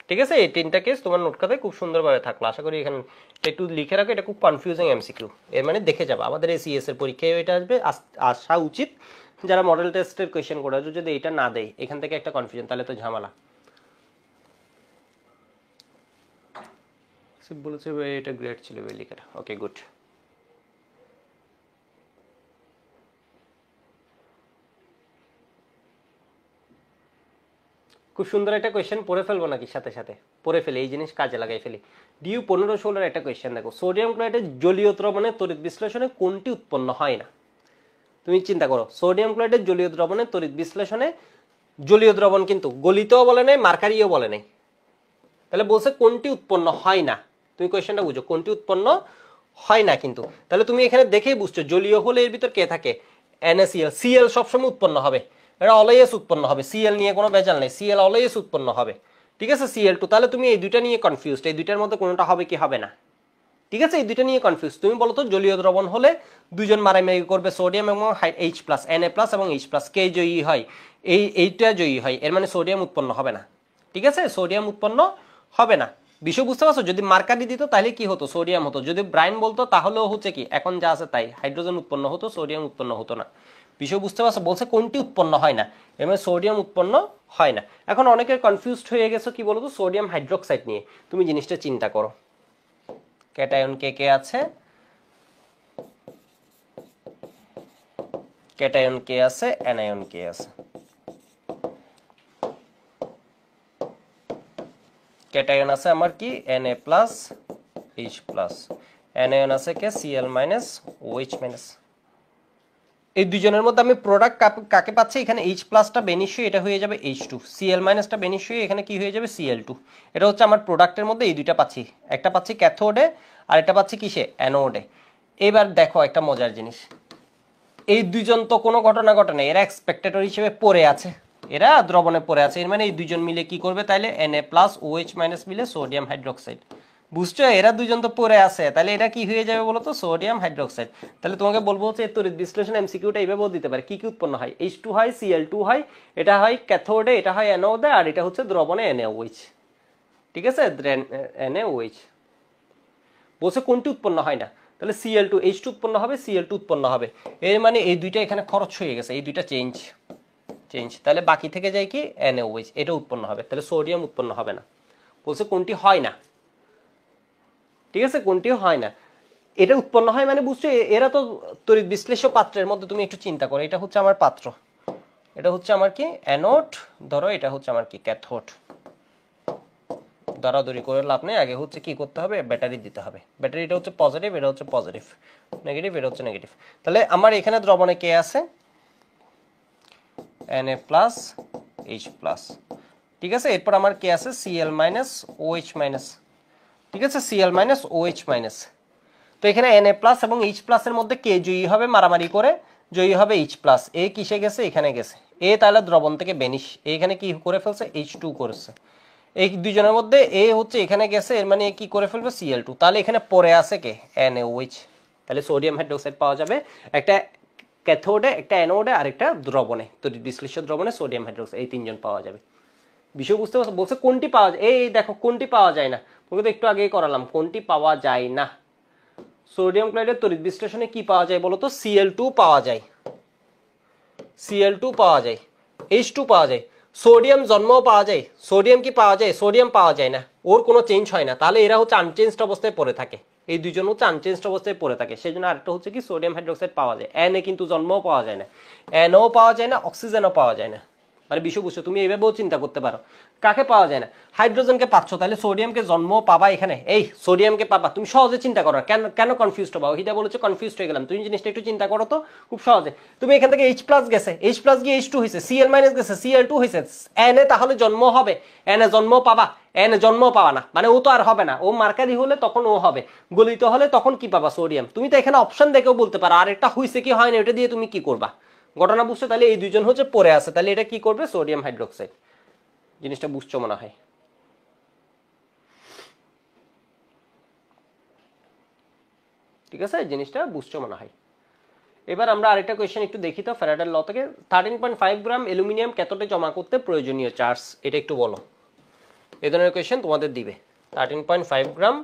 ঠিক আছে, এই তিনটা কেস তোমার নোট খাতায় খুব সুন্দরভাবে থাকলো, আশা করি এখানে একটু লিখে রাখো, এটা খুব কনফিউজিং এমসিকিউ, এর মানে দেখে যাবে আমাদের এই সিএস এর পরীক্ষায় এটা আসবে, আসা উচিত। যারা মডেল টেস্টের কোয়েশ্চেন করে, যদি এটা না দেয় এখান থেকে একটা কনফিউশন, তাহলে তো ঝামেলা। বলেছে এটা গ্রেড ছিল লেখাটা, ওকে গুড। খুব সুন্দর একটা কোয়েশ্চেন পড়ে ফেলবো নাকি, সাথে সাথে পড়ে ফেলি, এই জিনিস কাজে লাগাই ফেলি। ডিউ 15-16 একটা কোয়েশ্চেন দেখো, সোডিয়াম ক্লোরাইডের জলীয় দ্রবণে তড়িৎ বিশ্লেষণে কোনটি উৎপন্ন হয় না। তুমি চিন্তা করো, সোডিয়াম ক্লোরাইডের জলীয় দ্রবণে তড়িৎ বিশ্লেষণে, জলীয় দ্রবণ কিন্তু গলিতও বলে নাই, মার্কারিও বলে নাই, তাহলে বলছে কোনটি উৎপন্ন হয় না। তুমি কোয়েশ্চেনটা বুঝো, কোনটি উৎপন্ন হয় না, কিন্তু তাহলে তুমি এখানে দেখেই বুঝছো, জলীয় হলে এর ভিতর কে থাকে, NaCl, Cl সবসময় উৎপন্ন হবে, এটা অলওয়েজ উৎপন্ন হবে, Cl নিয়ে কোনো ভেজাল নেই, Cl অলওয়েজ উৎপন্ন হবে। ঠিক আছে, Cl2, তাহলে তুমি এই দুইটা নিয়ে কনফিউজড, এই দুইটার মধ্যে কোনোটা হবে কি হবে না। ঠিক আছে, এই দুইটা নিয়ে কনফিউজ। তুমি বলো তো, জলীয় দ্রবণ হলে দুইজন মারামারি করবে, সোডিয়াম এবং H+, Na+ এবং H+, কে জয়ী হয়, এইটা জয়ী হয়, এর মানে সোডিয়াম উৎপন্ন হবে না। ঠিক আছে, সোডিয়াম উৎপন্ন হবে না, বিষয় বুঝতে পারছো। যদি মার্কারি দিত তাহলে কি হতো, সোডিয়াম হতো, যদি ব্রাইন বলতো তাহলেও হচ্ছে কি, এখন যা আছে তাই, হাইড্রোজেন উৎপন্ন হতো, সোডিয়াম উৎপন্ন হতো না। বিষয় বুঝতে পারছো, বলছে কোনটি উৎপন্ন হয় না, এর মানে সোডিয়াম উৎপন্ন হয় না। এখন অনেকের কনফিউজড হয়ে গেছে কি বলতো, সোডিয়াম হাইড্রোক্সাইড নিয়ে। তুমি জিনিসটা চিন্তা করো, ক্যাটায়ন কে কে আছে, ক্যাটায়ন কে আছে, অ্যানায়ন কে আছে। ক্যাটায়ন আছে আমার কি Na plus H plus, anion আছে কে Cl মাইনাস OH মাইনাস। এই দুজনের মধ্যে আমি প্রোডাক্ট কাকে পাচ্ছি, এখানে H প্লাসটা বেনিশিও, এটা হয়ে যাবে H2, Cl মাইনাসটা বেনিশিও, এখানে কি হয়ে যাবে Cl2। এটা হচ্ছে আমার প্রোডাক্টের মধ্যে এই দুইটা পাচ্ছি, একটা পাচ্ছি ক্যাথোডে আর একটা পাচ্ছি কিসে, অ্যানোডে। এবার দেখো একটা মজার জিনিস, এই দুইজন তো কোনো ঘটনা ঘটে না, এরা এক্সপেক্টেটর হিসেবে পড়ে আছে, এরা দ্রবণে পড়ে আছে, এর মানে এই দুইজন মিলে কি করবে তাইলে Na প্লাস OH মাইনাস মিলে সোডিয়াম হাইড্রোক্সাইড। বুঝছো, এরা দুইজন তো পড়ে আছে, তাহলে এটা কি হয়ে যাবে বলো তো, সোডিয়াম হাইড্রোক্সাইড। তাহলে তোমাকে বলবো হচ্ছে তড়িৎ বিশ্লেষণ এমসিকিউটা এইভাবেও দিতে পারে, কি কি উৎপন্ন হয়, H2 হয়, Cl2 হয়, এটা হয় ক্যাথোডে, এটা হয় অ্যানোডে, আর এটা হচ্ছে দ্রবণে NaOH। ঠিক আছে, NaOH বলছে কোনটি উৎপন্ন হয় না, তাহলে Cl2 H2 উৎপন্ন হবে, Cl2 উৎপন্ন হবে, এর মানে এই দুইটা এখানে খরচ হয়ে গেছে, এই দুইটা চেঞ্জ, তাহলে বাকি থেকে যায় কি NaOH, এটা উৎপন্ন হবে, তাহলে সোডিয়াম উৎপন্ন হবে না। বলছে কোনটি হয় না, ঠিক আছে, কোনটিও হয় না, এটা উৎপন্ন হয় মানে বুঝছো, এরা তো তড়িৎ বিশ্লেষ্য পাত্রের মধ্যে, তুমি একটু চিন্তা করো, এটা হচ্ছে আমার পাত্র, এটা হচ্ছে আমার কি অ্যানোড, ধরো এটা হচ্ছে আমার কি ক্যাথোড, দরাদরি করে লাভ নেই, আগে হচ্ছে কি করতে হবে, ব্যাটারি দিতে হবে, ব্যাটারিটা হচ্ছে পজিটিভ, এটা হচ্ছে পজিটিভ, নেগেটিভ এটা হচ্ছে নেগেটিভ। তাহলে আমার এখানে দ্রবণে কে আছে, Na প্লাস H প্লাস, ঠিক আছে, এরপর আমার কে আছে Cl মাইনাস OH মাইনাস, ঠিক আছে, Cl মাইনাস OH মাইনাস। তো এখানে Na প্লাস এবং H প্লাস এর মধ্যে কে জয়ী হবে, মারামারি করে জয়ী হবে H প্লাস, এ কিসে গেছে, এখানে গেছে, এ তাহলে দ্রবণ থেকে বেনিশ, এখানে কি করে ফেলছে, H2 করেছে, এই দুজনের মধ্যে এ হচ্ছে এখানে গেছে, এর মানে কি করে ফেলবে Cl2, তাহলে এখানে পড়ে আছে কে NaOH, তাহলে সোডিয়াম হাইড্রোক্সাইড পাওয়া যাবে একটা ক্যাথোডে, একটা অ্যানোডে, আর একটা দ্রবণে, তড়িৎ বিশ্লেষ্য দ্রবণে সোডিয়াম হাইড্রোক্সাইড, এই তিনজন পাওয়া যাবে। বিষয় বুঝতে পারছো, বলছে কোনটি পাওয়া যায়, এই দেখো কোনটি পাওয়া যায় না, তোকে তো একটু আগেই করালাম, কোনটি পাওয়া যায় না, সোডিয়াম ক্লোরাইডের তড়িৎ বিশ্লেষণে কি পাওয়া যায় বলো তো, Cl2 পাওয়া যায়, Cl2 পাওয়া যায়, H2 পাওয়া যায়, সোডিয়াম জন্মও পাওয়া যায়, সোডিয়াম কি পাওয়া যায়, সোডিয়াম পাওয়া যায় না, ওর কোনো চেঞ্জ হয় না, তাহলে এরা হচ্ছে আনচেঞ্জড অবস্থায় পড়ে থাকে, এই দুজন হচ্ছে আনচেঞ্জড অবস্থায় পড়ে থাকে, সেই জন্য আরেকটা হচ্ছে কি সোডিয়াম হাইড্রোক্সাইড পাওয়া যায়, Na কিন্তু জন্মও পাওয়া যায় না, NO পাওয়া যায় না, অক্সিজেনও পাওয়া যায় না, মানে বিষয় বুঝছো, তুমি এইভাবেও চিন্তা করতে পারো, কাকে পাওয়া যায় না, হাইড্রোজেনকে পাচ্ছ, তাহলে সোডিয়ামকে জন্ম পাবা, এখানে এই সোডিয়ামকে পাবা, তুমি সহজে চিন্তা করো, কেন কেন কনফিউজড হবা, ওইটা বলেছে কনফিউজড হয়ে গেলাম, তুমি জিনিসটা একটু চিন্তা করো তো, খুব সহজে, তুমি এখান থেকে H প্লাস গেছে, H প্লাস গিয়ে H2 হয়েছে, Cl মাইনাস গেছে, Cl2 হয়েছে, Na তাহলে জন্ম হবে, Na জন্ম পাবা, Na জন্ম পাবা না, মানে ও তো আর হবে না, ও মার্কারি হলে তখন ও হবে, গলিত হলে তখন কি পাবা, সোডিয়াম। তুমি তো এখানে অপশন দেখেও বলতে পারো, আর একটা হয়েছে কি হয় না, এটা দিয়ে তুমি কি করবা, ঘটনা বুঝছো, তাহলে এই দুইজন হচ্ছে পড়ে আছে, তাহলে এটা কি করবে, সোডিয়াম হাইড্রোক্সাইড। জিনিসটা বুঝছো মনে হয়, ঠিক আছে, জিনিসটা বুঝছো মনে হয়। এবার আমরা আরেকটা কোয়েশ্চেন একটু দেখি তো ফ্যারাডের ল থেকে, 13.5 গ্রাম অ্যালুমিনিয়াম ক্যাথোডে জমা করতে প্রয়োজনীয় চার্জ, এটা একটু বলো, এই ধরনের কোয়েশ্চেন তোমাদের দিবে, 13.5 গ্রাম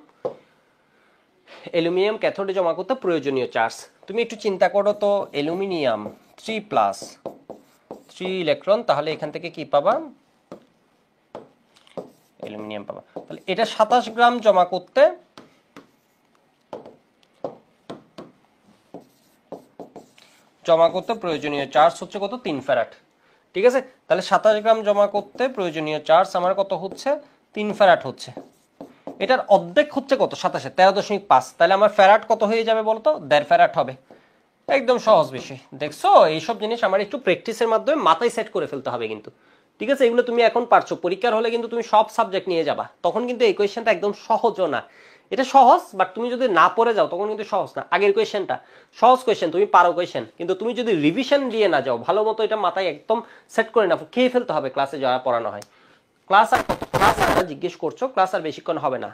অ্যালুমিনিয়াম ক্যাথোডে জমা করতে প্রয়োজনীয় চার্জ, তুমি একটু চিন্তা করো তো, অ্যালুমিনিয়াম 3 প্লাস 3 ইলেকট্রন, তাহলে এখান থেকে কি পাবা, অ্যালুমিনিয়াম পাবা, তাহলে এটা 27 গ্রাম জমা করতে প্রয়োজনীয় চার্জ হচ্ছে কত, 3 ফ্যারাড, ঠিক আছে, তাহলে 27 গ্রাম জমা করতে প্রয়োজনীয় চার্জ আমার কত হচ্ছে, 3 ফ্যারাড হচ্ছে, এটার অর্ধেক হচ্ছে কত, 27 13.5, তাহলে আমার ফ্যারাড কত হয়ে যাবে বলতো, 1.5 ফ্যারাড হবে, একদম সহজ বিষয়। দেখছো, এইসব জিনিস আমার একটু প্র্যাকটিসের মাধ্যমে মাথায় সেট করে ফেলতে হবে কিন্তু, ঠিক আছে, এগুলো তুমি এখন পারছো, পরীক্ষার হলে কিন্তু তুমি সব সাবজেক্ট নিয়ে যাবা, তখন কিন্তু এই কোয়েশ্চেনটা একদম সহজও না, এটা সহজ, বাট তুমি যদি না পড়ে যাও তখন কিন্তু সহজ না, আগের কোয়েশ্চেনটা সহজ কোয়েশ্চেন, তুমি পারো কোয়েশ্চেন, কিন্তু তুমি যদি রিভিশন দিয়ে না যাও, ভালো মতো এটা মাথায় একদম সেট করে না খেয়ে ফেলতে হবে, ক্লাসে যাওয়া পড়ানো হয়, ক্লাস আর জিজ্ঞেস করছো, ক্লাস আর বেশিক্ষণ হবে না,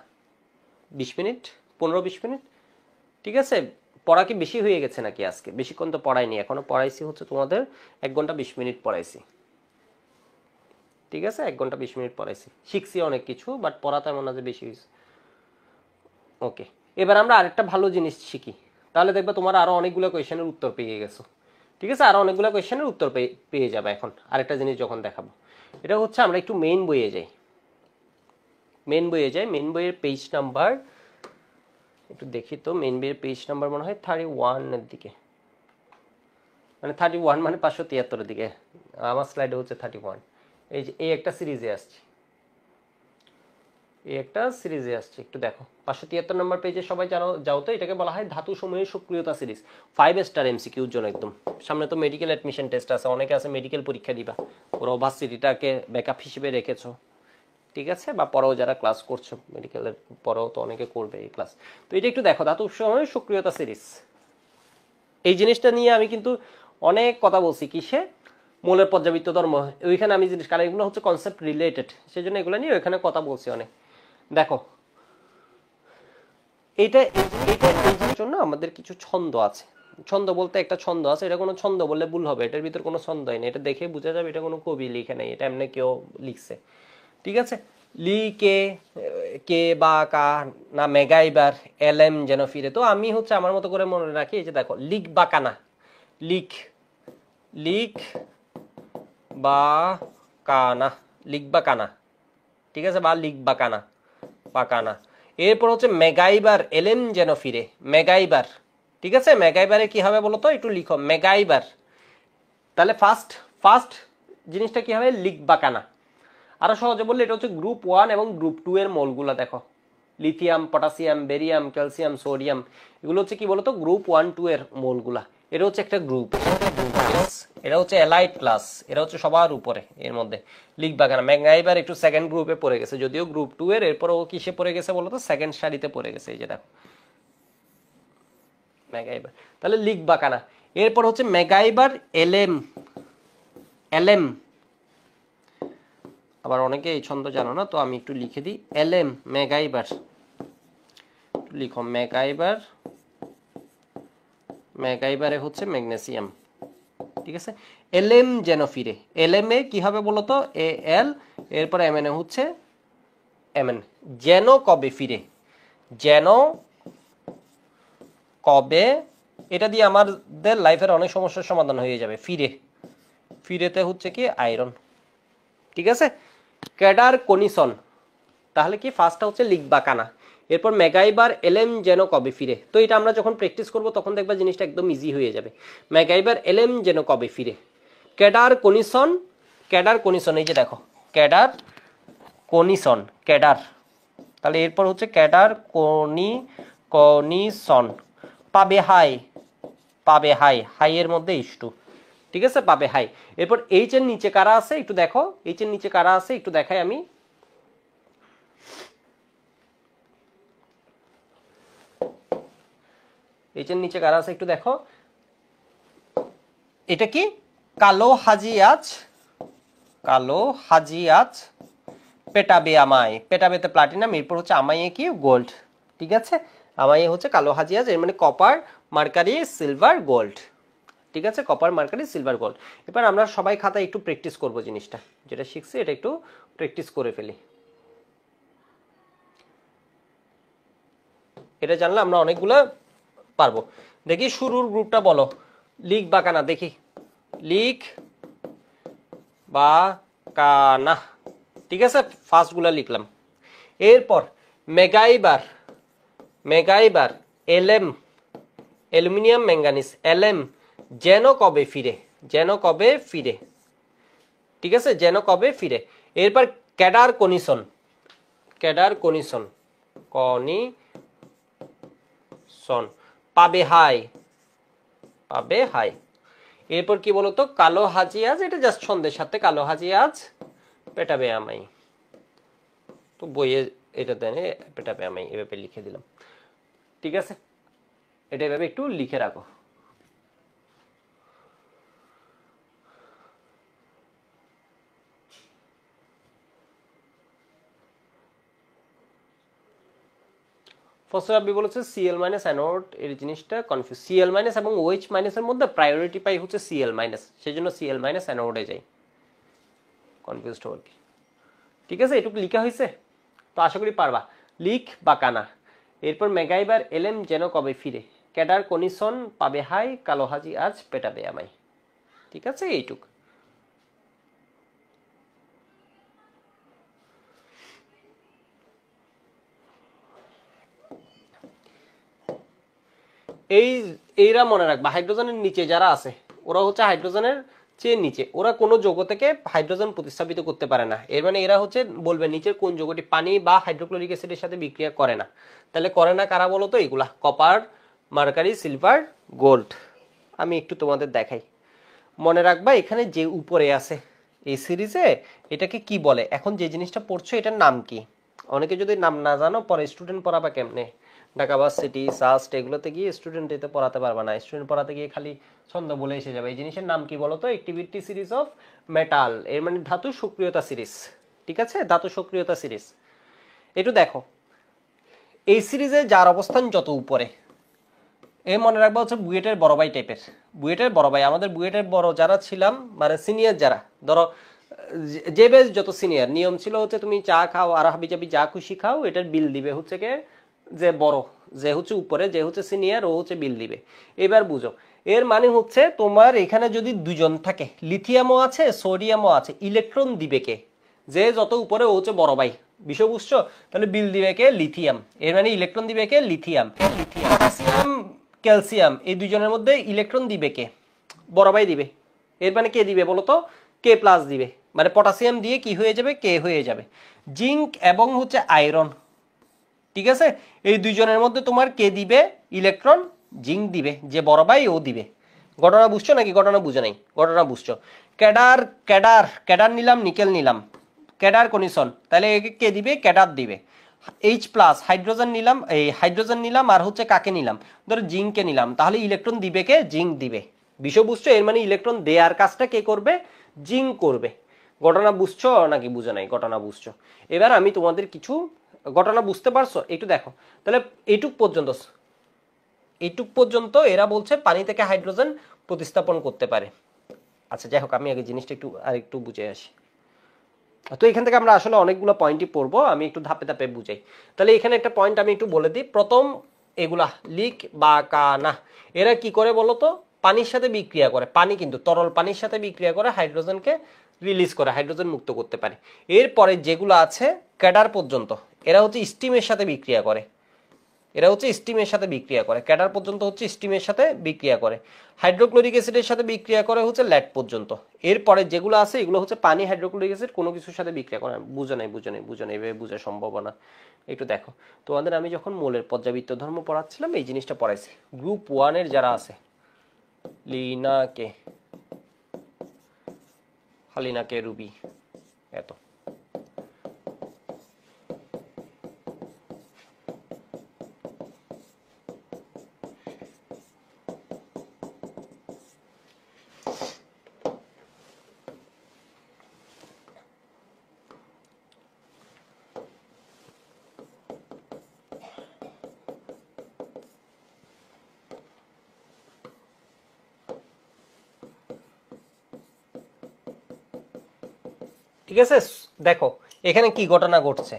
20 মিনিট 15-20 মিনিট, ঠিক আছে, পড়া কি বেশি হয়ে গেছে নাকি আজকে, বেশিক্ষণ তো পড়াইনি, এখনো পড়াইছি হচ্ছে তোমাদের 1 ঘন্টা 20 মিনিট পড়াইছি, ঠিক আছে, 1 ঘন্টা 20 মিনিট পড়াইছি, শিখছি অনেক কিছু, বাট পড়া তেমন না যে বেশি হয়েছে। ওকে, এবার আমরা আরেকটা ভালো জিনিস শিখি, তাহলে দেখবে তোমার আরো অনেকগুলো কোয়েশ্চেনের উত্তর পেয়ে গেছো, ঠিক আছে, আরো অনেকগুলো কোয়েশ্চেনের উত্তর পেয়ে যাবে এখন আরেকটা জিনিস যখন দেখাবো, এটা হচ্ছে আমরা একটু মেইন বইয়ে যাই, মেইন বইয়ের পেজ নাম্বার একটু দেখি তো, মেইন বইয়ের পেজ নাম্বার মনে হয় 31 এর দিকে, মানে 31 মানে 573 এর দিকে, আমার স্লাইডে হচ্ছে 31, এই যে এই একটা সিরিজে আসছি, এই একটা সিরিজে আসছে, একটু দেখো 573 নম্বর পেজে সবাই জানো যাও তো। এটাকে বলা হয় ধাতু সমূহের সক্রিয়তা সিরিজ, 5 স্টার এমসিকিউর জন্য একদম। সামনে তো মেডিকেল অ্যাডমিশন টেস্ট আছে, অনেকে আছে মেডিকেল পরীক্ষা দিবা, ওরা ভার্সিটিটাকে ব্যাকআপ হিসেবে রেখেছো, ঠিক আছে, বা পরেও যারা ক্লাস করছো মেডিকেলের পরেও তো অনেকে করবে এই ক্লাস। তো এটা একটু দেখো, ধাতু সমূহের সক্রিয়তা সিরিজ, এই জিনিসটা নিয়ে আমি কিন্তু অনেক কথা বলছি কিসে, মৌলের পর্যাবৃত্ত ধর্ম, ওইখানে আমি জিনিস, কারণ এগুলো হচ্ছে কনসেপ্ট রিলেটেড, সেই জন্য এগুলো নিয়ে ওইখানে কথা বলছি অনেক। দেখো এটা এই জন্য আমাদের কিছু ছন্দ আছে, ছন্দ বলতে একটা ছন্দ আছে, এটা কোনো ছন্দ বললে ভুল হবে, এটার ভিতর কোনো ছন্দই নেই, এটা দেখে বোঝা যাবে এটা কোনো কবি লিখে নাই, এটা এমনি কেউ লিখছে, ঠিক আছে। লি কে, কে বা কা না মেগাইবার, এলএম যেন ফিরে। তো আমি হচ্ছে আমার মতো করে মনে রাখি, এই যে দেখো লিক বা কানা, লিক, লিক বা কানা, লিক বা কানা, ঠিক আছে, বা লিক বা কানা, বা কানা। এরপর হচ্ছে মেগাইবার, এলএম যেন ফিরে, মেগাইবার, ঠিক আছে। মেগাইবারে কি হবে বলো তো, একটু লিখো মেগাইবার। তাহলে ফার্স্ট ফার্স্ট জিনিসটা কি হবে, লিক বা কানা। আরো সহজে বললে এটা হচ্ছে গ্রুপ 1 এবং গ্রুপ 2 এর মলগুলা দেখো, lithium, potassium, barium, calcium, sodium, এগুলো হচ্ছে কি বলতো গ্রুপ 1-2 এর মলগুলা। এটা হচ্ছে একটা গ্রুপ, এটা হচ্ছে অ্যালাইড ক্লাস, এটা হচ্ছে সবার উপরে এর মধ্যে। লিক বাগানা ম্যাগনাইবার একটু সেকেন্ড গ্রুপে পড়ে গেছে, যদিও গ্রুপ 2 এর, এরপর ও কিসে পড়ে গেছে বলতো, সেকেন্ড সারিতে পড়ে গেছে, এই যে দেখো ম্যাগাইবার। তাহলে লিক বাকানা। এরপর হচ্ছে ম্যাগাইবার, এলএম, এলএম, আবার অনেকে এই ছন্দ জানো না, তো আমি একটু লিখে দিই, এলএম ম্যাগাইবার, লিখো ম্যাগাইবার, ম্যাগাইবারে হচ্ছে ম্যাগনেসিয়াম, ঠিক আছে। এলএম যেন ফিরে, এলএম এ কি হবে বলতো, এ এল, এরপর এম এন এ হচ্ছে এম এন, যেন কবে ফিরে, যেন কবে, এটা দিয়ে আমাদের লাইফের অনেক সমস্যার সমাধান হয়ে যাবে। ফিরে, ফিরেতে হচ্ছে কি আয়রন, ঠিক আছে। ক্যাডার কনিসন, তাহলে কি ফার্স্টটা হচ্ছে লিক বা কানা, এরপর ম্যাগাইবার, এলএম যেন কবে ফিরে। তো এটা আমরা যখন প্র্যাকটিস করব তখন দেখবা জিনিসটা একদম ইজি হয়ে যাবে। ম্যাগাইবার, এলএম যেন কবে ফিরে। ক্যাডার কনিসন, ক্যাডার কনিসন, এই যে দেখো ক্যাডার কনিসন, ক্যাডার, তাহলে এরপর হচ্ছে ক্যাডার কনিসন। পাবে হাই, পাবে হাই, হাই এর মধ্যে ইস্টু, ঠিক আছে, পাবে হাই। এরপর এইচ এর নিচে কারা আছে একটু দেখো, এইচ এর নিচে কারা আছে একটু দেখাই আমি, এইচ এর নিচে কারা আছে একটু দেখো, এটা কি কালো হাজিয়াজ, কালো হাজিয়াজ, পেটাবে আমায়, পেটাবেতে প্লাটিনাম, এরপর হচ্ছে আমায় কি গোল্ড, ঠিক আছে। আমায় হচ্ছে কালো হাজিয়াজ, এর মানে কপার, মার্কারি, সিলভার, গোল্ড, ঠিক আছে, কপার, মার্কারি, সিলভার, গোল্ড। এবার আমরা সবাই খাতায় একটু প্র্যাকটিস করব, জিনিসটা যেটা শিখছি এটা একটু প্র্যাকটিস করে ফেলি, এটা জানলে আমরা অনেকগুলো পারবো। দেখি শুরুর গ্রুপটা বলো, লিক বা কানা, দেখি লিক বা কানা, ঠিক আছে, ফার্স্ট গুলা লিখলাম। এরপর মেগাইবার, মেগাইবার, এলএম, অ্যালুমিনিয়াম ম্যাঙ্গানিজ, এলএম যেন কবে ফিরে, যেন কবে ফিরে, ঠিক আছে, যেন কবে ফিরে। এরপর ক্যাডার কনিসন, ক্যাডার কনিসন, কনিসন, পাবে হাই, পাবে হাই। এরপর কি বলতো, কালো হাজিয়াজ, এটা জাস্ট ছন্দের সাথে, কালো হাজিয়াজ, পেটাবে আমায়, তো বইয়ে এটা দেন, পেটাবে আমায় এভাবে লিখে দিলাম, ঠিক আছে, এটা এভাবে একটু লিখে রাখো। ফসফরাবি বলেছে সিএল মাইনাস অ্যানোড, এর জিনিসটা কনফিউজ, সিএল মাইনাস এবং ওএইচ মাইনাসের মধ্যে প্রায়োরিটি পাই হচ্ছে সিএল মাইনাস, সেই জন্য সিএল মাইনাস অ্যানোডে যাই, কনফিউজড হওয়ার কি, ঠিক আছে, এটুকু লিখা হয়েছে, তো আশা করি পারবা। লিক বা কানা, এরপর মেগাইবার, এলএম যেন কবে ফিরে, ক্যাডার কনিসন, পাবে হাই, কালো হাজি আজ, পেটাবে আমায়, ঠিক আছে, এইটুক। এই এইরা মনে রাখবা, হাইড্রোজেনের নিচে যারা আছে ওরা হচ্ছে হাইড্রোজেনের চেয়ে নিচে, ওরা কোনো যৌগ থেকে হাইড্রোজেন প্রতিস্থাপিত করতে পারে না। এর মানে এরা হচ্ছে বলবে নিচের কোন যৌগটি পানি বা হাইড্রোক্লোরিক অ্যাসিডের সাথে বিক্রিয়া করে না। তাহলে করে না কারা বলো তো? এগুলা কপার, মার্কারি, সিলভার, গোল্ড। আমি একটু তোমাদের দেখাই, মনে রাখবা এখানে যে উপরে আছে এই সিরিজে এটাকে কি বলে, এখন যে জিনিসটা পড়ছো এটার নাম কি? অনেকে যদি নাম না জানো পরে স্টুডেন্ট পড়াবা কেমনে? ঢাকা ভার্সিটি, সাস্ট এগুলোতে গিয়ে স্টুডেন্ট এতে পড়াতে পারবা না, স্টুডেন্ট পড়াতে গিয়ে খালি ছন্দ বলে এসে যাবে। এই জিনিসের নাম কি বলো তো? অ্যাক্টিভিটি সিরিজ অফ মেটাল, এর মানে ধাতু সক্রিয়তা সিরিজ। ঠিক আছে, ধাতু সক্রিয়তা সিরিজ। একটু দেখো এই সিরিজে যার অবস্থান যত উপরে, এ মনে রাখবা হচ্ছে বুয়েটের বড় ভাই টাইপের। বুয়েটের বড় ভাই, আমাদের বুয়েটের বড় যারা ছিলাম মানে সিনিয়র যারা, ধরো যে বেশ যত সিনিয়র, নিয়ম ছিল হচ্ছে তুমি চা খাও আর হাবি জাবি যা খুশি খাও, এটার বিল দিবে হচ্ছে কে? যে বড়, যে হচ্ছে উপরে, যে হচ্ছে সিনিয়র, ও হচ্ছে বিল দিবে। এবার বুঝো, এর মানে হচ্ছে তোমার এখানে যদি দুজন থাকে, লিথিয়ামও আছে সোডিয়ামও আছে, ইলেকট্রন দিবে কে? যে যত উপরে ও হচ্ছে বড় ভাই। বিষয় বুঝছো? তাহলে বিল দিবে কে? লিথিয়াম। এর মানে ইলেকট্রন দিবে কে? লিথিয়াম। পটাশিয়াম, ক্যালসিয়াম, এই দুজনের মধ্যে ইলেকট্রন দিবে কে? বড় ভাই দিবে। এর মানে কে দিবে বলো তো? কে প্লাস দিবে। মানে পটাশিয়াম দিয়ে কি হয়ে যাবে? কে হয়ে যাবে। জিঙ্ক এবং হচ্ছে আয়রন, ঠিক আছে, এই দুইজনের মধ্যে তোমার কে দিবে ইলেকট্রন? জিঙ্ক দিবে, যে বড় ভাই ও দিবে। ঘটনা বুঝছো নাকি ঘটনা বুঝো নাই? ঘটনা বুঝছো। ক্যাডার, ক্যাডার, ক্যাডার নিলাম, নিকেল নিলাম, ক্যাডার কনিসন, তাহলে কে দিবে? ক্যাডার দিবে। এইচ প্লাস হাইড্রোজেন নিলাম, এই হাইড্রোজেন নিলাম আর হচ্ছে কাকে নিলাম? ধরো জিঙ্ককে নিলাম, তাহলে ইলেকট্রন দিবে কে? জিঙ্ক দিবে। বিষয় বুঝছো? এর মানে ইলেকট্রন দেয়ার কাজটা কে করবে? জিঙ্ক করবে। ঘটনা বুঝছো নাকি বুঝো নাই? ঘটনা বুঝছো। এবার আমি তোমাদের কিছু ঘটনা বুঝতে পারছো একটু দেখো। তাহলে এইটুক পর্যন্ত, এইটুক পর্যন্ত এরা বলছে পানি থেকে হাইড্রোজেন প্রতিস্থাপন করতে পারে। আচ্ছা যাই হোক, আমি আগে জিনিসটা একটু আর একটু বুঝে আসি। তো এখান থেকে আমরা আসলে অনেকগুলো পয়েন্টই পড়বো, আমি একটু ধাপে ধাপে বুঝাই। তাহলে এখানে একটা পয়েন্ট আমি একটু বলে দিই। প্রথম, এগুলা লিক বা কানা, এরা কি করে বলতো? পানির সাথে বিক্রিয়া করে, পানি কিন্তু তরল পানির সাথে বিক্রিয়া করে হাইড্রোজেনকে রিলিজ করে, হাইড্রোজেন মুক্ত করতে পারে। এরপরে যেগুলো আছে ক্যাডার পর্যন্ত, এরা হচ্ছে স্টিমের সাথে বিক্রিয়া করে, এরা হচ্ছে স্টিমের সাথে বিক্রিয়া করে। ক্যাডার পর্যন্ত হচ্ছে স্টিমের সাথে বিক্রিয়া করে। হাইড্রোক্লোরিক অ্যাসিডের সাথে বিক্রিয়া করে হচ্ছে ল্যাট পর্যন্ত। এরপরে যেগুলো আছে এগুলো হচ্ছে পানি, হাইড্রোক্লোরিক অ্যাসিড কোনো কিছুর সাথে বিক্রিয়া করে না। বুঝো নাই, বুঝো নাই, বুঝো নাই, এভাবে বোঝা সম্ভব না। একটু দেখো, তোমাদের আমি যখন মোলের পর্যাবৃত্ত ধর্ম পড়াচ্ছিলাম এই জিনিসটা পড়াইছি। গ্রুপ 1 এর যারা আছে, লিনাকে, হালিনাকে, রুবি, এত। ঠিক আছে, দেখো এখানে কি ঘটনা ঘটছে।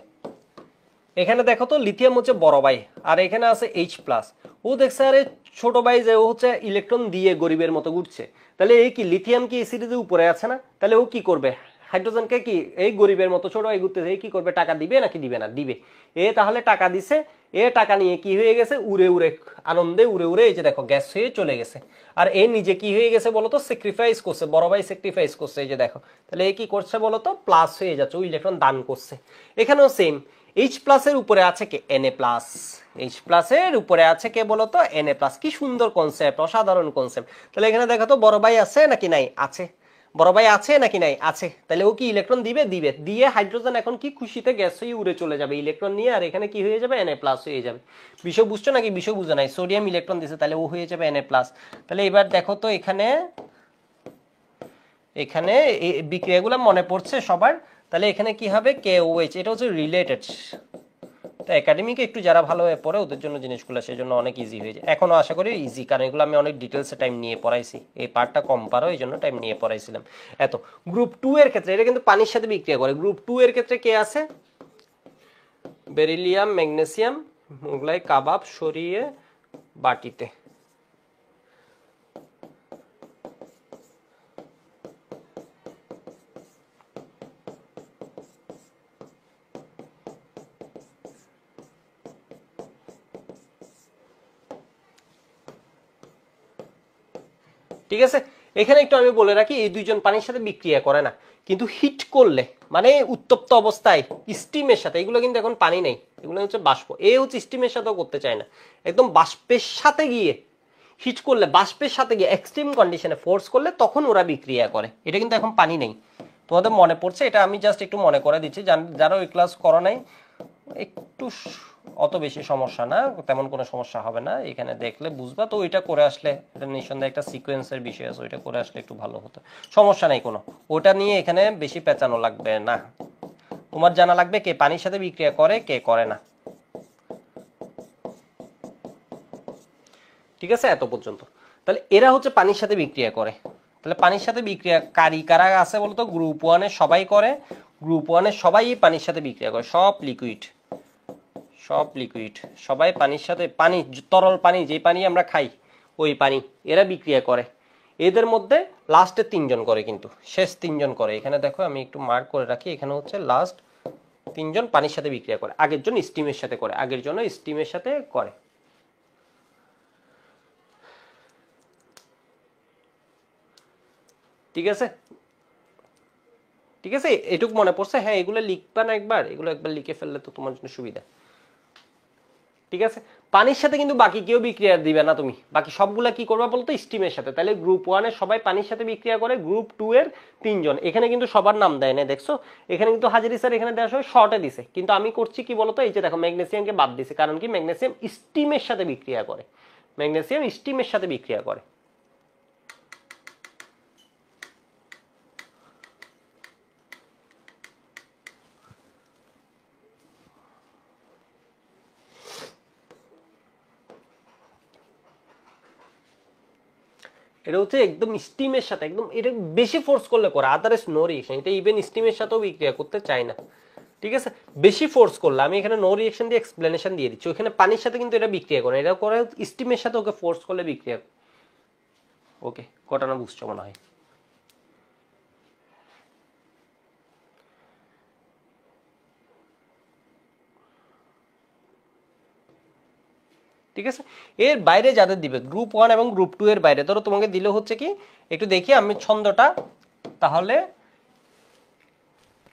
এখানে দেখো তো লিথিয়াম হচ্ছে বড় ভাই, আর এখানে আছে এইচ প্লাস। ও দেখছে আরে ছোট ভাই যে ও হচ্ছে ইলেকট্রন দিয়ে গরিবের মতো ঘুরছে। তাহলে এই কি লিথিয়াম কি এই সিরিজের উপরে আছে না? তাহলে ও কি করবে? হাইড্রোজেনকে কি এই গরিবের মতো ছোট ভাই ঘুরতেছে, এই কি করবে? টাকা দিবে নাকি দিবে না? দিবে। এ তাহলে টাকা দিছে, এ টাকা নিয়ে কি হয়ে গেছে? উড়ে উড়ে, আনন্দে উড়ে উড়ে এই যে দেখো গ্যাস হয়ে চলে গেছে। আর এ নিজে কি হয়ে গেছে বলতো? স্যাক্রিফাইস করছে, বড় ভাই স্যাক্রিফাইস করছে, এই যে দেখো। তাহলে এ কি করছে বলতো? প্লাস হয়ে যাচ্ছে, ও ইলেকট্রন দান করছে। এখানেও সেম, এইচ প্লাসের উপরে আছে কে? Na plus. এইচ প্লাসের উপরে আছে কে বলতো? Na plus. কি সুন্দর কনসেপ্ট, অসাধারণ কনসেপ্ট। তাহলে এখানে দেখো তো বড় ভাই আছে নাকি নাই? আছে। বড় ভাই আছে নাকি নাই? আছে। তাহলে ও কি ইলেকট্রন দিবে? দিবে। দিয়ে হাইড্রোজেন এখন কি খুশিতে গ্যাস হয়ে উড়ে চলে যাবে ইলেকট্রন নিয়ে, আর এখানে কি হয়ে যাবে? Na প্লাস হয়ে যাবে। বিষয় বুঝছো নাকি বিষয় বুঝো নাই? সোডিয়াম ইলেকট্রন দিছে, তাহলে ও হয়ে যাবে Na প্লাস। তাহলে এবার দেখো তো এখানে, এখানে বিক্রিয়াগুলো মনে পড়ছে সবার? তাহলে এখানে কি হবে? KOH, এটা হচ্ছে রিলেটেড। তো একাডেমিকে একটু যারা ভালো হয়ে পড়ে ওদের জন্য জিনিসগুলো সেই জন্য অনেক ইজি হয়ে যায়। এখনো আশা করি ইজি, কারণ এগুলো আমি অনেক ডিটেলসে টাইম নিয়ে পড়াইছি। এই পার্টটা কম পারো এই জন্য টাইম নিয়ে পড়াইছিলাম এত। গ্রুপ 2 এর ক্ষেত্রে এটা কিন্তু পানির সাথে বিক্রিয়া করে। গ্রুপ 2 এর ক্ষেত্রে কে আছে? বেরিলিয়াম, ম্যাগনেসিয়াম, ওগুলাই কাবাব সরিয়ে বাটিতে। ঠিক আছে, এখানে একটু আমি বলে রাখি এই দুইজন পানির সাথে বিক্রিয়া করে না, কিন্তু হিট করলে মানে উত্তপ্ত অবস্থায় স্টিমের সাথে, এগুলো কিন্তু এখন পানি নেই, এগুলো হচ্ছে বাষ্প, এ হচ্ছে স্টিমের সাথেও করতে চায় না, একদম বাষ্পের সাথে গিয়ে হিট করলে, বাষ্পের সাথে গিয়ে এক্সট্রিম কন্ডিশনে ফোর্স করলে তখন ওরা বিক্রিয়া করে। এটা কিন্তু এখন পানি নেই, তোমাদের মনে পড়ছে? এটা আমি জাস্ট একটু মনে করে দিচ্ছি, যারা ওই ক্লাস করো নাই একটু অত বেশি সমস্যা না, তেমন কোনো সমস্যা হবে না, এখানে দেখলে বুঝবা। তো ওইটা করে আসলে এটা নিঃসন্দেহে একটা সিকোয়েন্সের বিষয় আছে, ওইটা করে আসলে একটু ভালো হতো, সমস্যা নাই কোনো, ওটা নিয়ে এখানে বেশি পেঁচানো লাগবে না। তোমার জানা লাগবে কে পানির সাথে বিক্রিয়া করে কে করে না, ঠিক আছে? এত পর্যন্ত। তাহলে এরা হচ্ছে পানির সাথে বিক্রিয়া করে। তাহলে পানির সাথে বিক্রিয়াকারী কারা আছে বলতো? গ্রুপ ওয়ানের সবাই করে, গ্রুপ ওয়ানের সবাই পানির সাথে বিক্রিয়া করে, সব লিকুইড, সব লিকুইড, সবাই পানির সাথে, পানি তরল পানি, যে পানি আমরা খাই ওই পানি, এরা বিক্রিয়া করে। এদের মধ্যে লাস্টে তিনজন করে, কিন্তু শেষ তিনজন করে, এখানে দেখো আমি একটু মার্ক করে রাখি, এখানে হচ্ছে লাস্ট তিনজন পানির সাথে বিক্রিয়া করে, আগের জন স্টিমের সাথে করে, আগের জন স্টিমের সাথে করে, ঠিক আছে? ঠিক আছে, এটুক মনে পড়ছে? হ্যাঁ, এগুলো লিখবা না একবার, এগুলো একবার লিখে ফেললে তো তোমার জন্য সুবিধা, ঠিক আছে? পানির সাথে কিন্তু বাকি কেউ বিক্রিয়া দিবে না তুমি, বাকি সবগুলা কি করবা বলতো? স্টিমের সাথে। তাহলে গ্রুপ ওয়ানের সবাই পানির সাথে বিক্রিয়া করে, গ্রুপ টু এর তিনজন, এখানে কিন্তু সবার নাম দেয় না, দেখছো? এখানে কিন্তু হাজিরি স্যার এখানে দেওয়ার সময় শর্টে দিছে, কিন্তু আমি করছি কি বলতো? এই যে দেখো ম্যাগনেসিয়ামকে বাদ দিছে, কারণ কি? ম্যাগনেসিয়াম স্টিমের সাথে বিক্রিয়া করে, ম্যাগনেসিয়াম স্টিমের সাথে বিক্রিয়া করে। এটা হচ্ছে একদম স্টিমের সাথে, একদম এটা বেশি ফোর্স করলে করে, আদারওয়াইজ নো রিঅ্যাকশন, এটা ইভেন স্টিমের সাথেও বিক্রিয়া করতে চায় না, ঠিক আছে? বেশি ফোর্স করলে, আমি এখানে নো রিঅ্যাকশন দিয়ে এক্সপ্লেনেশন দিয়ে দিচ্ছি, ওখানে পানির সাথে কিন্তু এটা বিক্রিয়া করে, এটা করে স্টিমের সাথে, ওকে ফোর্স করলে বিক্রিয়া। ওকে, ঘটনা বুঝছো মনে হয়? ঠিক আছে, এর বাইরে যাদের দিবে গ্রুপ ওয়ান এবং গ্রুপ টু এর বাইরে, ধরো তোমাকে দিলে হচ্ছে কি, একটু দেখি আমি ছন্দটা, তাহলে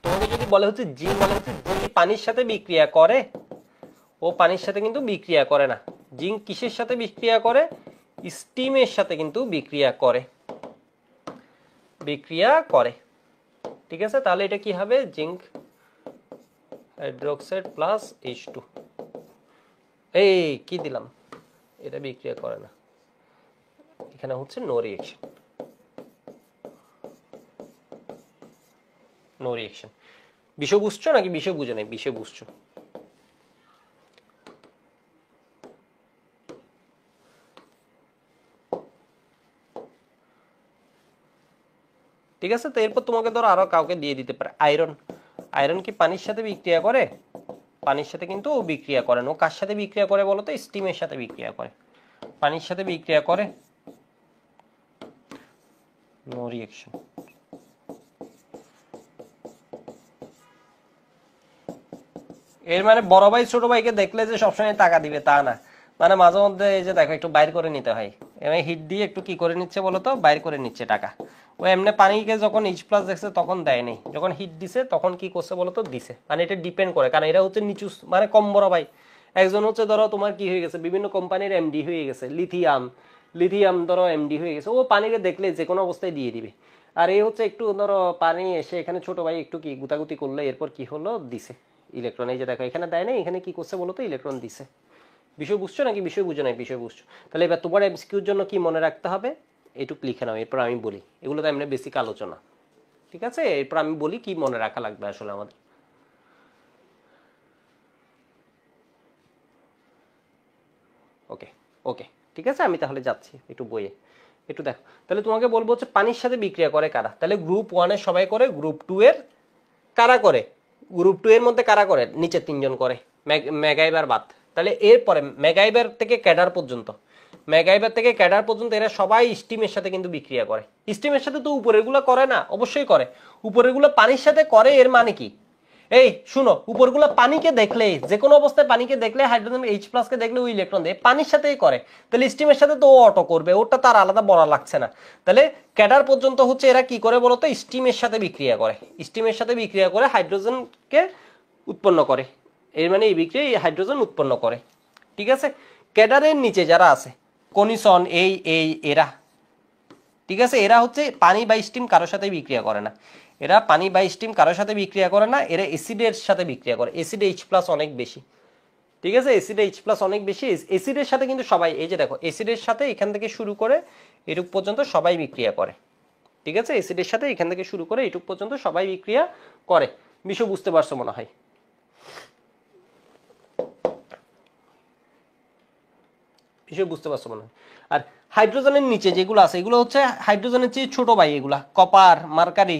তোমাকে যদি বলে হচ্ছে জি, বলে হচ্ছে জি পানির সাথে বিক্রিয়া করে, ও পানির সাথে কিন্তু বিক্রিয়া করে না। জিঙ্ক কিসের সাথে বিক্রিয়া করে? স্টিমের সাথে কিন্তু বিক্রিয়া করে, বিক্রিয়া করে, ঠিক আছে? তাহলে এটা কি হবে? জিঙ্ক হাইড্রোক্সাইড প্লাস H2, এই কি দিলাম, এটা বিক্রিয়া করে না, এখানে হচ্ছে নো রিঅ্যাকশন, নো রিঅ্যাকশন। বিষয় বুঝছো নাকি বিষয় বুঝো নাই? বিষয় বুঝছো, ঠিক আছে? তো এরপর তোমাকে ধরো আরো কাউকে দিয়ে দিতে পারে আয়রন, আয়রন কি পানির সাথে বিক্রিয়া করে? পানির সাথে কিন্তু ও বিক্রিয়া করে না, ও কার সাথে বিক্রিয়া করে বলো তো? স্টিমের সাথে বিক্রিয়া করে, পানির সাথে বিক্রিয়া করে, নো রিঅ্যাকশন। এর মানে বড় ভাই ছোট ভাইকে দেখলে যে সবসময় টাকা দিবে তা না, মানে মাঝে মধ্যে এই যে দেখো একটু বাইর করে নিতে হয়, এমনি হিট দিয়ে একটু কি করে নিচ্ছে বলো তো? বাইর করে নিচ্ছে টাকা। ও এমনি পানিকে যখন H+ দেখছে তখন দেয়নি, যখন হিট দিছে তখন কি করছে বলো তো? দিছে। মানে এটা ডিপেন্ড করে, কারণ এরা হচ্ছে নিচু, মানে কম বড় ভাই। একজন হচ্ছে ধরো তোমার কি হয়ে গেছে, বিভিন্ন কোম্পানির এমডি হয়ে গেছে, লিথিয়াম, লিথিয়াম ধরো এমডি হয়ে গেছে, ও পানিকে দেখলে যে কোনো অবস্থায় দিয়ে দিবে। আর এই হচ্ছে একটু ধরো পানি এসে এখানে ছোট ভাই একটু কি গুতাগুতি করলে, এরপর কি হলো? দিছে ইলেকট্রন। এই যে দেখো এখানে দেয় না, এখানে কি করছে বলো তো? ইলেকট্রন দিছে। বিষয় বুঝছো নাকি বিষয় বুঝো নাই? বিষয় বুঝছো। তাহলে এবার তোমার এমসিকিউর জন্য কি মনে রাখতে হবে? এটুক লিখে নাও, এরপর আমি বলি, এগুলো তো এমনি বেসিক আলোচনা, ঠিক আছে? এরপর আমি বলি কি মনে রাখা লাগবে আসলে আমাদের। ওকে, ওকে, ঠিক আছে, আমি তাহলে যাচ্ছি একটু বইয়ে, একটু দেখো। তাহলে তোমাকে বলবো হচ্ছে পানির সাথে বিক্রিয়া করে কারা? তাহলে গ্রুপ ওয়ানের সবাই করে, গ্রুপ টু এর কারা করে? গ্রুপ টু এর মধ্যে কারা করে? নিচে তিনজন করে, ম্যাগাইবার বাদ। তাহলে এরপরে ম্যাগাইবার থেকে ক্যাডার পর্যন্ত, ম্যাগাইবার থেকে ক্যাডার পর্যন্ত এরা সবাই স্টিমের সাথে কিন্তু বিক্রিয়া করে। স্টিমের সাথে তো উপরের গুলো করে না? অবশ্যই করে। উপরের গুলো পানির সাথে করে, এর মানে কি? এই শুনো, উপরগুলো পানিকে দেখলে, যে কোনো অবস্থায় পানিকে দেখলে, হাইড্রোজেন H+ কে দেখলে ওই ইলেকট্রন দেয়, পানির সাথেই করে। তাহলে স্টিমের সাথে তো ও অটো করবে, ওটা তার আলাদা বলা লাগছে না। তাহলে ক্যাডার পর্যন্ত হচ্ছে এরা কি করে বলতো, স্টিমের সাথে বিক্রিয়া করে, স্টিমের সাথে বিক্রিয়া করে হাইড্রোজেনকে উৎপন্ন করে। এর মানে এই বিক্রিয়া হাইড্রোজেন উৎপন্ন করে। ঠিক আছে, ক্যাডারের নিচে যারা আছে কনিসন, এরা, ঠিক আছে, এরা হচ্ছে পানি বা স্টিম কারোর সাথে বিক্রিয়া করে না, এরা পানি বা স্টিম কারোর সাথে বিক্রিয়া করে না, এরা অ্যাসিডের সাথে বিক্রিয়া করে, অ্যাসিডে H+ অনেক বেশি। ঠিক আছে, অ্যাসিডে H+ অনেক বেশি, অ্যাসিডের সাথে কিন্তু সবাই, এই যে দেখো অ্যাসিডের সাথে এখান থেকে শুরু করে এটুক পর্যন্ত সবাই বিক্রিয়া করে। ঠিক আছে, অ্যাসিডের সাথে এখান থেকে শুরু করে এটুক পর্যন্ত সবাই বিক্রিয়া করে। বিষয় বুঝতে পারছো মনে হয়, বিষয় বুঝতে পারছো মনে হয়। আর হাইড্রোজেনের নিচে যেগুলো আছে এগুলো হচ্ছে হাইড্রোজেনের চেয়ে ছোট ভাই, এগুলা কপার, মার্কারি,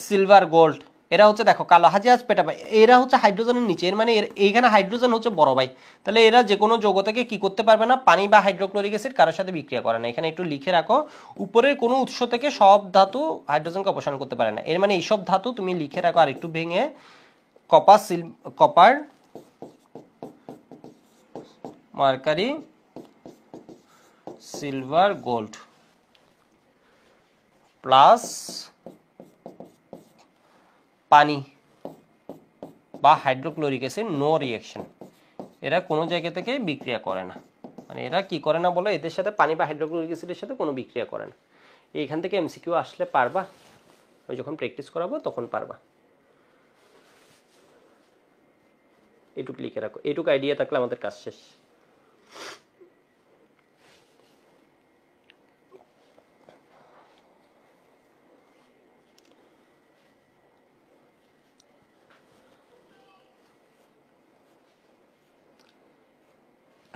সিলভার, গোল্ড, এরা হচ্ছে দেখো কালো হাজিয়াজ, পেটা ভাই, এরা হচ্ছে হাইড্রোজেনের নিচে। এর মানে এইখানে হাইড্রোজেন হচ্ছে বড় ভাই। তাহলে এরা যে কোনো যৌগ থেকে কি করতে পারবে না, পানি বা হাইড্রোক্লোরিক অ্যাসিড কারোর সাথে বিক্রিয়া করে না। এখানে একটু লিখে রাখো, উপরের কোনো উৎস থেকে সব ধাতু হাইড্রোজেনকে অপসারণ করতে পারে না। এর মানে এইসব ধাতু তুমি লিখে রাখো আর একটু ভেঙে, copper, mercury, silver, gold plus পানি বা হাইড্রোক্লোরিক অ্যাসিড, নো রিঅ্যাকশন, এরা কোনো জায়গা থেকে বিক্রিয়া করে না। মানে এরা কি করে না বলো, এদের সাথে পানি বা হাইড্রোক্লোরিক অ্যাসিডের সাথে কোনো বিক্রিয়া করে না। এইখান থেকে এমসিকিউ আসলে পারবা, ওই যখন প্র্যাকটিস করাবো তখন পারবা। এটুকু লিখে রাখো, এটুকু আইডিয়া থাকলে আমাদের কাজ শেষ।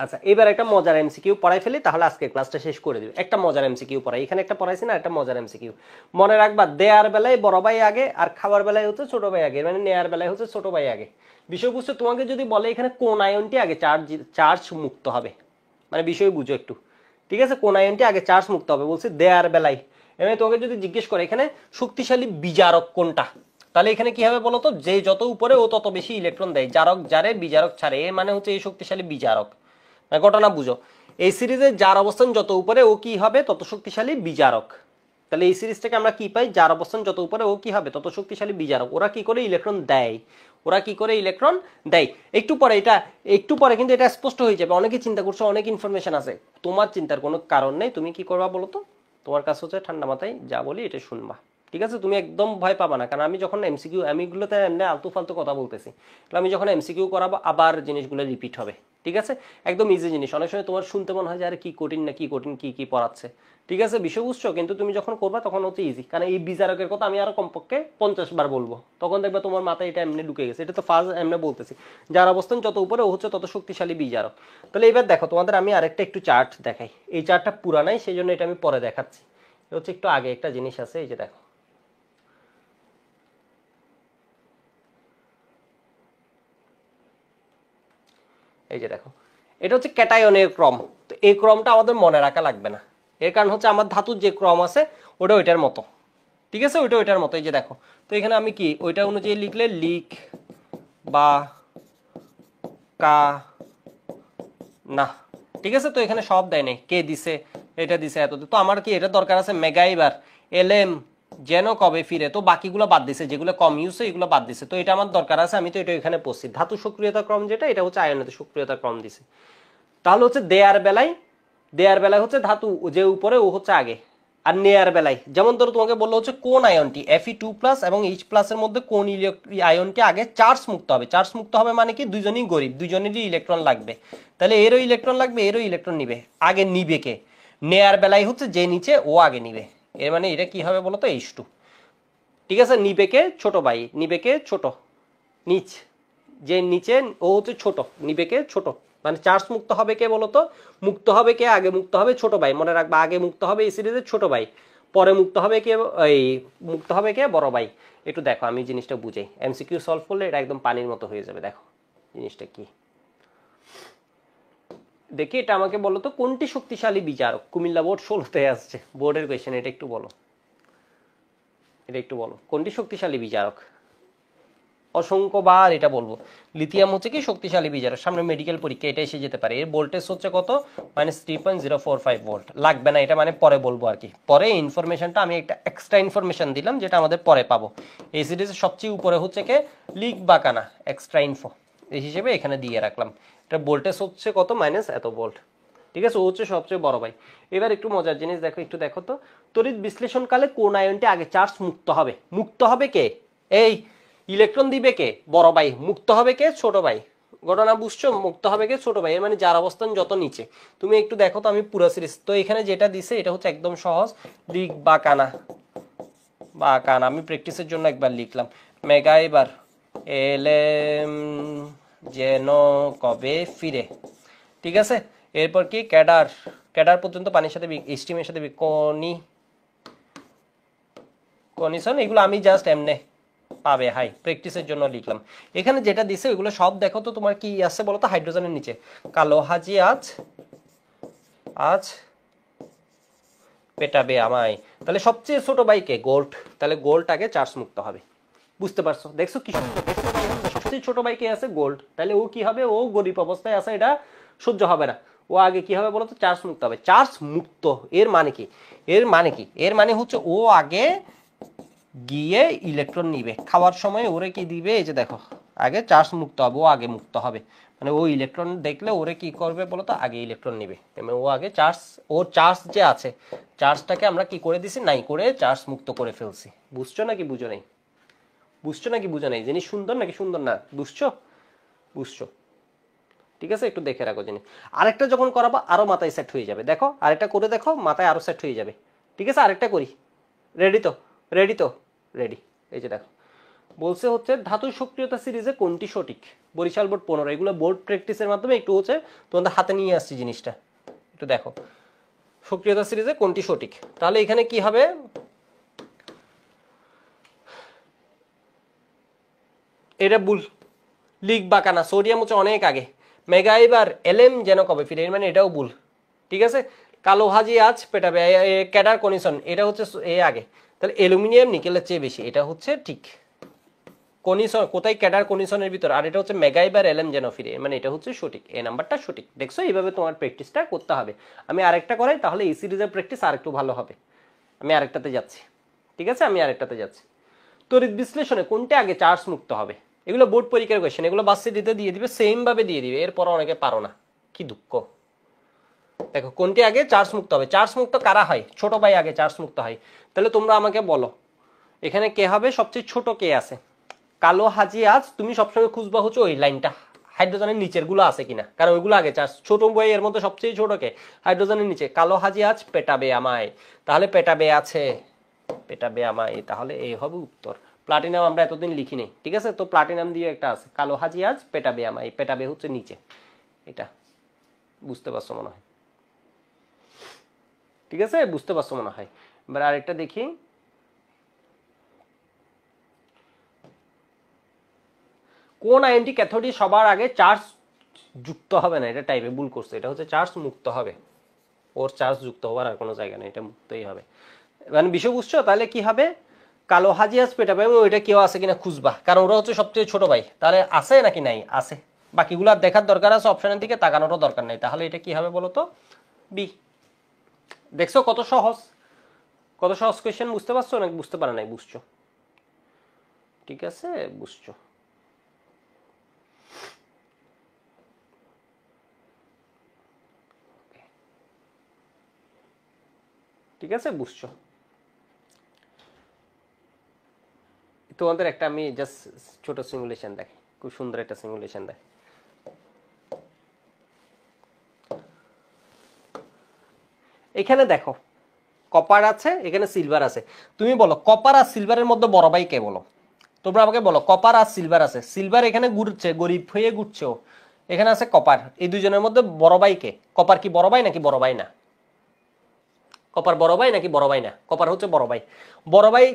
আচ্ছা, এবার একটা মজার এমসিকিউ পড়াই ফেলি, তাহলে আজকে ক্লাসটা শেষ করে দিই। একটা মজার এমসিকিউ পড়াই, এখানে একটা পড়াইছি না, একটা মজার এমসিকিউ মনে রাখবা। দেয়ার বেলায় বড় ভাই আগে, আর খাবার বেলায় হচ্ছে ছোট ভাই আগে, মানে নেয়ার বেলায় হচ্ছে ছোট ভাই আগে। বিষয়বস্তু তোমাকে যদি বলে এখানে কোন আয়নটি আগে চার্জ মুক্ত হবে, মানে বিষয় বুঝো একটু। ঠিক আছে, কোন আয়নটি আগে চার্জ মুক্ত হবে বলছে দেয়ার বেলায়। এবার তোমাকে যদি জিজ্ঞেস করে এখানে শক্তিশালী বিজারক কোনটা, তাহলে এখানে কি হবে বলতো, যে যত উপরে ও তত বেশি ইলেকট্রন দেয়, জারক জারে বিজারক ছাড়ে, এর মানে হচ্ছে এই শক্তিশালী বিজারক। ঘটনা বুঝো, এই সিরিজে যার অবস্থান যত উপরে ও কি হবে তত শক্তিশালী বিজারক। তাহলে এই সিরিজ থেকে আমরা কি পাই, যার অবস্থান যত উপরে ও কি হবে তত শক্তিশালী বিজারক। ওরা কি করে ইলেকট্রন দেয়, ওরা কি করে ইলেকট্রন দেয়, একটু পরে এটা, একটু পরে কিন্তু এটা স্পষ্ট হয়ে যাবে। অনেকে চিন্তা করছো, অনেক ইনফরমেশন আছে, তোমার চিন্তার কোনো কারণ নেই। তুমি কি করবা বলো তো, তোমার কাছে হচ্ছে ঠান্ডা মাথায় যা বলি এটা শুনবা। ঠিক আছে, তুমি একদম ভয় পাবা না, কারণ আমি যখন এমসিকিউ, আমি এগুলোতে এমনি আলতু ফালতু কথা বলতেছি, আমি যখন এমসিকিউ করাবো আবার জিনিসগুলো রিপিট হবে। ঠিক আছে, একদম ইজি জিনিস। অনেক সময় তোমার শুনতে মনে হয় যে আরে কি কঠিন না, কি কঠিন, কি কি পড়াচ্ছে। ঠিক আছে, বিষয় বুঝছো, কিন্তু তুমি যখন করবা তখন হচ্ছে ইজি। কারণ এই বিচারকের কথা আমি আরো কমপক্ষে 50 বার বলবো, তখন দেখবে তোমার মাথায় এটা এমনি ঢুকে গেছে। এটা তো ফার্স্ট এমনি বলতেছি, যার অবস্থান যত উপরে ও হচ্ছে তত শক্তিশালী বিচারক। তাহলে এবার দেখো, তোমাদের আমি আরেকটা একটু চার্ট দেখাই। এই চার্টটা পুরা নাই, সেই জন্য এটা আমি পরে দেখাচ্ছি। হচ্ছে একটু আগে একটা জিনিস আছে, এই যে দেখো, এই যে দেখো, এটা হচ্ছে ক্যাটায়নের ক্রম। তো এই ক্রমটা আমাদের মনে রাখা লাগবে না, এর কারণ হচ্ছে আমার ধাতুর যে ক্রম আছে ওটা ওইটার মতো। ঠিক আছে, ওইটা ওইটার মতো। এই যে দেখো, তো এখানে আমি কি ওইটা অনুযায়ী লিখলে লিখ বা কা না। ঠিক আছে, তো এখানে সব দেয় নাই, কে দিছে, এটা দিছে, এত। তো আমার কি এটা দরকার আছে মেগাইবার এলএম যেন কবে ফিরে, তো বাকিগুলো বাদ দিছে, যেগুলো কম ইউজ এগুলো বাদ দিছে। তো এটা আমার দরকার আছে, আমি তো এটা এখানে পড়ছি। ধাতু সক্রিয়তা ক্রম যেটা, এটা হচ্ছে আয়নের সক্রিয়তা ক্রম দিছে। তাহলে হচ্ছে দেয়ার বেলায় হচ্ছে ধাতু যে উপরে ও হচ্ছে আগে, আর নেয়ার বেলায় যেমন ধরো তোমাকে বললো হচ্ছে কোন আয়নটি Fe2+ এবং H+ এর মধ্যে কোন আয়নটি আগে চার্জ মুক্ত হবে। চার্জ মুক্ত হবে মানে কি, দুইজনই গরিব, দুইজনেরই ইলেকট্রন লাগবে, তাহলে এরও ইলেকট্রন লাগবে, এরও ইলেকট্রন নিবে, আগে নিবে কে, নেয়ার বেলায় হচ্ছে যে নিচে ও আগে নিবে। এর মানে এটা কি হবে বলতো, H2। ঠিক আছে, নিবে কে ছোট ভাই, নিবে কে ছোট, নিচ যে নিচে ও হচ্ছে ছোট, নিবে কে ছোট, মানে চার্জ মুক্ত হবে কে বলতো, মুক্ত হবে কে আগে, মুক্ত হবে ছোট ভাই। মনে রাখবা, আগে মুক্ত হবে এই সিরিজের ছোট ভাই, পরে মুক্ত হবে কে, এই মুক্ত হবে কে, বড় ভাই। একটু দেখো আমি জিনিসটা বুঝাই, এমসিকিউ সলভ করলে এটা একদম পানির মতো হয়ে যাবে। দেখো জিনিসটা কি, দেখি এটা আমাকে বলো তো, কোনটি শক্তিশালী বিচারক। কুমিল্লা বোর্ড 16তে আসছে, বোর্ডের কোয়েশ্চেন, এটা একটু বলো, এটা একটু বলো, কোনটি শক্তিশালী বিচারক। অসংখ্যবার এটা বলবো। লিথিয়াম হচ্ছে কি শক্তিশালী বিজারক, সামনে মেডিকেল পরীক্ষা এটা এসে যেতে পারে। এর ভোল্টেজ হচ্ছে কত, -3.045 ভোল্ট। লাগবে না এটা, মানে পরে বলবো আর কি, পরে ইনফরমেশনটা আমি একটা এক্সট্রা ইনফরমেশন দিলাম যেটা আমাদের পরে পাবো। এই সিরিজের সবচেয়ে উপরে হচ্ছে কে লিক বা কানা, এক্সট্রা ইনফো এই হিসেবে এখানে দিয়ে রাখলাম। এটা ভোল্টেজ হচ্ছে কত, মাইনাস এত ভোল্ট। ঠিক আছে, ও হচ্ছে সবচেয়ে বড় ভাই। এবার একটু মজার জিনিস দেখো, একটু দেখো তো, তড়িৎ বিশ্লেষণকালে কোন আয়নটি আগে চার্জ মুক্ত হবে? মুক্ত হবে কে? এই ইলেকট্রন দিবে কে? বড় ভাই। মুক্ত হবে কে? ছোট ভাই। ঘটনা বুঝছো? মুক্ত হবে কে? ছোট ভাই। এর মানে যার অবস্থান যত নিচে। তুমি একটু দেখো তো, আমি পুরো সিরিজ তো এখানে যেটা দিছে এটা হচ্ছে একদম সহজ, লিক বা কানা। বা কানা আমি প্র্যাকটিসের জন্য একবার লিখলাম। মেগা এবার এলেম যেন কবে ফিরে। ঠিক আছে, এরপর কি ক্যাডার, ক্যাডার পর্যন্ত পানির সাথে স্টিমের সাথে কনিশন, এগুলো আমি জাস্ট এমনে পাবে হাই প্র্যাকটিসের জন্য লিখলাম। এখানে যেটা দিছে ওইগুলো সব দেখো তো, তোমার কি আছে বলো তো, হাইড্রোজেনের নিচে কালো হাজি আজ পেটাবে আমায়। তাহলে সবচেয়ে ছোট বাইকে গোল্ড, তাহলে গোল্ড আগে চার্জ মুক্ত হবে। বুঝতে পারছো? দেখছো কি সুন্দর, সবচেয়ে ছোট বাইকে আছে গোল্ড, তাহলে ও কি হবে, ও গরিব অবস্থায় আছে, এটা সহ্য হবে না। ও আগে কি হবে বলো তো, চার্জ মুক্ত হবে। চার্জ মুক্ত এর মানে কি? এর মানে কি? এর মানে হচ্ছে ও আগে গিয়ে ইলেকট্রন নিবে, খাওয়ার সময় ওরে কি দিবে, এই যে দেখো আগে চার্জ মুক্ত হবে, ও আগে মুক্ত হবে। মানে ও ইলেকট্রন দেখলে ওরে কি করবে বলো তো, আগে ইলেকট্রন নিবে। ও আগে চার্জ, ওর চার্জ যে আছে, চার্জটাকে আমরা কি করে দিছি, নাই করে চার্জ মুক্ত করে ফেলছি। বুঝছো নাকি বুঝো নাই? বুঝছো নাকি বুঝো নাই? জিনিস সুন্দর নাকি সুন্দর না? বুঝছো? বুঝছো? ঠিক আছে, একটু দেখে রাখো জিনিস। আরেকটা যখন করাবো আরো মাথায় সেট হয়ে যাবে। দেখো আরেকটা করে দেখো, মাথায় আরো সেট হয়ে যাবে। ঠিক আছে, আরেকটা করি। রেডি তো? রেডি তো? রেডি। এই যে দেখো, বলছে হচ্ছে ধাতু সক্রিয়তা সিরিজে কোনটি সঠিক? বরিশাল বোর্ড 15। এগুলো বোর্ড প্র্যাকটিসের মাধ্যমে একটু হচ্ছে তোমাদের হাতে নিয়ে আসছি জিনিসটা। একটু দেখো সক্রিয়তা সিরিজে কোনটি সঠিক। তাহলে এখানে কি হবে, এটা ভুল। লিক বা কানা, সোডিয়াম হচ্ছে অনেক আগে। মেগা এবার এলএম যেন কবে ফিরে, মানে এটাও ভুল। ঠিক আছে, কালো হাজি আজ পেটাবে, ক্যাডার কনিশন এটা হচ্ছে এ আগে। তাহলে অ্যালুমিনিয়াম নিকেলের চেয়ে বেশি, এটা হচ্ছে ঠিক। কনিশন কোথায়, ক্যাডার কনিশনের ভিতর, আর এটা হচ্ছে মেগাইবার এলএম যেন ফিরে, মানে এটা হচ্ছে সঠিক, এই নাম্বারটা সঠিক। দেখছো, এইভাবে তোমার প্র্যাকটিসটা করতে হবে। আমি আরেকটা করাই, তাহলে এই সিরিজের প্র্যাকটিস আরেকটু ভালো হবে। আমি আরেকটাতে যাচ্ছি। ঠিক আছে, আমি আরেকটাতে যাচ্ছি। তড়িৎ বিশ্লেষণে কোনটা আগে চার্জ মুক্ত হবে? এগুলো বোর্ড পরীক্ষার কোয়েশ্চেন, এগুলো ভার্সিটিতে দিয়ে দিবে, সেম ভাবে দিয়ে দিবে, এরপর অনেকে পারো না, কি দুঃখ। দেখো কোনটি আগে চার্জ মুক্ত হবে? চার্জ মুক্ত কারা হয়? ছোট ভাই আগে চার্জ মুক্ত হয়। তাহলে তোমরা আমাকে বলো এখানে কে হবে সবচেয়ে ছোট, কে আছে? কালো হাজি আজ, তুমি সবসময় খুঁজবা হচ্ছে ওই লাইনটা, হাইড্রোজেনের নিচের গুলো আছে কিনা, কারণ ওইগুলো আগে চার্জ। ছোট বই এর মধ্যে সবচেয়ে ছোট কে? হাইড্রোজেনের নিচে। কালো হাজি আজ পেটাবে আমায়, তাহলে পেটাবে আছে, পেটাবে আমায়, তাহলে এই হবে উত্তর। প্লাটিনাম আমরা এতদিন লিখি নেই, ঠিক আছে, তো প্লাটিনাম দিয়ে একটা আছে, কালো হাজি আজ পেটাবে আমায়, পেটাবে হচ্ছে নিচে। এটা বুঝতে পারছো মনে হয়? ঠিক আছে, বুঝতে পারছো মনে হয়। এবার আরেকটা দেখি, কোন আয়নটি ক্যাথোডে সবার আগে চার্জ যুক্ত হবে না? এটা টাইপে ভুল করছে, এটা হচ্ছে চার্জ মুক্ত হবে। ওর চার্জ যুক্ত হওয়ার আর কোনো জায়গা নেই, এটা মুক্তই হবে। মানে বিষয় বুঝছো? তাহলে কি হবে, কালো হাজিয়াস পেটাবে, এবং ওইটা কেউ আছে কিনা খুঁজবা, কারণ ওরা হচ্ছে সবচেয়ে ছোট ভাই। তাহলে আছে নাকি নাই? আছে। বাকিগুলো আর দেখার দরকার আছে, অপশনের দিকে তাকানোরও দরকার নেই। তাহলে এটা কি হবে বলো তো, বি। দেখছো কত সহজ, কত সহজ কোয়েশ্চেন। বুঝতে পারছো নাকি বুঝতে পারে নাই? বুঝছো? ঠিক আছে, বুঝছো। ঠিক আছে, বুঝছো। তোমাদের একটা আমি জাস্ট ছোট সিমুলেশন দেখি, খুব সুন্দর একটা সিমুলেশন দেখ। এখানে দেখো কপার আছে, এখানে সিলভার আছে। তুমি বলো কপার আর সিলভারের মধ্যে বড় ভাই কে? বলো তোমরা আমাকে বলো। কপার আর সিলভার আছে, সিলভার এখানে ঘুরছে, গরিব হয়ে ঘুরছে, এখানে আছে কপার। এই দুজনের মধ্যে বড় ভাই কে? কপার কি বড় ভাই নাকি বড় ভাই না? কপার বড় ভাই নাকি বড় ভাই না? কপার হচ্ছে বড় ভাই। বড় ভাই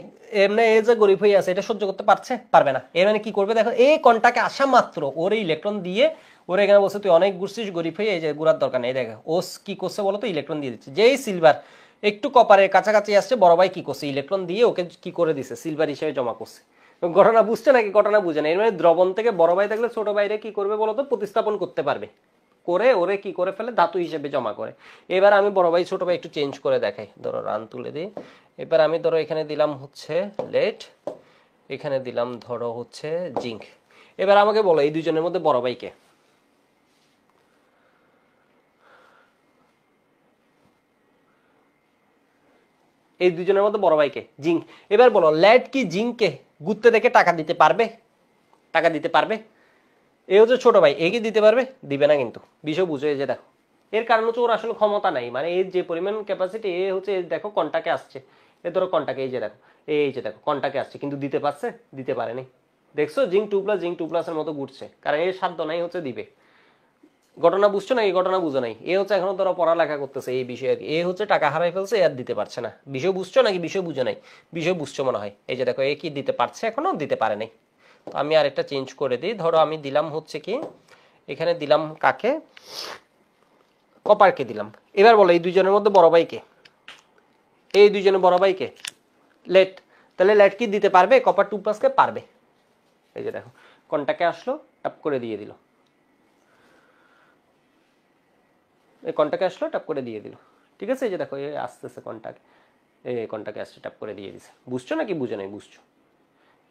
এমনি এই যে গরিব হয়ে আছে, এটা সহ্য করতে পারছে? পারবে না। এর মানে কি করবে দেখো, এই কন্টাকে আসা মাত্র ওর ইলেকট্রন দিয়ে, ওর এখানে বলছে তুই অনেক ঘুরছিস, গরিব হয়ে, এই যে ঘুরার দরকার নেই। দেখো ও কি করছে বলো তো, ইলেকট্রন দিয়ে দিচ্ছে। যেই সিলভার একটু কপারের কাছাকাছি আসছে, বড় ভাই কি করছে, ইলেকট্রন দিয়ে ওকে কি করে দিছে, সিলভার হিসেবে জমা করছে। ঘটনা বুঝছে নাকি ঘটনা বুঝে না, এর মানে দ্রবণ থেকে বড় ভাই থাকলে ছোট ভাইরে কি করবে বলতো, প্রতিস্থাপন করতে পারবে, করে ওরে কি করে ফেলে ধাতু হিসেবে জমা করে। এবার আমি বড় ভাই ছোট ভাই একটু চেঞ্জ করে দেখাই, ধরো রান তুলে দিই। এবার আমি ধরো এখানে দিলাম হচ্ছে লেড, এখানে দিলাম ধরো হচ্ছে জিঙ্ক। এবার আমাকে বলো এই দুজনের মধ্যে বড় ভাই কে? এই দুজনের মধ্যে বড় ভাই কে? জিঙ্ক। এবার বলো লেড কি জিঙ্ককে গুত্তে দেখে টাকা দিতে পারবে? টাকা দিতে পারবে? এ হচ্ছে ছোট ভাই, এ কি দিতে পারবে? দিবে না কিন্তু, বিষয় বুঝো। এই যে দেখো, এর কারণ হচ্ছে ওর আসলে ক্ষমতা নাই, মানে এর যে পরিমাণ ক্যাপাসিটি, এ হচ্ছে দেখো কন্টাকে আসছে, এ ধরো কন্টাকে, এই যে দেখো, এই যে দেখো কন্টাকে আসছে, কিন্তু দিতে পারছে? দিতে পারেনি। দেখছো জিঙ্ক 2 প্লাস জিঙ্ক 2 প্লাসের মতো ঘুরছে, কারণ এর সাধ্য নাই হচ্ছে দিবে। ঘটনা বুঝছো না? এই ঘটনা বুঝো নাই। এ হচ্ছে এখনো ধরো পড়ালেখা করতেছে এই বিষয়ে, এ হচ্ছে টাকা হারাই ফেলছে, এ আর দিতে পারছে না। বিষয় বুঝছো নাকি বিষয় বুঝো নাই? বিষয় বুঝছো মনে হয়। এই যে দেখো এ কি দিতে পারছে, এখনো দিতে পারে নাই। তো আমি আরেকটা চেঞ্জ করে দিই, ধরো আমি দিলাম হচ্ছে কি, এখানে দিলাম কাকে, কপারকে দিলাম। এবার বলো এই দুজনের মধ্যে বড় ভাই কে? এই দুজনের বড় ভাই কে? লেট। তাহলে লেট কি দিতে পারবে কপার 2 প্লাসকে? পারবে। এই যে দেখো কন্টাকে আসলো, টাপ করে দিয়ে দিল, এই কন্টাকে আসলো টাপ করে দিয়ে দিল। ঠিক আছে, এই যে দেখো এই আসতেছে কন্টাকে, এই কন্টাকে আসছে টাপ করে দিয়ে দিছে। বুঝছো নাকি বুঝো নাই? বুঝছো।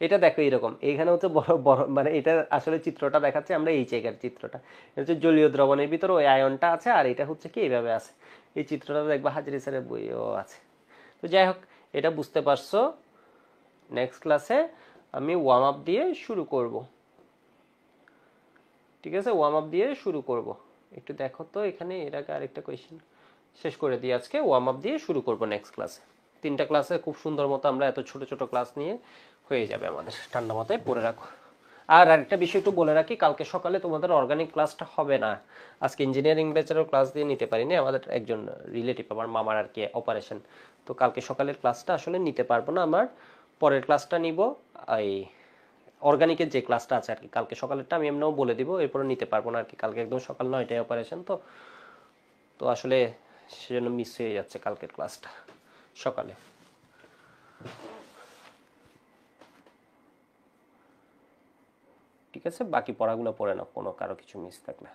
এটা দেখো এইরকম, এইখানে হচ্ছে বড় বড়, মানে এটা আসলে চিত্রটা দেখাচ্ছে আমরা এই জায়গার চিত্রটা, এটা হচ্ছে জলীয় দ্রবণের ভিতরে ওই আয়নটা আছে, আর এটা হচ্ছে কি এইভাবে আছে। এই চিত্রটা দেখবা হাজারি স্যারের বইও আছে। তো যাই হোক, এটা বুঝতে পারছো। নেক্সট ক্লাসে আমি ওয়ার্ম আপ দিয়ে শুরু করব। ঠিক আছে, ওয়ার্ম আপ দিয়ে শুরু করব। একটু দেখো তো এখানে, এর আগে আরেকটা কোয়েশ্চেন শেষ করে দিই। আজকে ওয়ার্ম আপ দিয়ে শুরু করব নেক্সট ক্লাসে। 3টা ক্লাসে খুব সুন্দর মতো আমরা এত ছোট ছোট ক্লাস নিয়ে হয়ে যাবে আমাদের। ঠান্ডা মাথায় পড়ে রাখো। আর আরেকটা বিষয় একটু বলে রাখি, কালকে সকালে তোমাদের অর্গানিক ক্লাসটা হবে না। আজকে ইঞ্জিনিয়ারিং ব্যাচেরও ক্লাস দিয়ে নিতে পারিনি, আমাদের একজন রিলেটিভ, আমার মামার আর কি অপারেশন। তো কালকে সকালের ক্লাসটা আসলে নিতে পারবো না। আমার পরের ক্লাসটা নিব, এই অর্গানিকের যে ক্লাসটা আছে আর কি, কালকে সকালেরটা আমি এমনিও বলে দিব, এরপরে নিতে পারবো না আর কি। কালকে একদম সকাল 9টায় অপারেশন, তো তো আসলে সেজন্য মিস হয়ে যাচ্ছে কালকের ক্লাসটা সকালে। ঠিক আছে, বাকি পড়াগুলো পড়ে নাও, কোনো কারো কিছু মিস থাকলে।